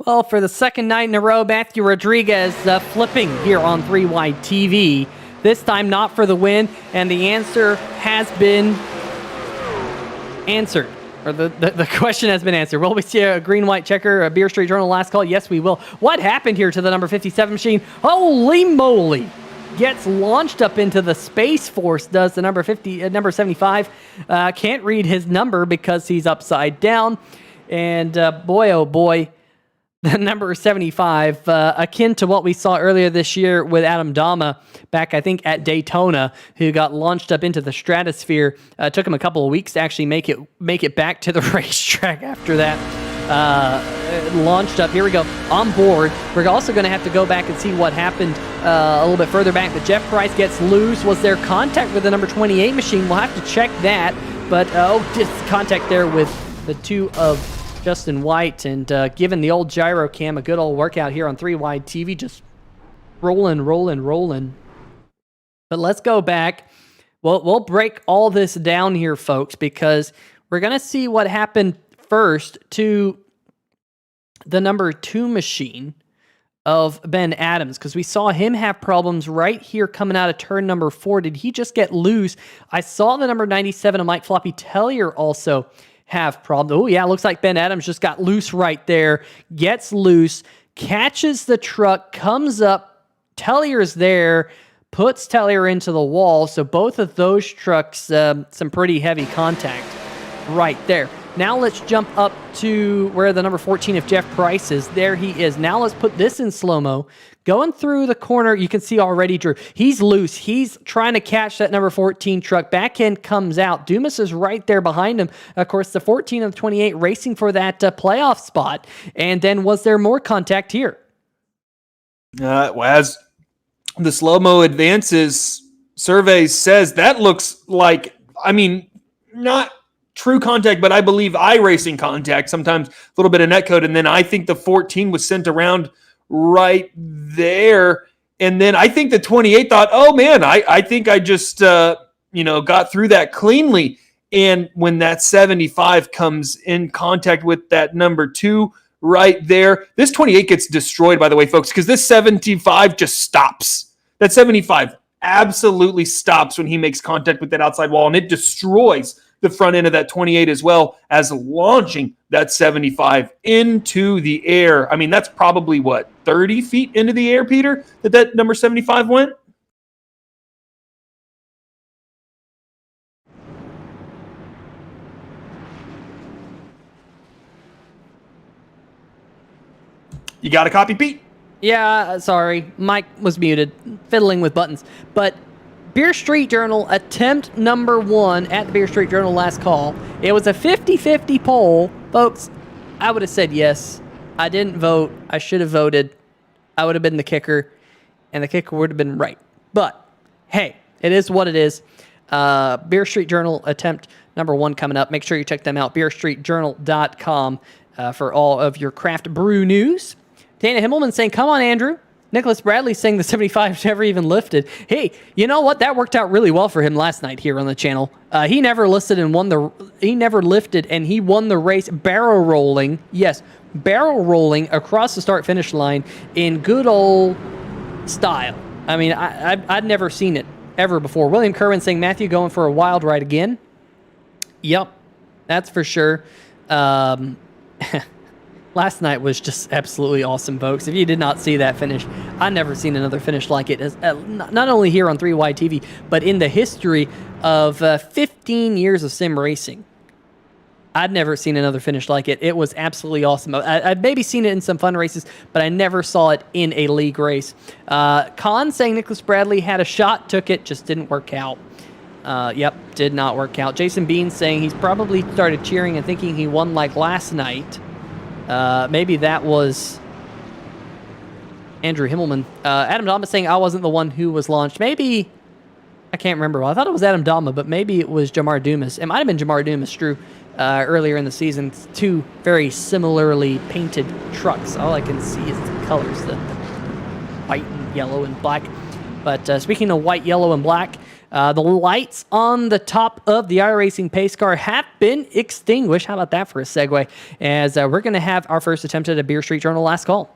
Well, for the second night in a row, Matthew Rodriguez flipping here on 3 Wide TV. This time not for the win, and the answer has been answered. Or the question has been answered. Will we see a green-white checker, a Beer Street Journal last call? Yes, we will. What happened here to the number 57 machine? Holy moly! Gets launched up into the Space Force, does the number 75. Can't read his number because he's upside down. And boy, oh boy, the number 75, akin to what we saw earlier this year with Adam Dama back, I think, at Daytona, who got launched up into the stratosphere. Took him a couple of weeks to actually make it back to the racetrack after that. Launched up. Here we go. On board. We're also going to have to go back and see what happened a little bit further back. But Jeff Price gets loose. Was there contact with the number 28 machine? We'll have to check that. But, just contact there with the 2 of Justin White, and giving the old gyro cam a good old workout here on 3 Wide TV, just rolling. But let's go back. We'll break all this down here, folks, because we're going to see what happened first to the number 2 machine of Ben Adams, because we saw him have problems right here coming out of turn number 4. Did he just get loose? I saw the number 97 of Mike Floppy Tellier also have problems. Looks like Ben Adams just got loose right there. Gets loose, catches the truck, comes up. Tellier's there, puts Tellier into the wall. So both of those trucks, some pretty heavy contact right there. Now let's jump up to where the number 14 of Jeff Price is. There he is. Now let's put this in slow-mo, Going through the corner, you can see already, Drew, he's loose. He's trying to catch that number 14 truck. Back end comes out. Dumas is right there behind him. Of course, the 14 of the 28 racing for that playoff spot. And then was there more contact here? As the slow-mo advances, survey says that looks like, not true contact, but I believe iRacing contact, sometimes a little bit of netcode. And then I think the 14 was sent around right there. And then I think the 28 thought, oh man, I think I just, got through that cleanly. And when that 75 comes in contact with that number 2 right there, this 28 gets destroyed, by the way, folks, because this 75 just stops. That 75 absolutely stops when he makes contact with that outside wall, and it destroys the front end of that 28 as well as launching that 75 into the air. That's probably 30 feet into the air, Peter, that number 75 went? You got a copy, Pete? Yeah, sorry. Mike was muted, fiddling with buttons. But Beer Street Journal attempt number 1 at the Beer Street Journal last call. It was a 50-50 poll. Folks, I would have said yes. I didn't vote. I should have voted. I would have been the kicker, and the kicker would have been right. But, hey, it is what it is. Beer Street Journal attempt number 1 coming up. Make sure you check them out, beerstreetjournal.com, for all of your craft brew news. Dana Himmelman saying, come on, Andrew. Nicholas Bradley saying the 75 never even lifted. Hey, you know what? That worked out really well for him last night here on the channel. He never lifted and he won the race barrel rolling. Yes, barrel rolling across the start-finish line in good old style. I'd never seen it ever before. William Kerwin saying, Matthew going for a wild ride again. Yep, that's for sure. Last night was just absolutely awesome, folks. If you did not see that finish, I've never seen another finish like it. Not only here on 3Y TV, but in the history of 15 years of sim racing. I'd never seen another finish like it. It was absolutely awesome. I've maybe seen it in some fun races, but I never saw it in a league race. Khan saying Nicholas Bradley had a shot, took it, just didn't work out. Yep, did not work out. Jason Bean saying he's probably started cheering and thinking he won like last night. Maybe that was Andrew Himmelman. Adam Dama saying I wasn't the one who was launched. Maybe, I can't remember. Well, I thought it was Adam Dama, but maybe it was Jamar Dumas. It might have been Jamar Dumas, Drew, earlier in the season. It's 2 very similarly painted trucks. All I can see is the colors, the white and yellow and black. But speaking of white, yellow, and black, the lights on the top of the iRacing pace car have been extinguished. How about that for a segue? As we're going to have our first attempt at a Beer Street Journal last call.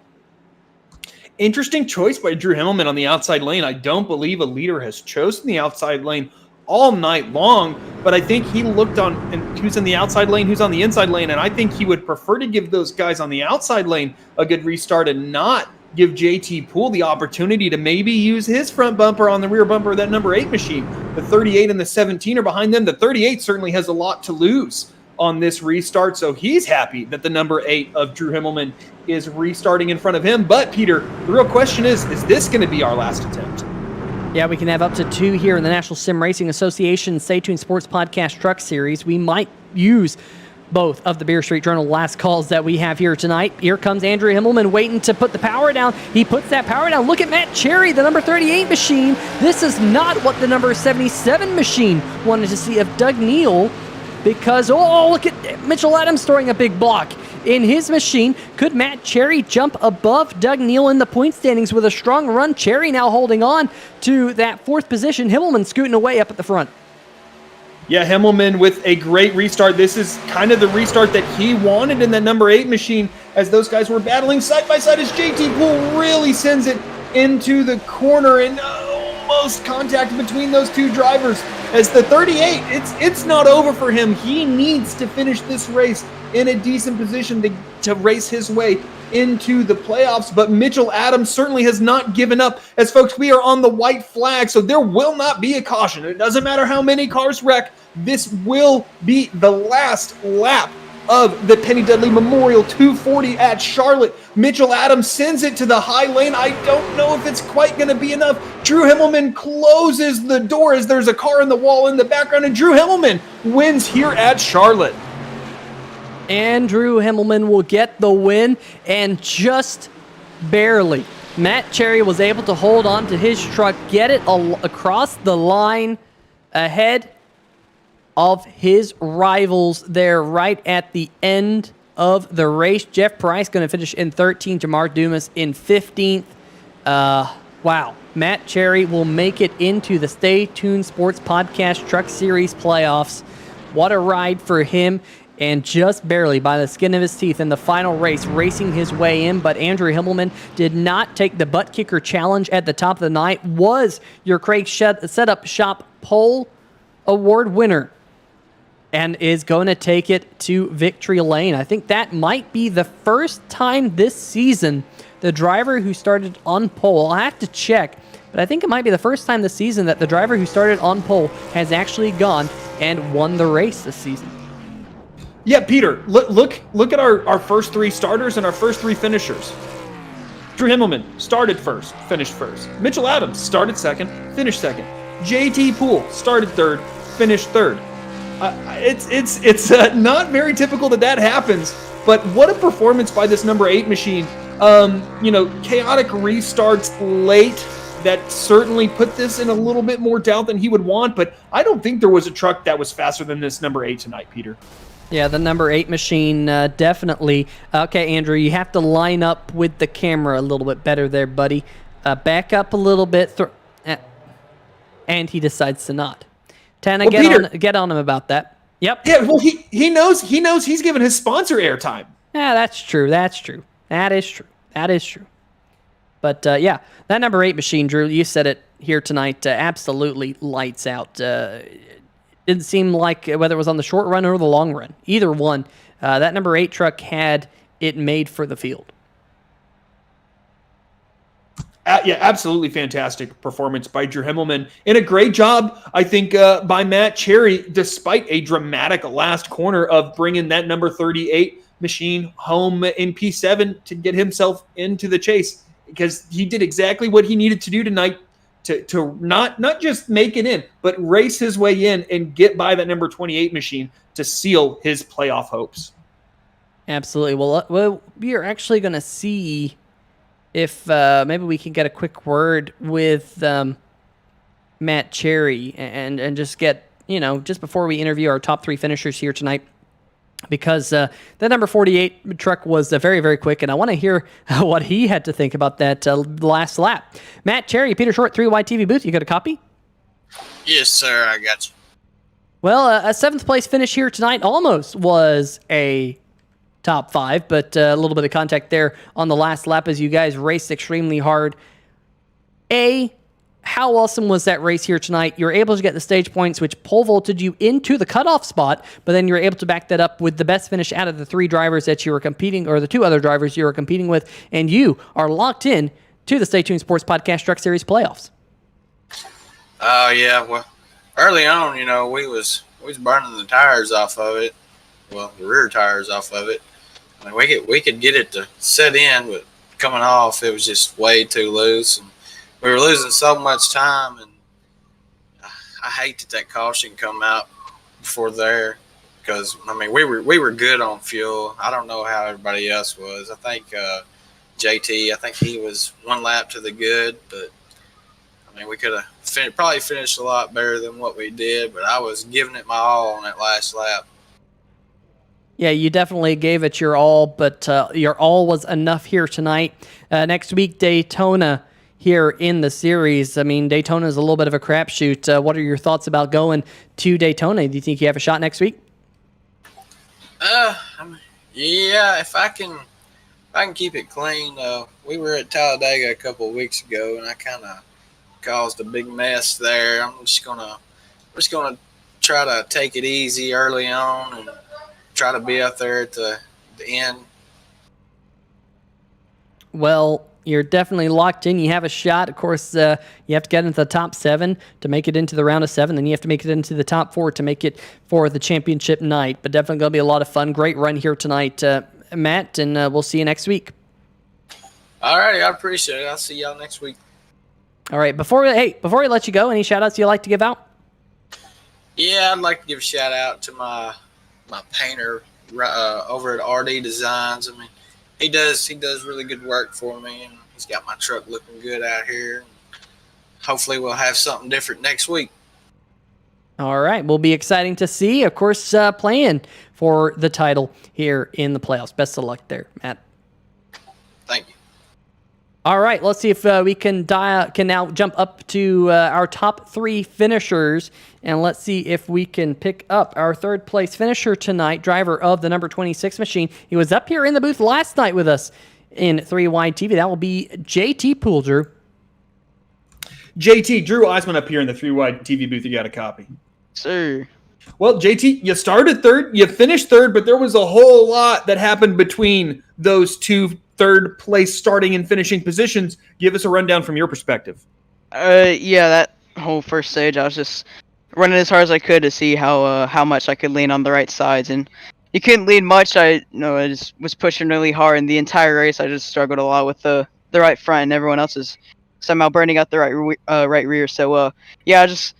Interesting choice by Drew Himmelman on the outside lane. I don't believe a leader has chosen the outside lane all night long, but I think he looked on and who's in the outside lane, who's on the inside lane, and I think he would prefer to give those guys on the outside lane a good restart and not give JT Poole the opportunity to maybe use his front bumper on the rear bumper of that number 8 machine. The 38 and the 17 are behind them. The 38 certainly has a lot to lose on this restart, so he's happy that the number 8 of Drew Himmelman is restarting in front of him. But, Peter, the real question is this going to be our last attempt? Yeah, we can have up to 2 here in the National Sim Racing Association Stay Tuned Sports Podcast Truck Series. We might use both of the Beer Street Journal last calls that we have here tonight. Here comes Andrew Himmelman waiting to put the power down. He puts that power down. Look at Matt Cherry, the number 38 machine. This is not what the number 77 machine wanted to see of Doug Neal, because, look at Mitchell Adams throwing a big block in his machine. Could Matt Cherry jump above Doug Neal in the point standings with a strong run? Cherry now holding on to that 4th position. Himmelman scooting away up at the front. Yeah, Himmelman with a great restart. This is kind of the restart that he wanted in that number 8 machine as those guys were battling side by side as JT Poole really sends it into the corner and almost contact between those 2 drivers. As the 38, it's not over for him. He needs to finish this race in a decent position to race his way into the playoffs, but Mitchell Adams certainly has not given up. As folks, we are on the white flag, so there will not be a caution. It doesn't matter how many cars wreck. This will be the last lap of the Penny Dudley Memorial 240 at Charlotte. Mitchell Adams sends it to the high lane. I don't know if it's quite going to be enough. Drew Himmelman closes the door as there's a car in the wall in the background, and Drew Himmelman wins here at Charlotte. And Drew Himmelman will get the win, and just barely. Matt Cherry was able to hold on to his truck, get it across the line ahead of his rivals there right at the end of the race. Jeff Price going to finish in 13th, Jamar Dumas in 15th. Wow. Matt Cherry will make it into the Stay Tuned Sports Podcast Truck Series playoffs. What a ride for him. And just barely by the skin of his teeth in the final race, racing his way in. But Andrew Himmelman did not take the Buttkicker challenge at the top of the night, was your Craig Setup Shop Pole Award winner, and is going to take it to victory lane. I think that might be the first time this season the driver who started on pole, I'll have to check, but I think it might be the first time this season that the driver who started on pole has actually gone and won the race this season. Yeah, Peter, look at our first three starters and our first three finishers. Drew Himmelman started first, finished first. Mitchell Adams started second, finished second. JT Poole started third, finished third. It's not very typical that happens, but what a performance by this number 8 machine. Chaotic restarts late that certainly put this in a little bit more doubt than he would want, but I don't think there was a truck that was faster than this number 8 tonight, Peter. Yeah, the number 8 machine, definitely. Okay, Andrew, you have to line up with the camera a little bit better there, buddy. Back up a little bit. And he decides to not. Tana, get on him about that. Yep. Yeah, well, he knows he's giving his sponsor airtime. Yeah, that's true. That is true. But, yeah, that number 8 machine, Drew, you said it here tonight, absolutely lights out. Didn't seem like whether it was on the short run or the long run. Either one, that number 8 truck had it made for the field. Yeah, absolutely fantastic performance by Drew Himmelman. And a great job, I think, by Matt Cherry, despite a dramatic last corner of bringing that number 38 machine home in P7 to get himself into the chase. Because he did exactly what he needed to do tonight to not just make it in, but race his way in and get by that number 28 machine to seal his playoff hopes. Absolutely. Well, we are actually going to see if maybe we can get a quick word with Matt Cherry and just get, just before we interview our top 3 finishers here tonight, because the number 48 truck was very, very quick, and I want to hear what he had to think about that last lap. Matt Cherry, Peter Short, 3Y TV booth. You got a copy? Yes, sir. I got you. Well, a 7th place finish here tonight almost was a top 5, but a little bit of contact there on the last lap as you guys raced extremely hard. How awesome was that race here tonight? You're able to get the stage points, which pole vaulted you into the cutoff spot, but then you're able to back that up with the best finish out of the 3 drivers that you were competing, or the 2 other drivers you were competing with, and you are locked in to the Stay Tuned Sports Podcast Truck Series playoffs. Yeah. Well, early on, we was burning the tires off of it. Well, the rear tires off of it. I mean, we could get it to set in, but coming off, it was just way too loose. And we were losing so much time, and I hate that caution come out before there because, we were good on fuel. I don't know how everybody else was. I think JT, he was 1 lap to the good, but, we could have probably finished a lot better than what we did, but I was giving it my all on that last lap. Yeah, you definitely gave it your all, but your all was enough here tonight. Next week, Daytona here in the series. Daytona is a little bit of a crapshoot. What are your thoughts about going to Daytona? Do you think you have a shot next week? Yeah, if I can keep it clean. We were at Talladega a couple of weeks ago, and I kind of caused a big mess there. I'm just gonna try to take it easy early on and try to be up there at the end. Well, you're definitely locked in. You have a shot. Of course, you have to get into the top 7 to make it into the round of 7. Then you have to make it into the top 4 to make it for the championship night. But definitely going to be a lot of fun. Great run here tonight, Matt, and we'll see you next week. All righty, I appreciate it. I'll see y'all next week. All right. Before we let you go, any shout-outs you'd like to give out? Yeah, I'd like to give a shout out to my painter over at RD Designs. I mean, he does really good work for me, and he's got my truck looking good out here. Hopefully, we'll have something different next week. All right. Will be exciting to see. Of course, playing for the title here in the playoffs. Best of luck there, Matt. Thank you. All right, let's see if we can now jump up to our top 3 finishers, and let's see if we can pick up our third place finisher tonight, driver of the number 26 machine. He was up here in the booth last night with us in 3 Wide TV. That will be JT Poole, Drew. JT, Drew Eisman up here in the 3 Wide TV booth. You got a copy. Sir. Well, JT, you started third, you finished third, but there was a whole lot that happened between those 2 third place starting and finishing positions. Give us a rundown from your perspective. Yeah, that whole first stage, I was just running as hard as I could to see how much I could lean on the right sides, and you couldn't lean much. I just was pushing really hard, and the entire race I just struggled a lot with the right front, and everyone else is somehow burning out the right rear. So yeah, just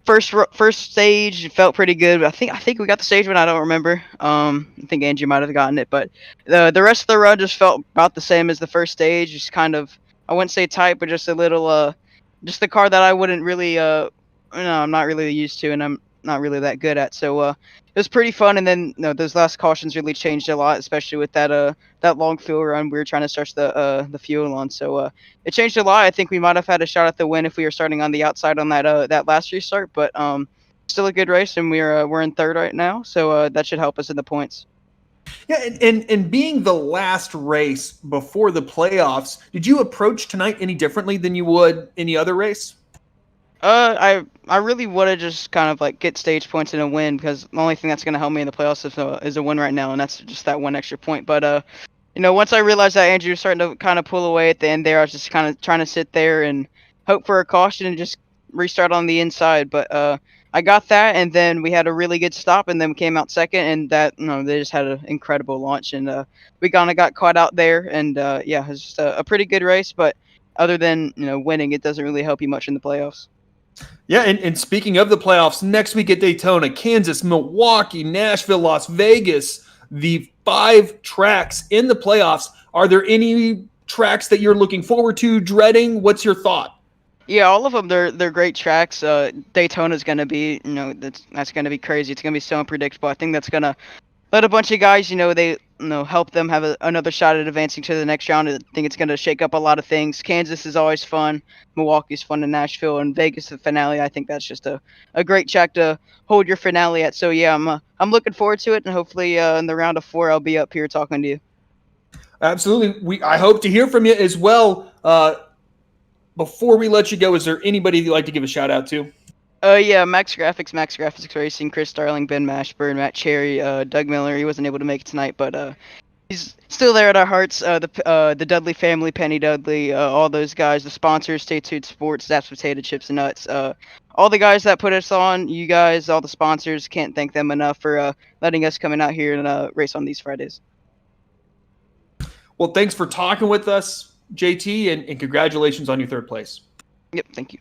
first stage felt pretty good. I think we got the stage one. I don't remember. I think Angie might have gotten it, but the rest of the run just felt about the same as the first stage. Just kind of, I wouldn't say tight, but just a little just the car that I wouldn't really I'm not really used to, and I'm not really that good at. So it was pretty fun. And then those last cautions really changed a lot, especially with that long fuel run we were trying to start the fuel on. So it changed a lot. I think we might have had a shot at the win if we were starting on the outside on that last restart, but still a good race, and we're in third right now, so that should help us in the points. Yeah, and being the last race before the playoffs, did you approach tonight any differently than you would any other race? I really would have just kind of like get stage points and a win, because the only thing that's going to help me in the playoffs is a win right now, and that's just that one extra point. But once I realized that Andrew was starting to kind of pull away at the end there, I was just kind of trying to sit there and hope for a caution and just restart on the inside. But I got that, and then we had a really good stop, and then we came out second, and that they just had an incredible launch, and we kind of got caught out there, and yeah, it was just a pretty good race. But other than winning, it doesn't really help you much in the playoffs. Yeah, and speaking of the playoffs, next week at Daytona, Kansas, Milwaukee, Nashville, Las Vegas, the 5 tracks in the playoffs. Are there any tracks that you're looking forward to, dreading? What's your thought? Yeah, all of them, they're great tracks. Daytona's going to be, that's going to be crazy. It's going to be so unpredictable. I think that's going to let a bunch of guys, they help them have another shot at advancing to the next round. I think it's going to shake up a lot of things. Kansas is always fun. Milwaukee's fun, in Nashville, and Vegas, the finale. I think that's just a great track to hold your finale at. So yeah, I'm looking forward to it, and hopefully in the round of 4, I'll be up here talking to you. Absolutely. I hope to hear from you as well. Before we let you go, is there anybody you'd like to give a shout out to? Yeah, MaxGrafix Racing, Chris Starling, Ben Mashburn, Matt Cherry, Doug Miller. He wasn't able to make it tonight, but he's still there at our hearts. The Dudley family, Penny Dudley, all those guys, the sponsors, Stay Tuned Sports, Zaps Potato Chips and Nuts, all the guys that put us on, you guys, all the sponsors, can't thank them enough for letting us come out here and race on these Fridays. Well, thanks for talking with us, JT, and congratulations on your third place. Yep, thank you.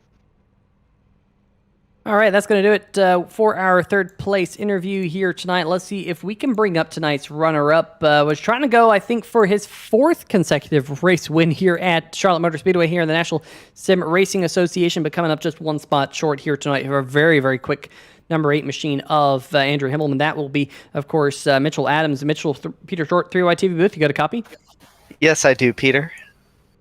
All right, that's going to do it for our third place interview here tonight. Let's see if we can bring up tonight's runner-up. Was trying to go, I think, for his 4th consecutive race win here at Charlotte Motor Speedway here in the National Sim Racing Association, but coming up just 1 spot short here tonight for a very, very quick number 8 machine of Andrew Himmelman. That will be, of course, Mitchell Adams. Mitchell, Peter Short, 3YTV booth. You got a copy? Yes, I do, Peter.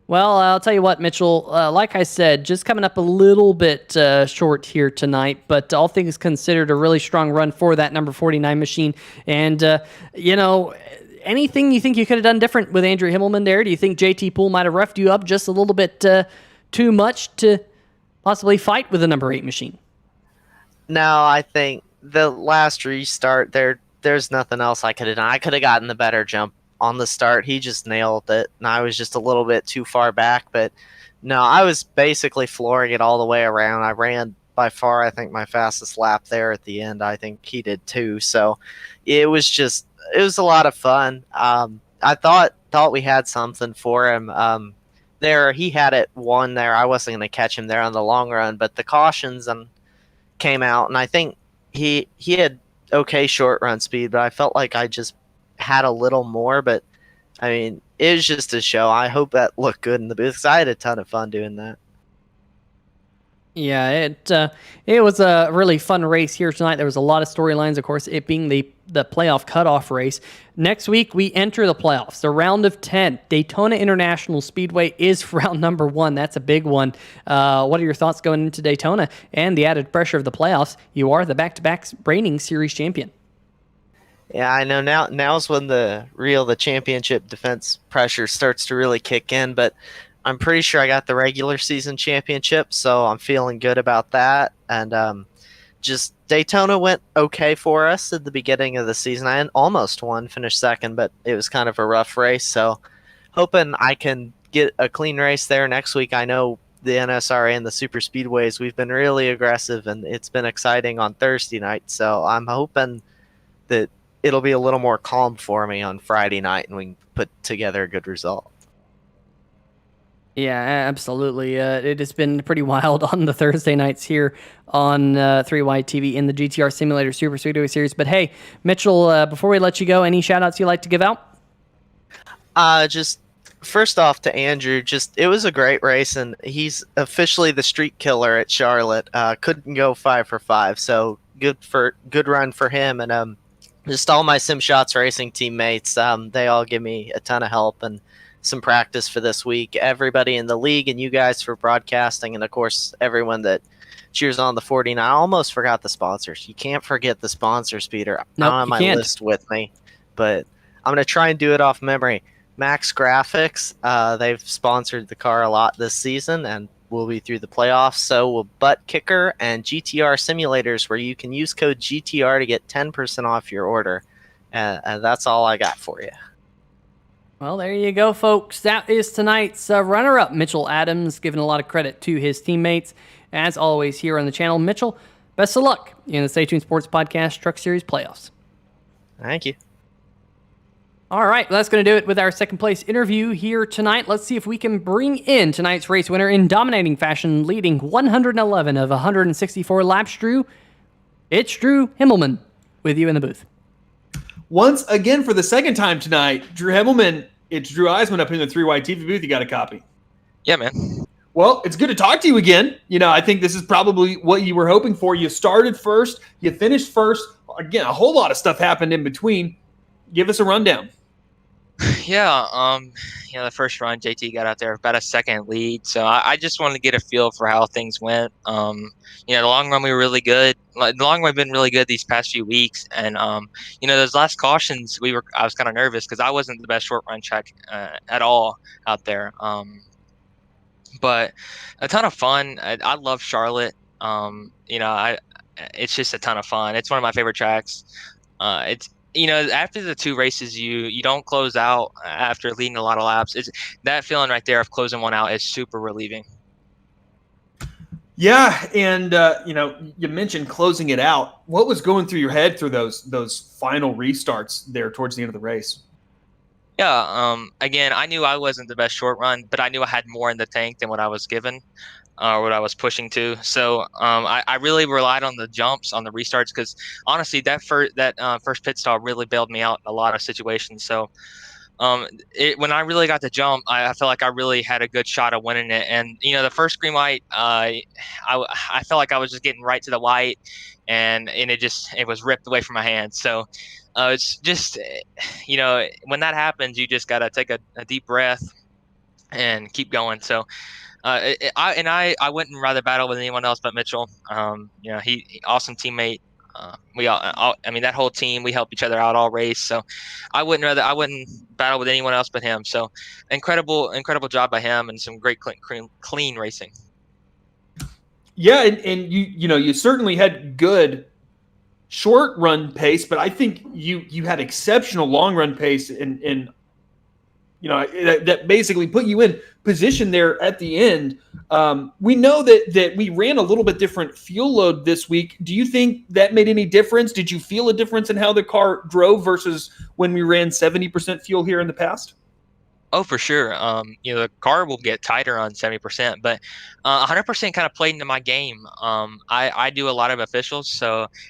Well, I'll tell you what, Mitchell, like I said, just coming up a little bit short here tonight, but all things considered, a really strong run for that number 49 machine. And, anything you think you could have done different with Andrew Himmelman there? Do you think JT Poole might have roughed you up just a little bit too much to possibly fight with the number 8 machine? No, I think the last restart, there's nothing else I could have done. I could have gotten the better jump on the start. He just nailed it, and I was just a little bit too far back. But no, I was basically flooring it all the way around. I ran by far, I think, my fastest lap there at the end. I think he did too. So it was a lot of fun. I thought we had something for him. There, he had it won there. I wasn't going to catch him there on the long run, but the cautions came out, and I think he had okay short run speed, but I felt like I just had a little more. But I mean, it was just a show. I hope that looked good in the booth, because I had a ton of fun doing that. Yeah, it was a really fun race here tonight. There was a lot of storylines, of course, it being the playoff cutoff race. Next week, we enter the playoffs, the round of 10. Daytona International Speedway is round number 1. That's a big one. What are your thoughts going into Daytona and the added pressure of the playoffs? You are the back-to-back reigning series champion. Yeah, I know now's when the championship defense pressure starts to really kick in, but I'm pretty sure I got the regular season championship, so I'm feeling good about that. And just Daytona went okay for us at the beginning of the season. I almost won, finished second, but it was kind of a rough race. So hoping I can get a clean race there next week. I know the NSRA and the super speedways, we've been really aggressive, and it's been exciting on Thursday night. So I'm hoping that it'll be a little more calm for me on Friday night, and we can put together a good result. Yeah, absolutely. It has been pretty wild on the Thursday nights here on 3Y TV in the GTR Simulator Super Speedway Series. But hey, Mitchell, before we let you go, any shout-outs you'd like to give out? Just first off to Andrew, it was a great race, and he's officially the streak killer at Charlotte. Couldn't go 5 for 5, so good run for him. And just all my Sim Shots Racing teammates, they all give me a ton of help and some practice for this week. Everybody in the league and you guys for broadcasting, and of course everyone that cheers on the 49. I almost forgot the sponsors. You can't forget the sponsors, Peter. Nope, I don't have my list with me, but I'm going to try and do it off memory. MaxGrafix, they've sponsored the car a lot this season and will be through the playoffs. So will Buttkicker and GTR Simulators, where you can use code GTR to get 10% off your order. And that's all I got for you. Well, there you go, folks. That is tonight's runner-up. Mitchell Adams, giving a lot of credit to his teammates, as always, here on the channel. Mitchell, best of luck in the Stay Tuned Sports Podcast Truck Series playoffs. Thank you. All right, that's going to do it with our second place interview here tonight. Let's see if we can bring in tonight's race winner in dominating fashion, leading 111 of 164 laps. Drew, it's Drew Himmelman with you in the booth. Once again, for the second time tonight, Drew Himmelman, it's Drew Eisman up in the 3Y TV booth. You got a copy? Yeah, man. Well, it's good to talk to you again. I think this is probably what you were hoping for. You started first, you finished first. Again, a whole lot of stuff happened in between. Give us a rundown. Yeah, the first run, JT got out there about a second lead, so I just wanted to get a feel for how things went. The long run we were really good. The long run been really good these past few weeks, and those last cautions I was kind of nervous because I wasn't the best short run track at all out there. But a ton of fun. I love Charlotte. It's just a ton of fun. It's one of my favorite tracks. It's after the two races, you don't close out after leading a lot of laps. It's that feeling right there of closing one out is super relieving. Yeah, and you mentioned closing it out. What was going through your head through those final restarts there towards the end of the race? Yeah, again, I knew I wasn't the best short run, but I knew I had more in the tank than what I was given. What I was pushing to. So I really relied on the jumps, on the restarts, because honestly, that first pit stop really bailed me out in a lot of situations. So when I really got the jump, I felt like I really had a good shot of winning it. And the first green light, I felt like I was just getting right to the white, and it was ripped away from my hands. So it's just when that happens, you just gotta take a deep breath and keep going. So. I wouldn't rather battle with anyone else but Mitchell. He awesome teammate. That whole team, we help each other out all race. So I wouldn't battle with anyone else but him. So incredible job by him, and some great clean racing. Yeah, and you certainly had good short run pace, but I think you had exceptional long run pace in that basically put you in position there at the end. We know that we ran a little bit different fuel load this week. Do you think that made any difference? Did you feel a difference in how the car drove versus when we ran 70% fuel here in the past? Oh, for sure. The car will get tighter on 70%, but 100% kind of played into my game. I do a lot of officials,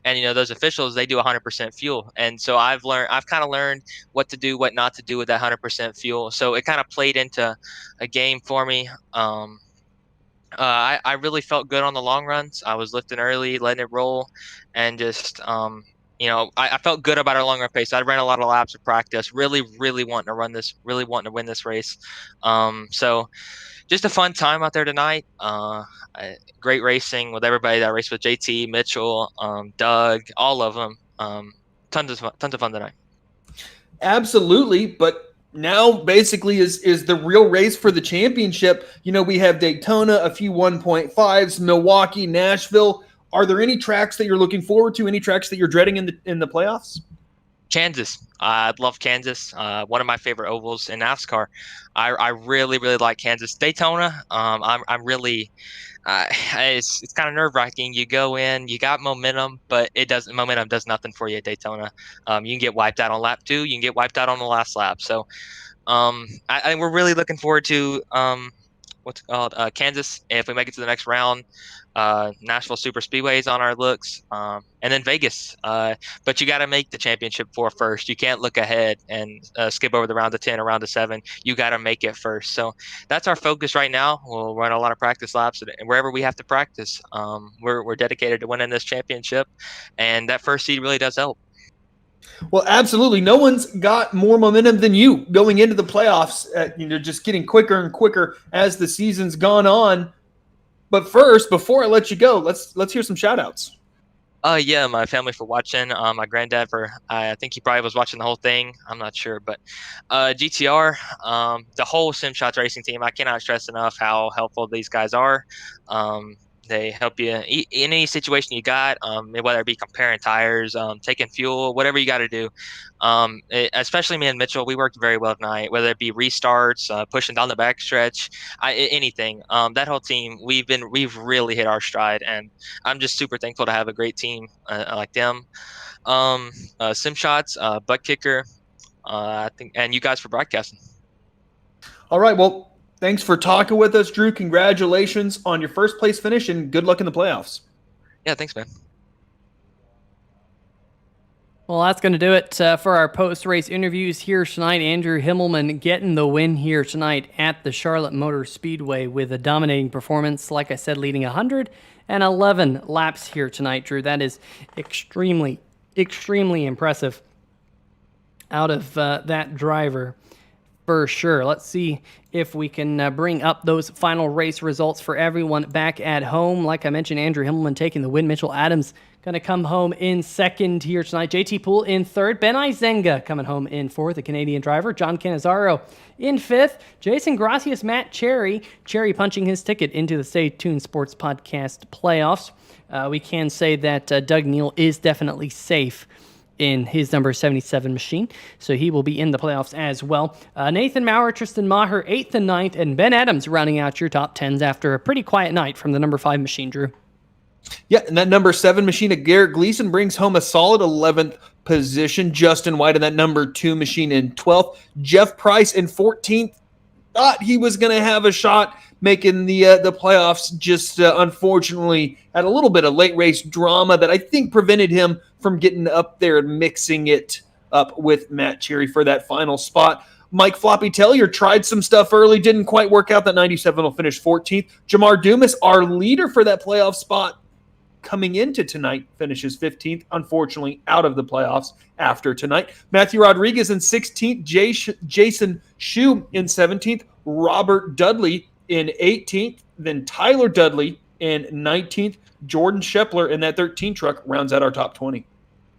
and those officials, they do 100% fuel, and so I've kind of learned what to do, what not to do with that 100% fuel. So it kind of played into a game for me. I really felt good on the long runs. I was lifting early, letting it roll, and just I felt good about our long run pace. I ran a lot of laps of practice, really, really wanting to run this, really wanting to win this race. So just a fun time out there tonight. Great racing with everybody that raced with JT, Mitchell, Doug, all of them. Tons of fun tonight. Absolutely, but now basically is the real race for the championship. We have Daytona, a few 1.5s, Milwaukee, Nashville. Are there any tracks that you're looking forward to? Any tracks that you're dreading in the playoffs? Kansas. I love Kansas. One of my favorite ovals in NASCAR. I really, really like Kansas. Daytona. I'm really. It's kind of nerve wracking. You go in, you got momentum, but momentum does nothing for you at Daytona. You can get wiped out on lap 2. You can get wiped out on the last lap. So, we're really looking forward to what's it called, Kansas. If we make it to the next round, Nashville Super Speedway is on our looks, and then Vegas. But you got to make the championship 4 first. You can't look ahead and skip over the round of 10 or round of 7. You got to make it first. So that's our focus right now. We'll run a lot of practice laps, and wherever we have to practice, we're dedicated to winning this championship, and that first seed really does help. Well, absolutely. No one's got more momentum than you going into the playoffs. Just getting quicker and quicker as the season's gone on. But first, before I let you go, let's hear some shout-outs. Yeah, my family for watching. My granddad I think he probably was watching the whole thing. I'm not sure, but GTR, the whole SimShots racing team. I cannot stress enough how helpful these guys are. They help you in any situation you got, whether it be comparing tires, taking fuel, whatever you got to do. Especially me and Mitchell, we worked very well tonight, whether it be restarts, pushing down the backstretch, anything. That whole team, we've really hit our stride, and I'm just super thankful to have a great team like them. SimShots, Buttkicker, I think, and you guys for broadcasting. All right, well, thanks for talking with us, Drew. Congratulations on your first place finish, and good luck in the playoffs. Yeah, thanks, man. Well, that's going to do it for our post-race interviews here tonight. Andrew Himmelman getting the win here tonight at the Charlotte Motor Speedway with a dominating performance. Like I said, leading 111 laps here tonight, Drew. That is extremely, extremely impressive out of that driver for sure. Let's see if we can bring up those final race results for everyone back at home. Like I mentioned, Andrew Himmelman taking the win. Mitchell Adams going to come home in second here tonight. JT Poole in third. Ben Izenga coming home in fourth, the Canadian driver. John Cannizzaro in fifth. Jason Gracias, Matt Cherry punching his ticket into the Stay Tuned Sports Podcast playoffs. We can say that Doug Neal is definitely safe in his number 77 machine, so he will be in the playoffs as well. Nathan Maurer, Tristan Maher, 8th and 9th, and Ben Adams rounding out your top 10s after a pretty quiet night from the number 5 machine, Drew. Yeah, and that number 7 machine of Garrett Gleason brings home a solid 11th position. Justin White in that number 2 machine in 12th. Jeff Price in 14th. Thought he was going to have a shot making the playoffs, just unfortunately had a little bit of late race drama that I think prevented him from getting up there and mixing it up with Matt Cherry for that final spot. Mike Floppy Tellier tried some stuff early, didn't quite work out. That 97 will finish 14th. Jamar Dumas, our leader for that playoff spot, coming into tonight, finishes 15th, unfortunately out of the playoffs after tonight. Matthew Rodriguez in 16th, Jason Shue in 17th, Robert Dudley in 18th, then Tyler Dudley in 19th, Jordan Shepler in that 13 truck rounds out our top 20.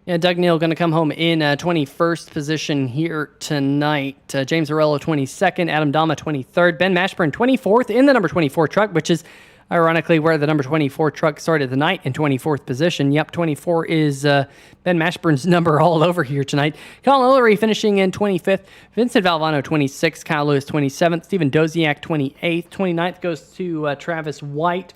Yeah, Doug Neal going to come home in 21st position here tonight. James Arello 22nd, Adam Dama 23rd, Ben Mashburn 24th in the number 24 truck, which is ironically, where the number 24 truck started the night in 24th position. Yep, 24 is Ben Mashburn's number all over here tonight. Colin Ullery finishing in 25th. Vincent Valvano 26th. Kyle Lewis 27th. Stephen Doziak 28th. 29th goes to Travis White.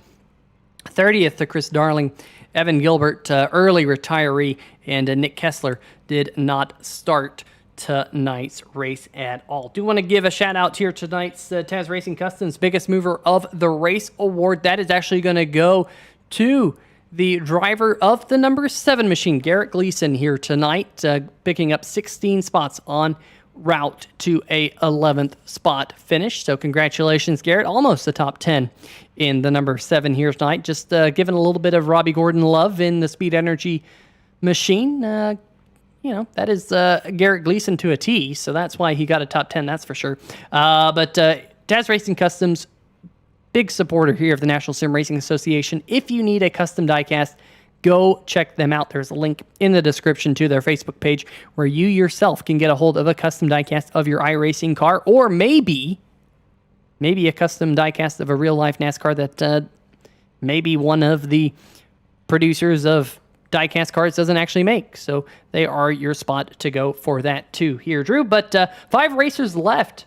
30th to Chris Darling. Evan Gilbert, early retiree, and Nick Kessler did not start tonight's race at all. Do want to give a shout out here tonight's Taz Racing Customs Biggest Mover of the Race Award. That is actually going to go to the driver of the number 7 machine, Garrett Gleason, here tonight, picking up 16 spots on route to a 11th spot finish. So congratulations, Garrett. Almost the top 10 in the number 7 here tonight. Just giving a little bit of Robbie Gordon love in the Speed Energy machine. That is Garrett Gleason to a T, so that's why he got a top 10, that's for sure. But Taz Racing Customs, big supporter here of the National Sim Racing Association. If you need a custom diecast, go check them out. There's a link in the description to their Facebook page where you yourself can get a hold of a custom diecast of your iRacing car, or maybe a custom diecast of a real-life NASCAR that maybe one of the producers of diecast cards doesn't actually make. So they are your spot to go for that too here, Drew. But 5 racers left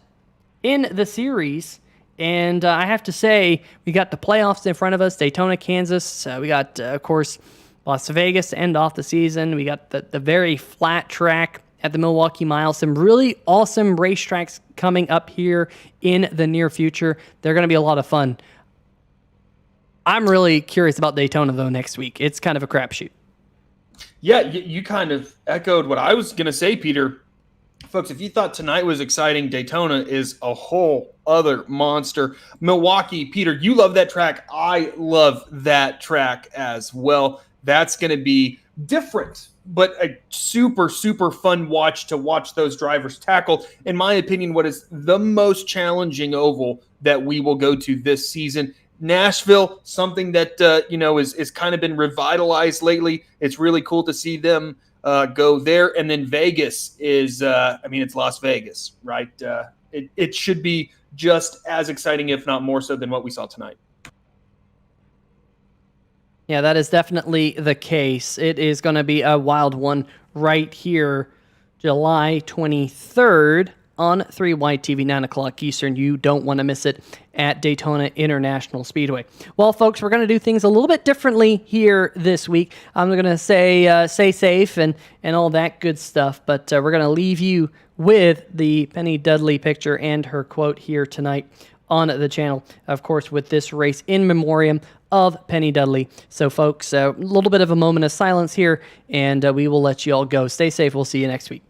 in the series. And I have to say, we got the playoffs in front of us, Daytona, Kansas. We got, of course, Las Vegas to end off the season. We got the very flat track at the Milwaukee Mile. Some really awesome racetracks coming up here in the near future. They're going to be a lot of fun. I'm really curious about Daytona, though, next week. It's kind of a crapshoot. Yeah, you kind of echoed what I was going to say, Peter. Folks, if you thought tonight was exciting, Daytona is a whole other monster. Milwaukee, Peter, you love that track. I love that track as well. That's going to be different, but a super, super fun watch to watch those drivers tackle. In my opinion, what is the most challenging oval that we will go to this season. Nashville, something that is kind of been revitalized lately. It's really cool to see them go there. And then Vegas is, it's Las Vegas, right? It should be just as exciting, if not more so, than what we saw tonight. Yeah, that is definitely the case. It is going to be a wild one right here, July 23rd on 3 White TV, 9 o'clock Eastern. You don't want to miss it at Daytona International Speedway. Well, folks, we're going to do things a little bit differently here this week. I'm going to say stay safe and all that good stuff, but we're going to leave you with the Penny Dudley picture and her quote here tonight on the channel, of course, with this race in memoriam of Penny Dudley. So, folks, a little bit of a moment of silence here, and we will let you all go. Stay safe. We'll see you next week.